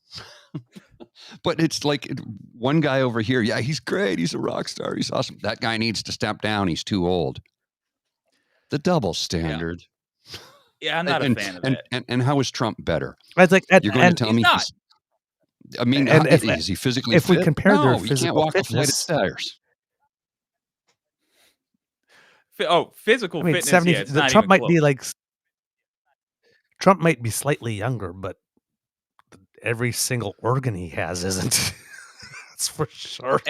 But it's like one guy over here, yeah, he's great, he's a rock star, he's awesome. That guy needs to step down, he's too old. The double standard. Yeah, I'm not a fan of that. And how is Trump better? It's like, You're going to tell he's me not. I mean, And is he physically if we fit? compare their No, he can't physical walk a flight of fitness- stairs. Physical I mean, fitness. 70. Yeah, it's not Trump even might close. be like Trump might be slightly younger, but every single organ he has isn't. That's for sure.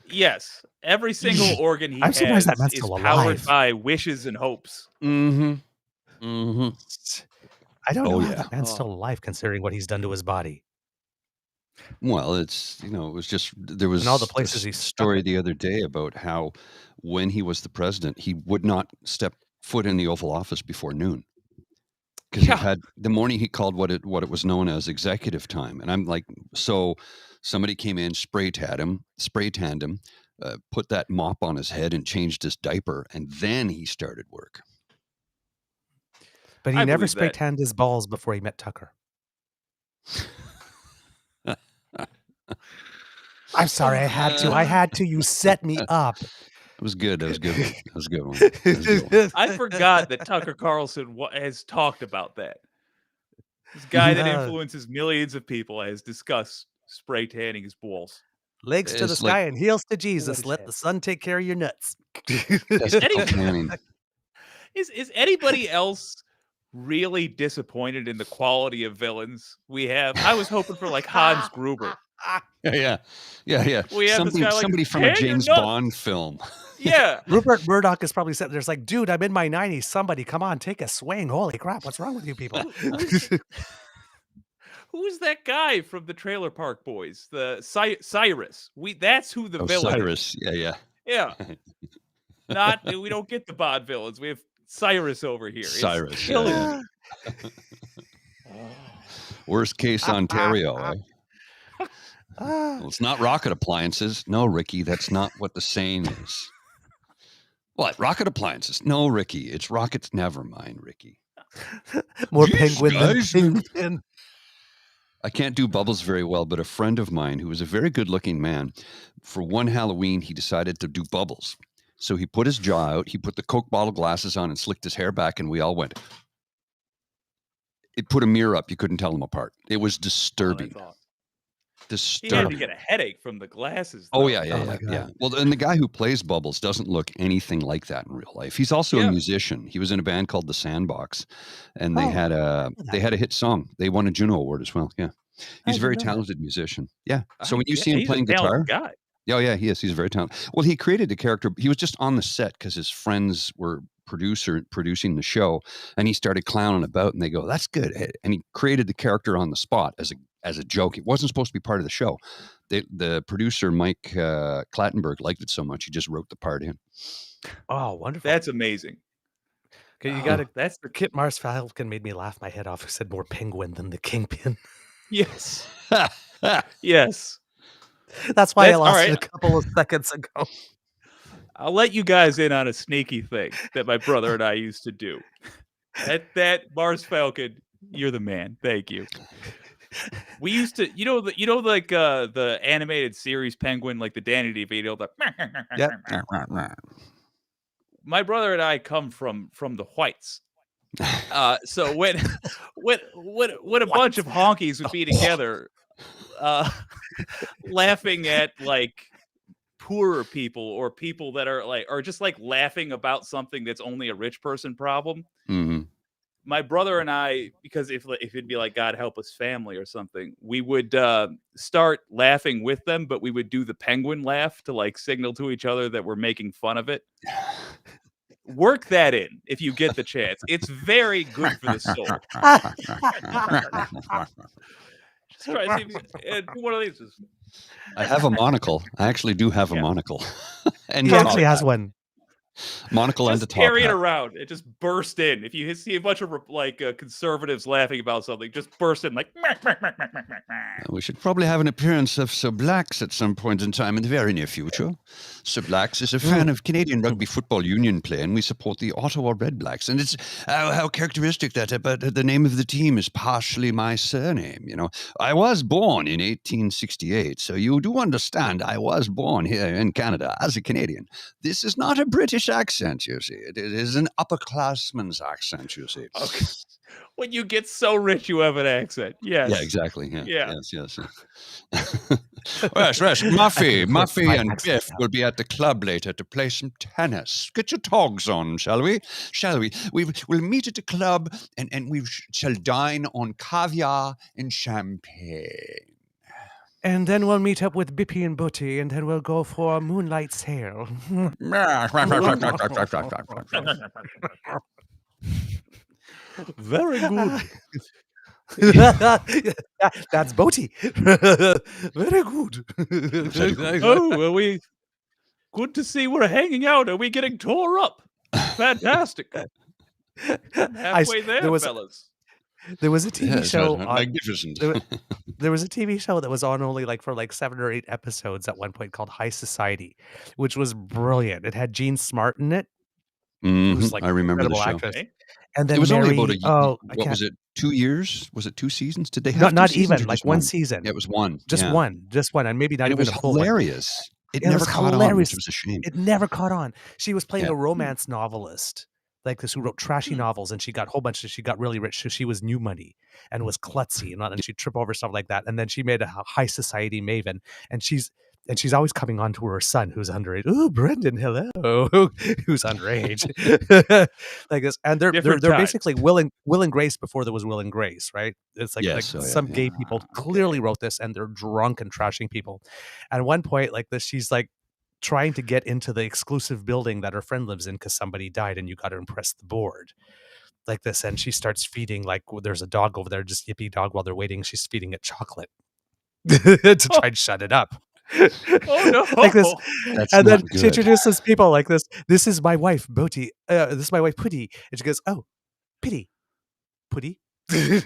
Yes, every single organ he I'm surprised that has man's is still powered alive. by wishes and hopes. Mm-hmm. Mm-hmm. I don't know Oh, how yeah. that man's still alive, considering what he's done to his body. Well, it's, you know, it was just, there was And all the places a he's stuck story in. the other day about how when he was the president, he would not step foot in the Oval Office before noon. Because Yeah. he had the morning he called what it was known as executive time. And I'm like, so somebody came in, spray tanned him, put that mop on his head and changed his diaper, and then he started work. But he I never believe spray that. tanned his balls before he met Tucker. I'm sorry, I had to. I had to. You set me up. It was good. That was good. That was a good one. That was a good one. I forgot that Tucker Carlson has talked about that. This guy that influences millions of people has discussed spray tanning his balls. Legs to the It's like- sky and heels to Jesus. his Let head. the sun take care of your nuts. That's outstanding. Is anybody else really disappointed in the quality of villains we have? I was hoping for like Hans Gruber. Yeah. We have this guy like, somebody from "Hey, a you're James nuts." Bond film. Yeah. Rupert Murdoch is probably sitting there like, dude, I'm in my 90s. Somebody, come on, take a swing. Holy crap, what's wrong with you people? Who's that guy from the Trailer Park Boys? The Cyrus. That's who the villain Cyrus. is. Yeah. Yeah. We don't get the Bond villains. We have Cyrus over here. Cyrus. It's killing me. Worst case Ontario, eh? Well, it's not rocket appliances. No, Ricky, that's not what the saying is. What? Rocket appliances? No, Ricky, it's rockets. Never mind, Ricky. More Jeez, penguin guys. than penguin. I can't do bubbles very well, but a friend of mine who was a very good-looking man, for one Halloween, he decided to do bubbles. So he put his jaw out, he put the Coke bottle glasses on and slicked his hair back, and we all went. It put a mirror up. You couldn't tell them apart. It was disturbing. He had to get a headache from the glasses. Oh, though. yeah. Well, and the guy who plays Bubbles doesn't look anything like that in real life. He's also a musician. He was in a band called The Sandbox, and they had a hit song. They won a Juno Award as well. Yeah, he's a very talented musician. Yeah. So when you see him playing guitar, guy. Oh yeah, he is. He's very talented. Well, he created a character. He was just on the set because his friends were producing the show, and he started clowning about, and they go, "That's good," and he created the character on the spot as a joke. It wasn't supposed to be part of the show. The producer Mike Clattenburg liked it so much he just wrote the part in. Oh, wonderful! That's amazing. Okay, you got it. That's the Kit Mars Falcon made me laugh my head off. Who said more penguin than the kingpin? Yes. Yes. That's why I lost it a couple of seconds ago. I'll let you guys in on a sneaky thing that my brother and I used to do. That Mars Falcon, you're the man. Thank you. We used to, like the animated series Penguin, like the Danny DeVito. My brother and I come from the whites. So when a bunch of honkies would be together, laughing at like poorer people or people that are like, or just like laughing about something that's only a rich person problem. Mm-hmm. My brother and I, because if it'd be like God help us family or something, we would start laughing with them, but we would do the penguin laugh to like signal to each other that we're making fun of it. Work that in if you get the chance. It's very good for the soul. Just try to see if one of these is. I have a monocle. I actually do have a monocle. And he actually has one. Monocle just and the top carry hat. it around. It just burst in. If you see a bunch of like conservatives laughing about something, just burst in like. We should probably have an appearance of Sir Blacks at some point in time in the very near future. Sir Blacks is a fan of Canadian Rugby Football Union play, and we support the Ottawa Red Blacks. And it's how characteristic that but the name of the team is partially my surname. You know, I was born in 1868, so you do understand I was born here in Canada as a Canadian. This is not a British accent, you see. It is an upperclassman's accent, you see. Okay. When you get so rich, you have an accent. Yes. Yeah, exactly. Yeah. Yes. Yes. Yes. Muffy and Biff will be at the club later to play some tennis. Get your togs on, shall we? We'll meet at the club and we shall dine on caviar and champagne. And then we'll meet up with Bippy and Butty, and then we'll go for a moonlight sail. Very good. That's Butty. Very good. Oh, well, good to see we're hanging out. Are we getting tore up? Fantastic. Halfway there, fellas. There was a TV show. Magnificent. There was a TV show that was on only like for like 7 or 8 episodes at one point called High Society, which was brilliant. It had Jean Smart in it. Who's like I remember the show. Actress. And then it was Mary, only about what was it? 2 years? Was it 2 seasons? Did they have not two seasons even like one season? Yeah, it was one. Just one, and maybe not and even it was a full hilarious. One. It never caught on, which was a shame. It never caught on. She was playing a romance novelist, like this, who wrote trashy novels, and she got she got really rich. So she was new money and was klutzy, and she'd trip over stuff like that. And then she made a high society maven, and she's And she's always coming on to her son who's underage. Ooh, Brendan, hello, who's underage, like this. And they're Different they're times. basically Will and Grace before there was Will and Grace, right? It's like Yes. Oh, yeah, some yeah. gay people clearly wrote this, and they're drunk and trashing people. At one point, like this, she's like trying to get into the exclusive building that her friend lives in because somebody died, and you got to impress the board. Like this, and she starts feeding, like, there's a dog over there, just yippy dog, while they're waiting. She's feeding it chocolate to try and shut it up. Oh no! Like this, That's and then not she good. introduces people like this. This is my wife, Boti. This is my wife, Putty. And she goes, "Oh, Pity, Putty."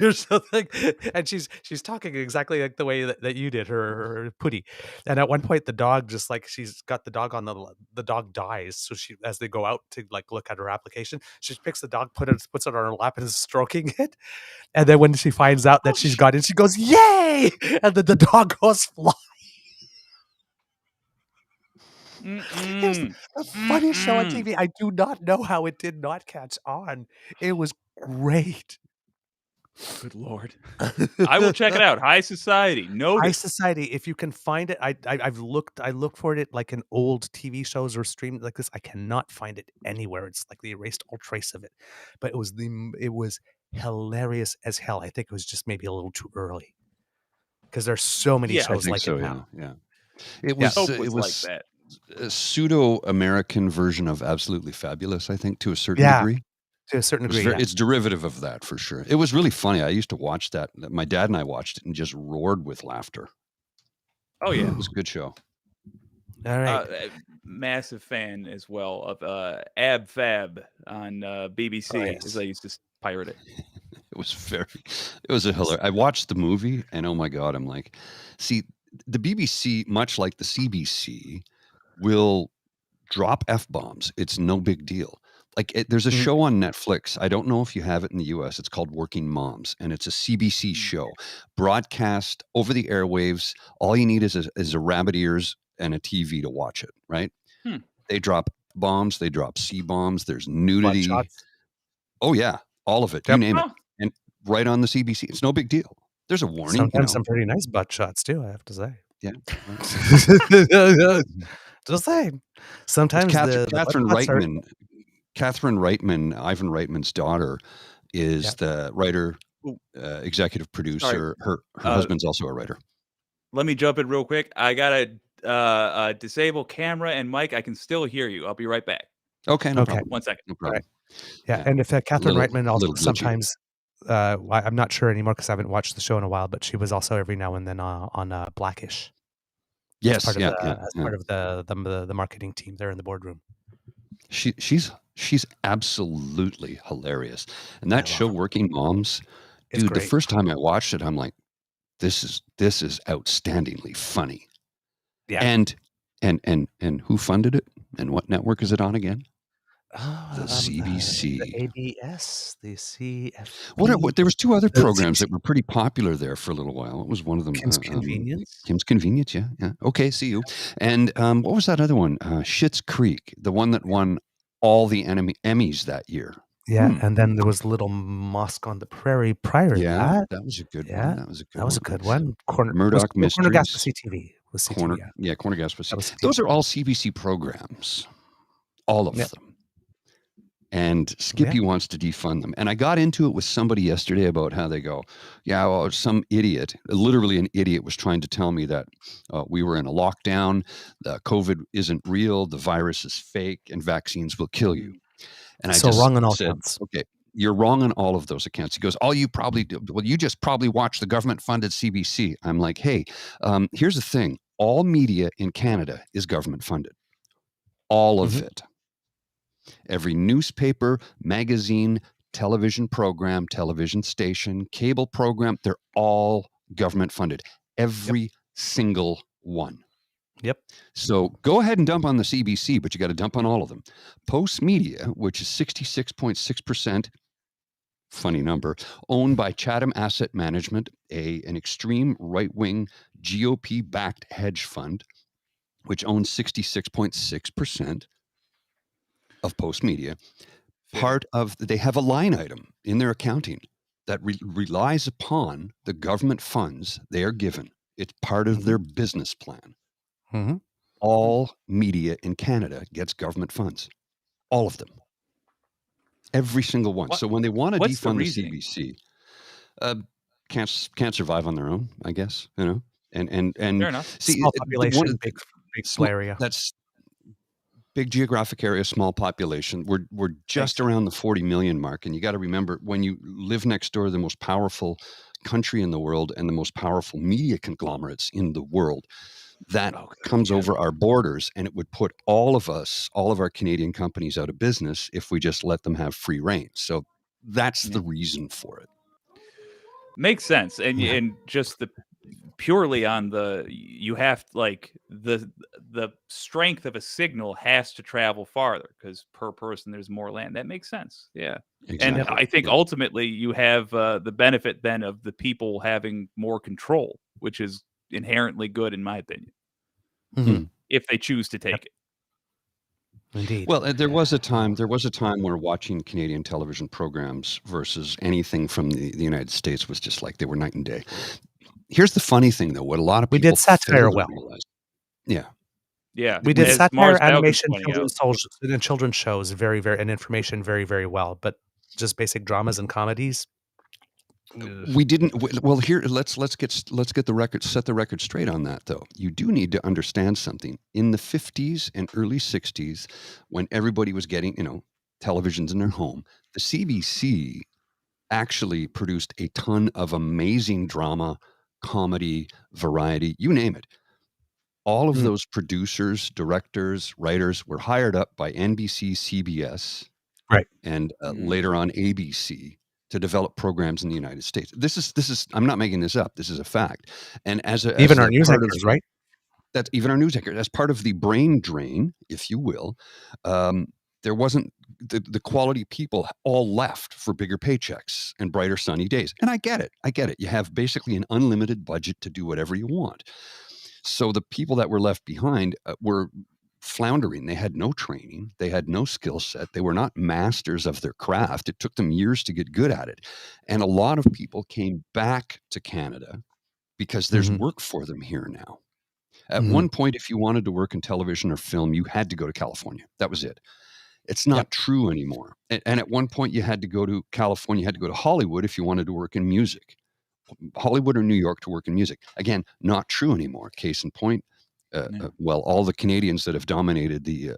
Or something, and she's talking exactly like the way that you did, her Putty. And at one point, the dog just like she's got the dog on the dog dies. So she, as they go out to like look at her application, she picks the dog, puts it on her lap, and is stroking it. And then when she finds out that she's got it, she goes, "Yay!" And then the dog goes flying. It was the funniest show on TV. I do not know how it did not catch on. It was great. Good Lord. I will check it out. High Society. Noted. High Society, if you can find it, I've looked. I looked for it like in old TV shows or streamed like this. I cannot find it anywhere. It's like they erased all trace of it. But it was hilarious as hell. I think it was just maybe a little too early because there's so many I shows think like so. it now. Yeah. It was. Hope It was was like that. a pseudo-American version of Absolutely Fabulous, I think, to a certain Yeah. degree. To a certain degree, yeah. It's derivative of that for sure. It was really funny. I used to watch that. My dad and I watched it and just roared with laughter. Oh yeah. It was a good show. All right. Massive fan as well of Ab Fab on BBC, Oh, yes. as I used to pirate it. It was a hilarious. I watched the movie and oh my God, I'm like, see, the BBC, much like the CBC, will drop F-bombs. It's no big deal. Like there's a show on Netflix. I don't know if you have it in the US. It's called Working Moms, and it's a CBC show broadcast over the airwaves. All you need is a rabbit ears and a TV to watch it, right? They drop bombs. They drop C-bombs. There's nudity. Oh, yeah. All of it. You name it. And right on the CBC. It's no big deal. There's a warning. Sometimes some pretty nice butt shots, too, I have to say. Yeah. Just saying. Sometimes Catherine Reitman, Ivan Reitman's daughter, is the writer, executive producer. Her husband's also a writer. Let me jump in real quick. I got a disable camera and mic. I can still hear you. I'll be right back. Okay, no problem. 1 second. No problem. Yeah, and if Catherine Reitman also sometimes, I'm not sure anymore because I haven't watched the show in a while, but she was also every now and then on Blackish. Yes, as part of the marketing team there in the boardroom. She's absolutely hilarious, and that show Working Moms, dude. The first time I watched it, I'm like, this is outstandingly funny. Yeah, and who funded it, and what network is it on again? The CBC, the ABS, the CFP. What? There was two other programs that were pretty popular there for a little while. What was one of them? Kim's Convenience. Kim's Convenience, yeah. Okay, see you. And what was that other one? Schitt's Creek, the one that won all the Emmys that year. Yeah, and then there was Little Mosque on the Prairie prior to that. That was a good one. That was a good one. Murdoch Mysteries. Cornergasp CTV was CTV. Cornergasp was CTV. Those are all CBC programs. All of them. And Skippy wants to defund them. And I got into it with somebody yesterday about how they go, well, some idiot, literally an idiot, was trying to tell me that we were in a lockdown, COVID isn't real, the virus is fake, and vaccines will kill you. And I just wrong on all said, accounts. okay, you're wrong on all of those accounts. He goes, you just probably watch the government-funded CBC. I'm like, hey, here's the thing. All media in Canada is government-funded. All of it. Every newspaper, magazine, television program, television station, cable program, they're all government funded. Every single one. Yep. So go ahead and dump on the CBC, but you got to dump on all of them. Post Media, which is 66.6%, funny number, owned by Chatham Asset Management, an extreme right-wing GOP-backed hedge fund, which owns 66.6%. Of Post Media, they have a line item in their accounting that relies upon the government funds they are given. It's part of their business plan. Mhm. All media in Canada gets government funds. All of them. Every single one. What- So when they want to what's the defund the reasoning? CBC, can't survive on their own, I guess, you know. And Fair enough. see, Small the population, big area. that's big geographic area, small population. We're just Thanks. around the 40 million mark, and you got to remember, when you live next door to the most powerful country in the world and the most powerful media conglomerates in the world, that comes over our borders, and it would put all of our Canadian companies out of business if we just let them have free reign. So that's the reason for it. Makes sense. And Yeah. and just the purely on the, you have like the strength of a signal has to travel farther because per person there's more land. That makes sense. Yeah. And Exactly. I think Yeah. ultimately you have the benefit then of the people having more control, which is inherently good in my opinion, Mhm. if they choose to take it. Indeed. Well, there was a time where watching Canadian television programs versus anything from the United States was just like they were night and day. Here's the funny thing, though. What a lot of We people did satire fail to well. realize. Yeah. Yeah. We did as satire, Mars Falcon's animation, pointing out. and children's shows very, very, and information very, very well. But just basic dramas and comedies. We didn't. Well, here let's set the record straight on that, though. You do need to understand something. In the 50s and early 60s, when everybody was getting televisions in their home, the CBC actually produced a ton of amazing drama, comedy, variety, you name it. All of those producers, directors, writers were hired up by NBC, CBS, Right. and later on ABC to develop programs in the United States. This is I'm not making this up. This is a fact. And Even our news anchors, right? That's even our news anchors, as part of the brain drain, if you will. There wasn't the quality people all left for bigger paychecks and brighter sunny days. And I get it. You have basically an unlimited budget to do whatever you want. So the people that were left behind were floundering. They had no training. They had no skill set. They were not masters of their craft. It took them years to get good at it. And a lot of people came back to Canada because there's work for them here now. At one point, if you wanted to work in television or film, you had to go to California. That was it. It's not true anymore. And at one point, you had to go to California. You had to go to Hollywood if you wanted to work in music. Hollywood or New York to work in music. Again, not true anymore. Case in point, well, all the Canadians that have dominated the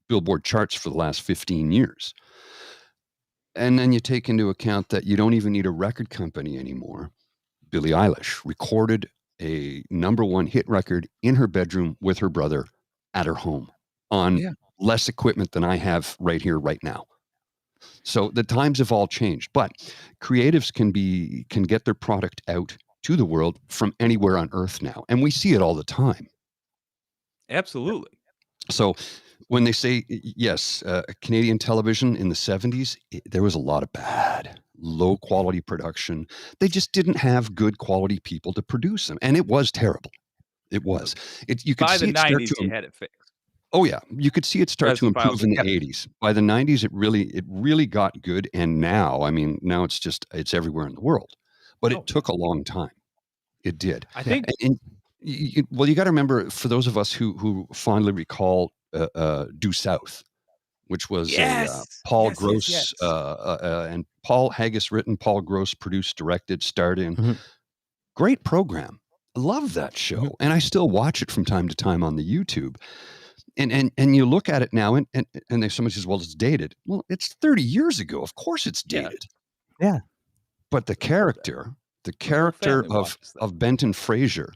Billboard charts for the last 15 years. And then you take into account that you don't even need a record company anymore. Billie Eilish recorded a #1 hit record in her bedroom with her brother at her home on less equipment than I have right here, right now. So the times have all changed, but creatives can get their product out to the world from anywhere on earth now. And we see it all the time. Absolutely. So when they say, yes, Canadian television in the 70s, there was a lot of bad, low quality production. They just didn't have good quality people to produce them. And it was terrible. It was. You could By see the it start 90s, to you had it fixed. Oh yeah, you could see it start to improve in the 80s. By the 90s, it really got good, and now, I mean, now it's everywhere in the world. But it took a long time. It did. I think. You got to remember, for those of us who fondly recall Due South, which was a Paul Gross and Paul Haggis written, Paul Gross produced, directed, starred in. Great program. Love that show, and I still watch it from time to time on the YouTube. And you look at it now, and somebody says, well, it's dated. Well, it's 30 years ago. Of course it's dated. Yeah. But the character of Benton Fraser,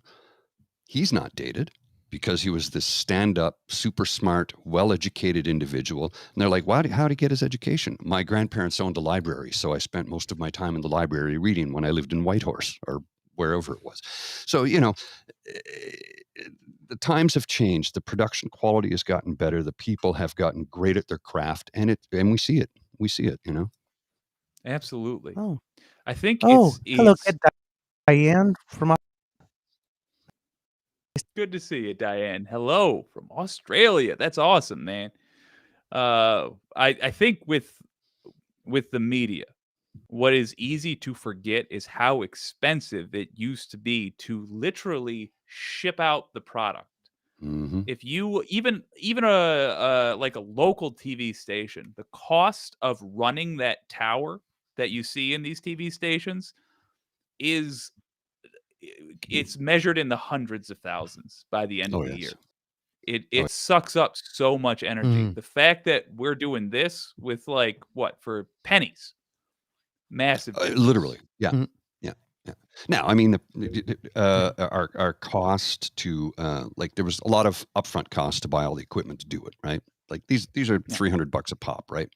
he's not dated, because he was this stand-up, super smart, well-educated individual. And they're like, how'd he get his education? My grandparents owned a library, so I spent most of my time in the library reading when I lived in Whitehorse or wherever it was. So, the times have changed. The production quality has gotten better. The people have gotten great at their craft, and we see it. We see it, Absolutely. Oh, I think hello, it's Diane from. Good to see you, Diane. Hello from Australia. That's awesome, man. I think with the media, what is easy to forget is how expensive it used to be to literally ship out the product. Mm-hmm. If you even a like a local TV station, the cost of running that tower that you see in these TV stations is it's measured in the hundreds of thousands by the end Oh, of the yes. year. It Oh, it sucks up so much energy. Mm. The fact that we're doing this with like what for pennies, massive difference. literally. Yeah. Mm. Yeah. Yeah. Now, I mean, our cost to like there was a lot of upfront cost to buy all the equipment to do it, right? Like these are Yeah. $300 a pop, right?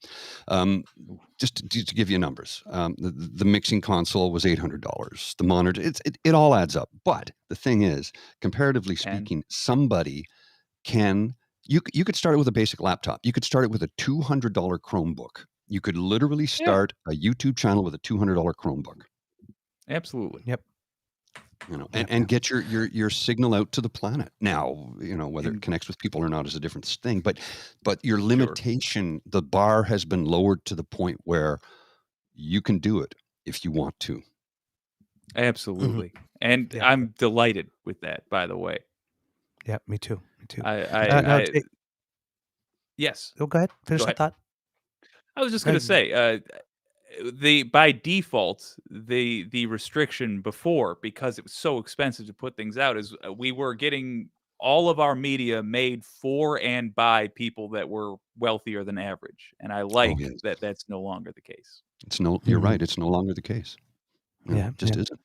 Just to give you numbers, the mixing console was $800. The monitor, it all adds up. But the thing is, comparatively speaking, somebody can you could start it with a basic laptop. You could start it with a $200 Chromebook. You could literally start a YouTube channel with a $200 Chromebook. Absolutely. Yep. You know, Yep, and yep. get your signal out to the planet. Now, you know, whether it connects with people or not is a different thing. But your limitation, the bar has been lowered to the point where you can do it if you want to. Absolutely. And Yeah. I'm delighted with that, by the way. Yeah, me too. Me too. I yes. Go ahead. Finish Go the ahead. thought. I was just going to say, by default, the restriction before, because it was so expensive to put things out, is we were getting all of our media made for and by people that were wealthier than average, and I like that that's no longer the case. You're right. It's no longer the case. Yeah, it just isn't.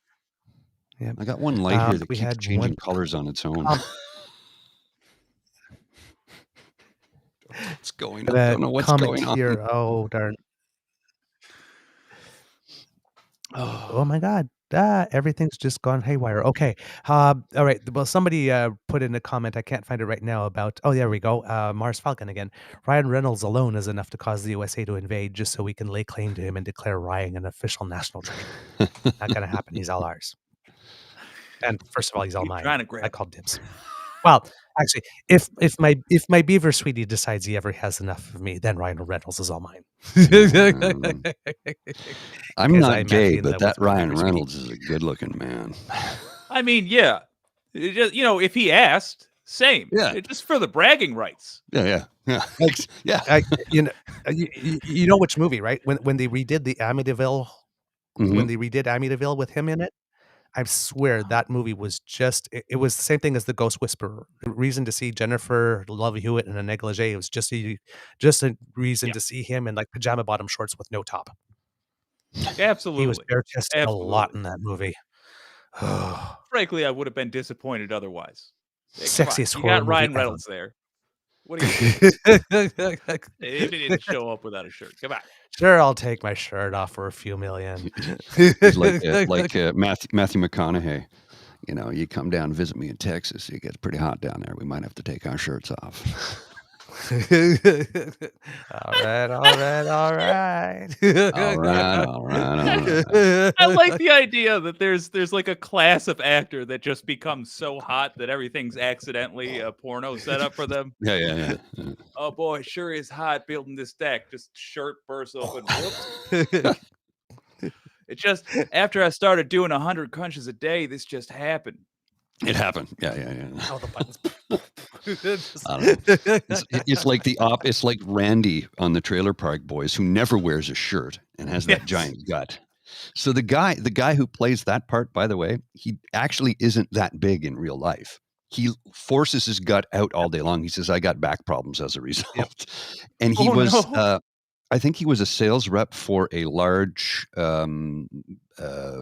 Yeah. I got one light here that we keeps had changing one- colors on its own. What's going on? I don't know what's going on. Here. Oh darn. Oh my God. Everything's just gone haywire. Okay. All right. Well, somebody put in a comment. I can't find it right now about. Oh, there we go. Mars Falcon again. Ryan Reynolds alone is enough to cause the USA to invade just so we can lay claim to him and declare Ryan an official national treasure. Not going to happen. He's all ours. And first of all, he's all Keep mine. trying to grab I called dibs. Well, actually, if my Beaver sweetie decides he ever has enough of me, then Ryan Reynolds is all mine. I'm 'Cause not I'm gay, actually in but love that with my Ryan Beaver sweetie. Reynolds is a good-looking man. I mean, yeah. It just, if he asked, same. Yeah. Just for the bragging rights. Yeah. Yeah. You know which movie, right? When they redid the Amityville, Mhm. when they redid Amityville with him in it, I swear that movie was just it was the same thing as The Ghost Whisperer. The reason to see Jennifer Love Hewitt in a negligee, it was just a reason to see him in like pajama bottom shorts with no top. Absolutely. He was bare chested a lot Absolutely. in that movie. Frankly, I would have been disappointed otherwise. Hey, come on, Sexiest you horror got Ryan movie Reynolds there. What are you doing? ever. If he didn't show up without a shirt, come on. Sure, I'll take my shirt off for a few million. He's like Matthew McConaughey. You know, you come down and visit me in Texas. It gets pretty hot down there. We might have to take our shirts off. All right. All right. I like the idea that there's like a class of actor that just becomes so hot that everything's accidentally a porno setup for them. Yeah. Oh boy, sure is hot building this deck. Just shirt bursts open. Whoops. It just after I started doing 100 crunches a day, this just happened. It happened. Yeah. All the buttons. I don't know. It's like it's like Randy on the Trailer Park Boys, who never wears a shirt and has that giant gut. So the guy who plays that part, by the way, he actually isn't that big in real life. He forces his gut out all day long. He says, "I got back problems as a result." And he I think he was a sales rep for a large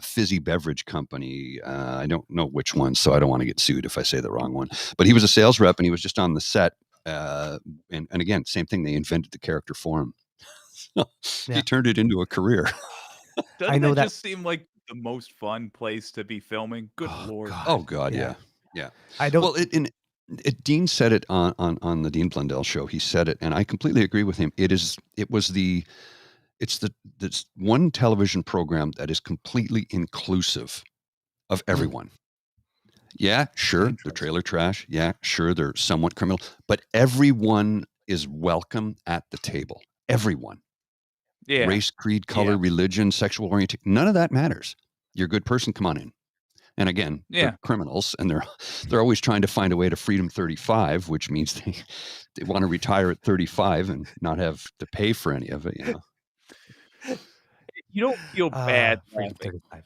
fizzy beverage company. I don't know which one, so I don't want to get sued if I say the wrong one. But he was a sales rep, and he was just on the set. And again, same thing. They invented the character for him. He turned it into a career. Doesn't that just seem like the most fun place to be filming? Good Lord. God. Oh God, yeah. I don't. Well, Dean said it on the Dean Blundell show. He said it, and I completely agree with him. It's this one television program that is completely inclusive of everyone. Yeah, sure, they're trailer trash. Yeah, sure, they're somewhat criminal, but everyone is welcome at the table. Everyone. Yeah. Race, creed, color, religion, sexual orientation, none of that matters. You're a good person, come on in. And again, Yeah. they're criminals, and they're always trying to find a way to freedom 35, which means they want to retire at 35 and not have to pay for any of it. You don't feel bad Freedom laughing 35.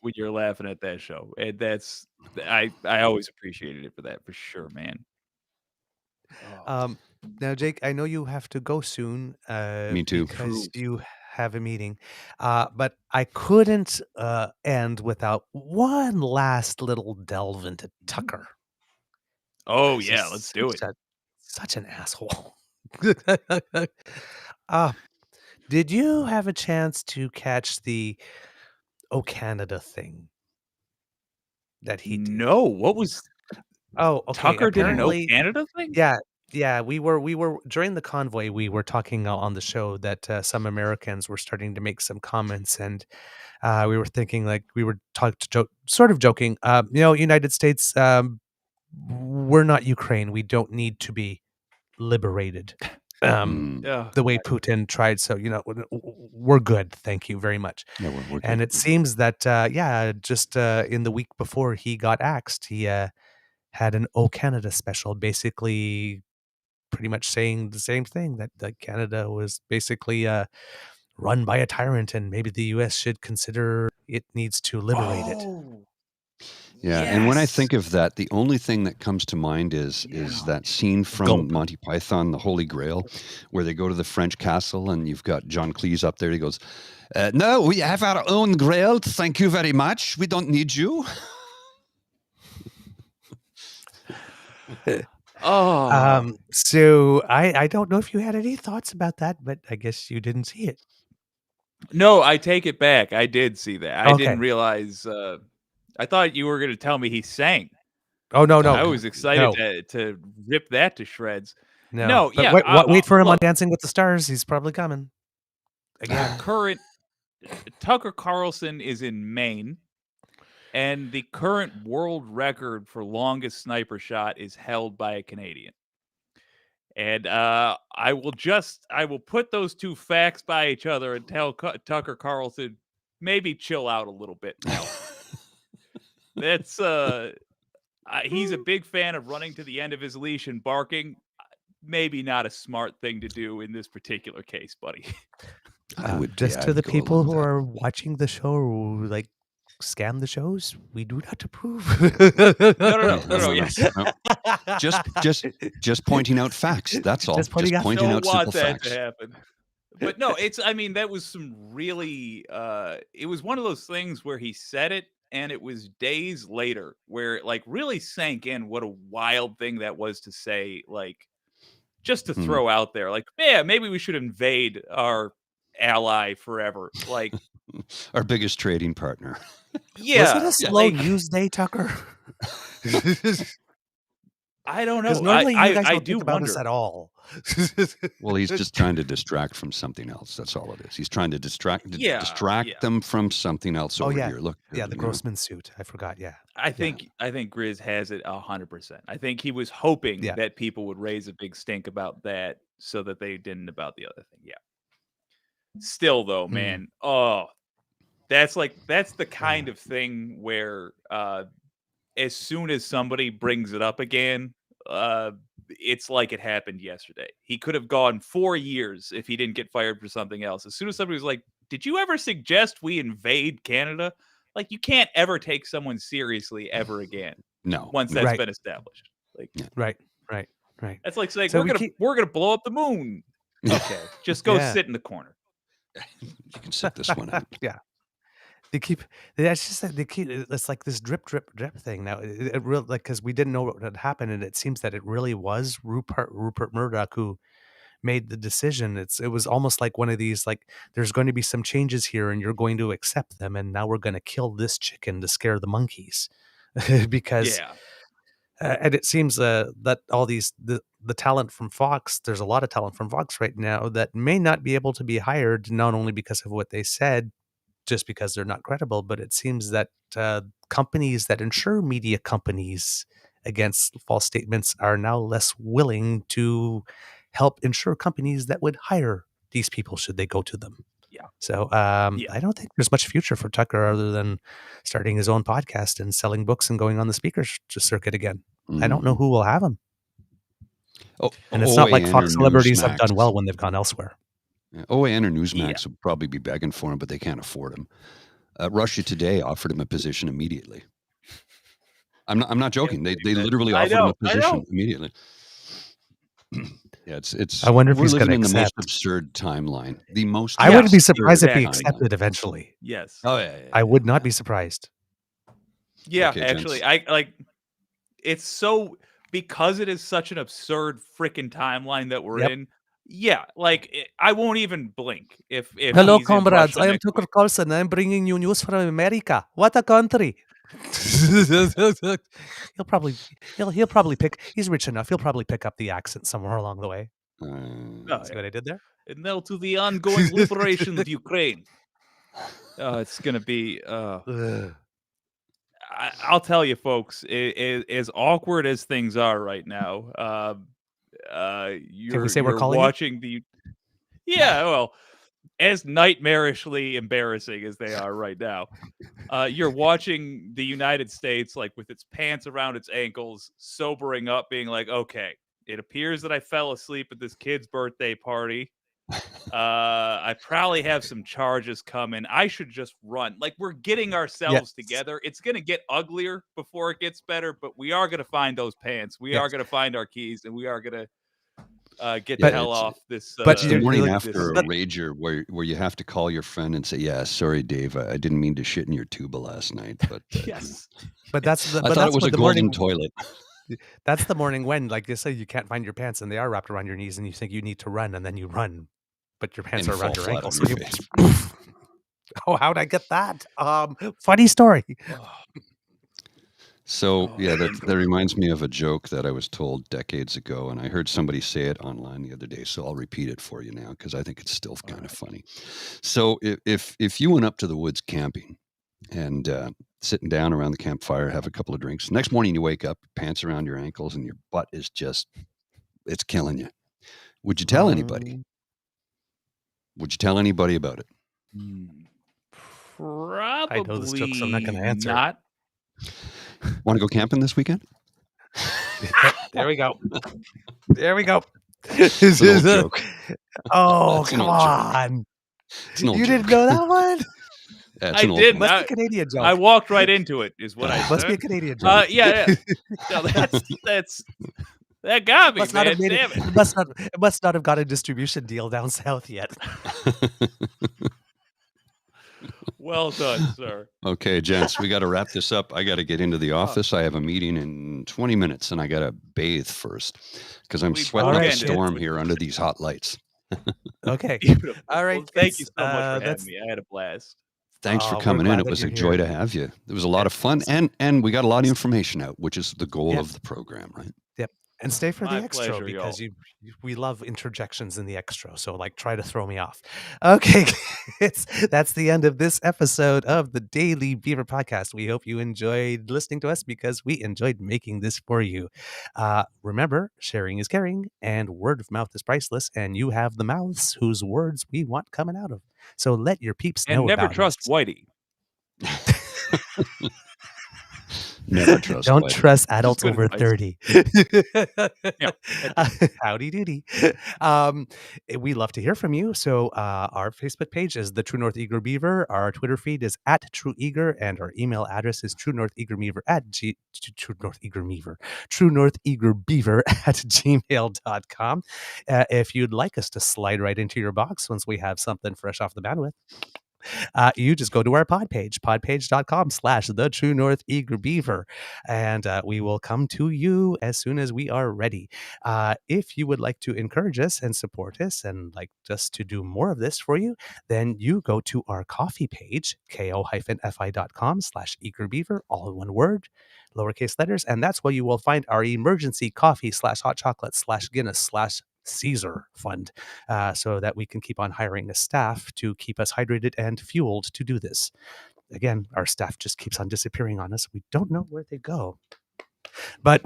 when you're laughing at that show, and that's I always appreciated it for that, for sure, man. Now, Jake, I know you have to go soon. Me too. Because you have a meeting. But I couldn't end without one last little delve into Tucker. Oh He's yeah, just let's do it. Such an asshole. Did you have a chance to catch the "Oh Canada" thing that he did? No, what was Oh, okay. Tucker did an "Oh Apparently, Canada" thing? yeah. We were during the convoy. We were talking on the show that some Americans were starting to make some comments, and we were thinking like we were sort of joking. United States, we're not Ukraine. We don't need to be liberated. Oh, The way Putin tried. So, we're good. Thank you very much. Yeah, we're And good. it seems that, just in the week before he got axed, he had an "Oh Canada" special, basically pretty much saying the same thing, that Canada was basically run by a tyrant and maybe the U.S. should consider it needs to liberate it. Yeah, and when I yes. think of that, the only thing that comes to mind is that scene from Monty Python, The Holy Grail, where they go to the French castle and you've got John Cleese up there. He goes, "No, we have our own Grail. Thank you very much. We don't need you." So I don't know if you had any thoughts about that, but I guess you didn't see it. No, I take it back. I did see that. I Okay. didn't realize. I thought you were going to tell me he sang. Oh, no. I was excited to rip that to shreds. No, yeah. Wait for him on look, Dancing with the Stars. He's probably coming again. current Tucker Carlson is in Maine, and the current world record for longest sniper shot is held by a Canadian. And I will put those two facts by each other and tell Tucker Carlson maybe chill out a little bit now. That's he's a big fan of running to the end of his leash and barking. Maybe not a smart thing to do in this particular case, buddy. Just to the people who are watching the show, who like scam the shows, we do not approve. No. Yes. Just pointing out facts. That's all. Just pointing out simple facts. To happen. But no, that was some really. It was one of those things where he said it, and it was days later where it like really sank in what a wild thing that was to say. Like, just to throw out there, like, yeah, maybe we should invade our ally forever, like our biggest trading partner. Yeah, was it a slow news day, Tucker? I don't know. Normally, you guys don't do think about wonder. this at all. Well, he's just trying to distract from something else. That's all it is. He's trying to distract them from something else over here. Look, the Grossman suit. I forgot. Yeah, I think Grizz has it 100%. I think he was hoping that people would raise a big stink about that, so that they didn't about the other thing. Yeah. Still, though, man. That's the kind of thing where as soon as somebody brings it up again, it's like it happened yesterday. He could have gone 4 years if he didn't get fired for something else. As soon as somebody was like, "Did you ever suggest we invade Canada?" Like, you can't ever take someone seriously ever again. No. Once that's been established. Like, right. That's like saying we're gonna blow up the moon. Okay, just go sit in the corner. You can sit this one out. Yeah. It's like this drip thing now. It really, like, because we didn't know what had happened, and it seems that it really was Rupert Murdoch who made the decision. It was almost like one of these, like, there's going to be some changes here and you're going to accept them, and now we're going to kill this chicken to scare the monkeys. Because and it seems that all these the talent from Fox, there's a lot of talent from Fox right now that may not be able to be hired, not only because of what they said, just because they're not credible, but it seems that companies that insure media companies against false statements are now less willing to help insure companies that would hire these people should they go to them. So I don't think there's much future for Tucker other than starting his own podcast and selling books and going on the speaker circuit again. I don't know who will have him. And it's not like OAN Fox or celebrities have Newsmax. done well when they've gone elsewhere. Yeah, OAN or Newsmax will probably be begging for him, but they can't afford him. Russia Today offered him a position immediately. I'm not joking. They literally offered him a position immediately. Yeah, it's. I wonder if we're he's living going in to the most accept. absurd timeline. The most. I wouldn't be absurd surprised if he timeline. accepted eventually. Yes. Oh yeah. I would not be surprised. Yeah, Okay, actually, gents. I like. It's so because it is such an absurd freaking timeline that we're in. Yeah, like I won't even blink if Hello, he's in comrades. Russia I am next Tucker week. Carlson. I'm bringing you news from America. What a country! he'll probably pick. He's rich enough. He'll probably pick up the accent somewhere along the way. See what I did there? And now to the ongoing liberation of Ukraine. It's gonna be. I'll tell you, folks. As awkward as things are right now, Can we say we're you're calling it? watching the. Yeah, well, as nightmarishly embarrassing as they are right now, you're watching the United States, like with its pants around its ankles, sobering up, being like, okay, it appears that I fell asleep at this kid's birthday party. I probably have some charges coming. I should just run. Like, we're getting ourselves together. It's going to get uglier before it gets better, but we are going to find those pants. We are going to find our keys, and we are going to get the hell off this. But the morning after a rager where you have to call your friend and say, "Yeah, sorry, Dave, I didn't mean to shit in your tuba last night." But yes, but that's the. I thought it was a golden toilet. That's the morning when, like you say, you can't find your pants and they are wrapped around your knees, and you think you need to run, and then you run, but your pants are around your ankles. Oh, how'd I get that? Funny story. So, that reminds me of a joke that I was told decades ago, and I heard somebody say it online the other day, so I'll repeat it for you now because I think it's still kind of funny. So if you went up to the woods camping and sitting down around the campfire, have a couple of drinks, next morning you wake up, pants around your ankles, and your butt is just, it's killing you. Would you tell anybody? Would you tell anybody about it? Probably I know this joke, so I'm not going to answer. Not. Want to go camping this weekend? There we go. There we go. It's an old joke. Oh, come on. You didn't know that one? Yeah, I didn't. Must be a Canadian joke. I walked right into it, is what I said. Must be a Canadian joke. Yeah. No, that's that got me, man. Damn it. It must not have got a distribution deal down south yet. Well done, sir. Okay, gents, we got to wrap this up. I got to get into the office. I have a meeting in 20 minutes, and I got to bathe first because I'm sweating up a storm here under these hot lights. Okay. Beautiful. All right. Well, thank you so much for having me. I had a blast. Thanks for coming in. It was a joy to have you. It was a lot of fun, and we got a lot of information out, which is the goal of the program, right? Yep. And stay for My the extra pleasure, because we love interjections in the extra. So like try to throw me off. Okay. That's the end of this episode of the Daily Beaver Podcast. We hope you enjoyed listening to us because we enjoyed making this for you. Remember, sharing is caring and word of mouth is priceless. And you have the mouths whose words we want coming out of. So let your peeps know and never about trust us. Whitey. Never trust. Don't Whitey. trust adults over advice. 30. Yeah. Howdy doody. We love to hear from you. So our Facebook page is the True North Eager Beaver. Our Twitter feed is @True Eager, and our email address is TrueNorthEagerBeaver @gmail.com. If you'd like us to slide right into your box once we have something fresh off the bandwidth, you just go to our podpage.com/the True North Eager Beaver, and we will come to you as soon as we are ready. If you would like to encourage us and support us and like us to do more of this for you, then you go to our coffee page, ko-fi.com/Eager Beaver, all in one word, lowercase letters, and that's where you will find our emergency coffee /hot chocolate /Guinness /Caesar fund, so that we can keep on hiring a staff to keep us hydrated and fueled to do this. Again, our staff just keeps on disappearing on us. We don't know where they go. But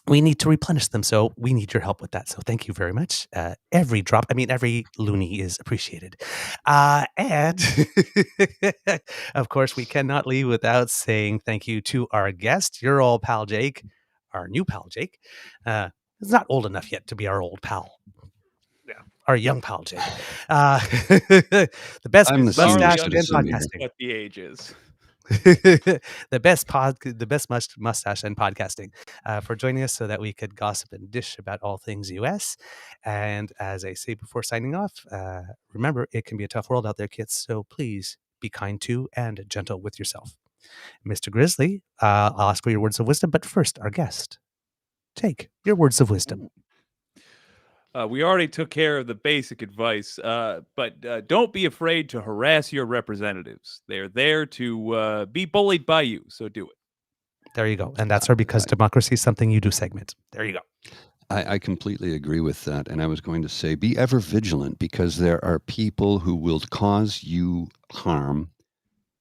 we need to replenish them. So we need your help with that. So thank you very much. Every drop, every loony is appreciated. And of course, we cannot leave without saying thank you to our guest, your old pal Jake, our new pal Jake. He's not old enough yet to be our old pal. Yeah, our young pal Jake. The best I'm the senior mustache and citizen here. podcasting. What the age is. the best mustache and podcasting for joining us so that we could gossip and dish about all things US. And as I say before signing off, remember, it can be a tough world out there, kids. So please be kind to and gentle with yourself. Mr. Grizzly, I'll ask for your words of wisdom, but first, our guest, Jake, your words of wisdom. We already took care of the basic advice, but don't be afraid to harass your representatives. They're there to be bullied by you, so do it. There you go. And that's our Because Democracy is Something You Do segment. There you go. I completely agree with that. And I was going to say, be ever vigilant, because there are people who will cause you harm,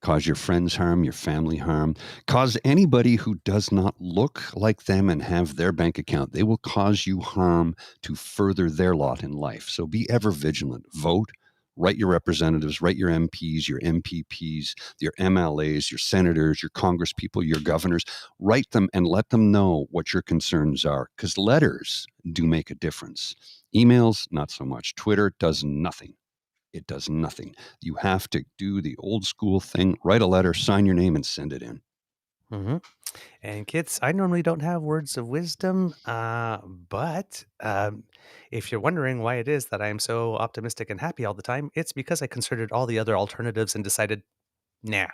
cause your friends harm, your family harm, cause anybody who does not look like them and have their bank account. They will cause you harm to further their lot in life. So be ever vigilant. Vote. Write your representatives, write your MPs, your MPPs, your MLAs, your senators, your congresspeople, your governors. Write them and let them know what your concerns are, because letters do make a difference. Emails, not so much. Twitter does nothing. It does nothing. You have to do the old school thing, write a letter, sign your name, and send it in. Mm-hmm. And kids, I normally don't have words of wisdom, but if you're wondering why it is that I am so optimistic and happy all the time, it's because I considered all the other alternatives and decided, nah,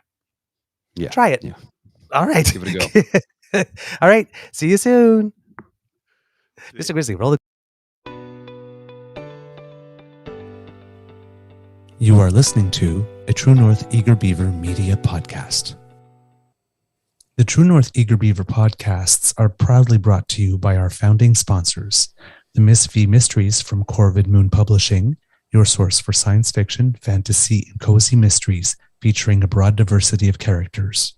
Yeah. try it. Yeah. All right. Give it a go. All right. See you soon. Mr. Grizzly, roll the... You are listening to a True North Eager Beaver Media Podcast. The True North Eager Beaver podcasts are proudly brought to you by our founding sponsors, the Miss V Mysteries from Corvid Moon Publishing, your source for science fiction, fantasy, and cozy mysteries featuring a broad diversity of characters.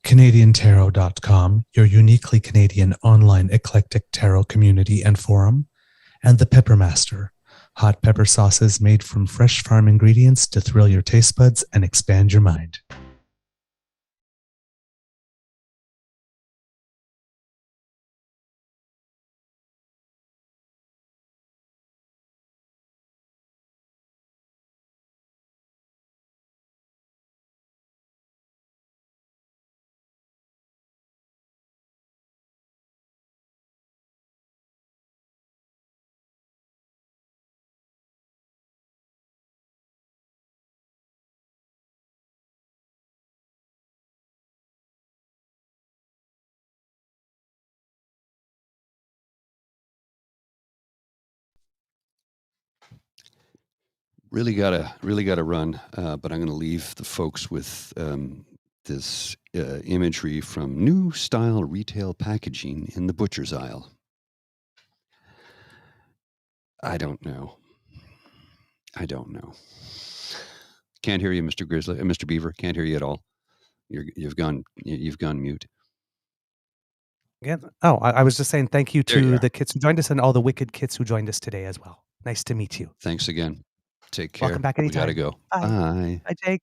CanadianTarot.com, your uniquely Canadian online eclectic tarot community and forum. And the Peppermaster, hot pepper sauces made from fresh farm ingredients to thrill your taste buds and expand your mind. Really gotta run, but I'm going to leave the folks with this imagery from new style retail packaging in the butcher's aisle. I don't know. Can't hear you, Mr. Grizzly, Mr. Beaver. Can't hear you at all. You've gone mute. Yeah. Oh, I was just saying thank you There you to are. the kids who joined us and all the wicked kids who joined us today as well. Nice to meet you. Thanks again. Take care. Welcome back We anytime. gotta go. Bye. Bye. Bye, Jake.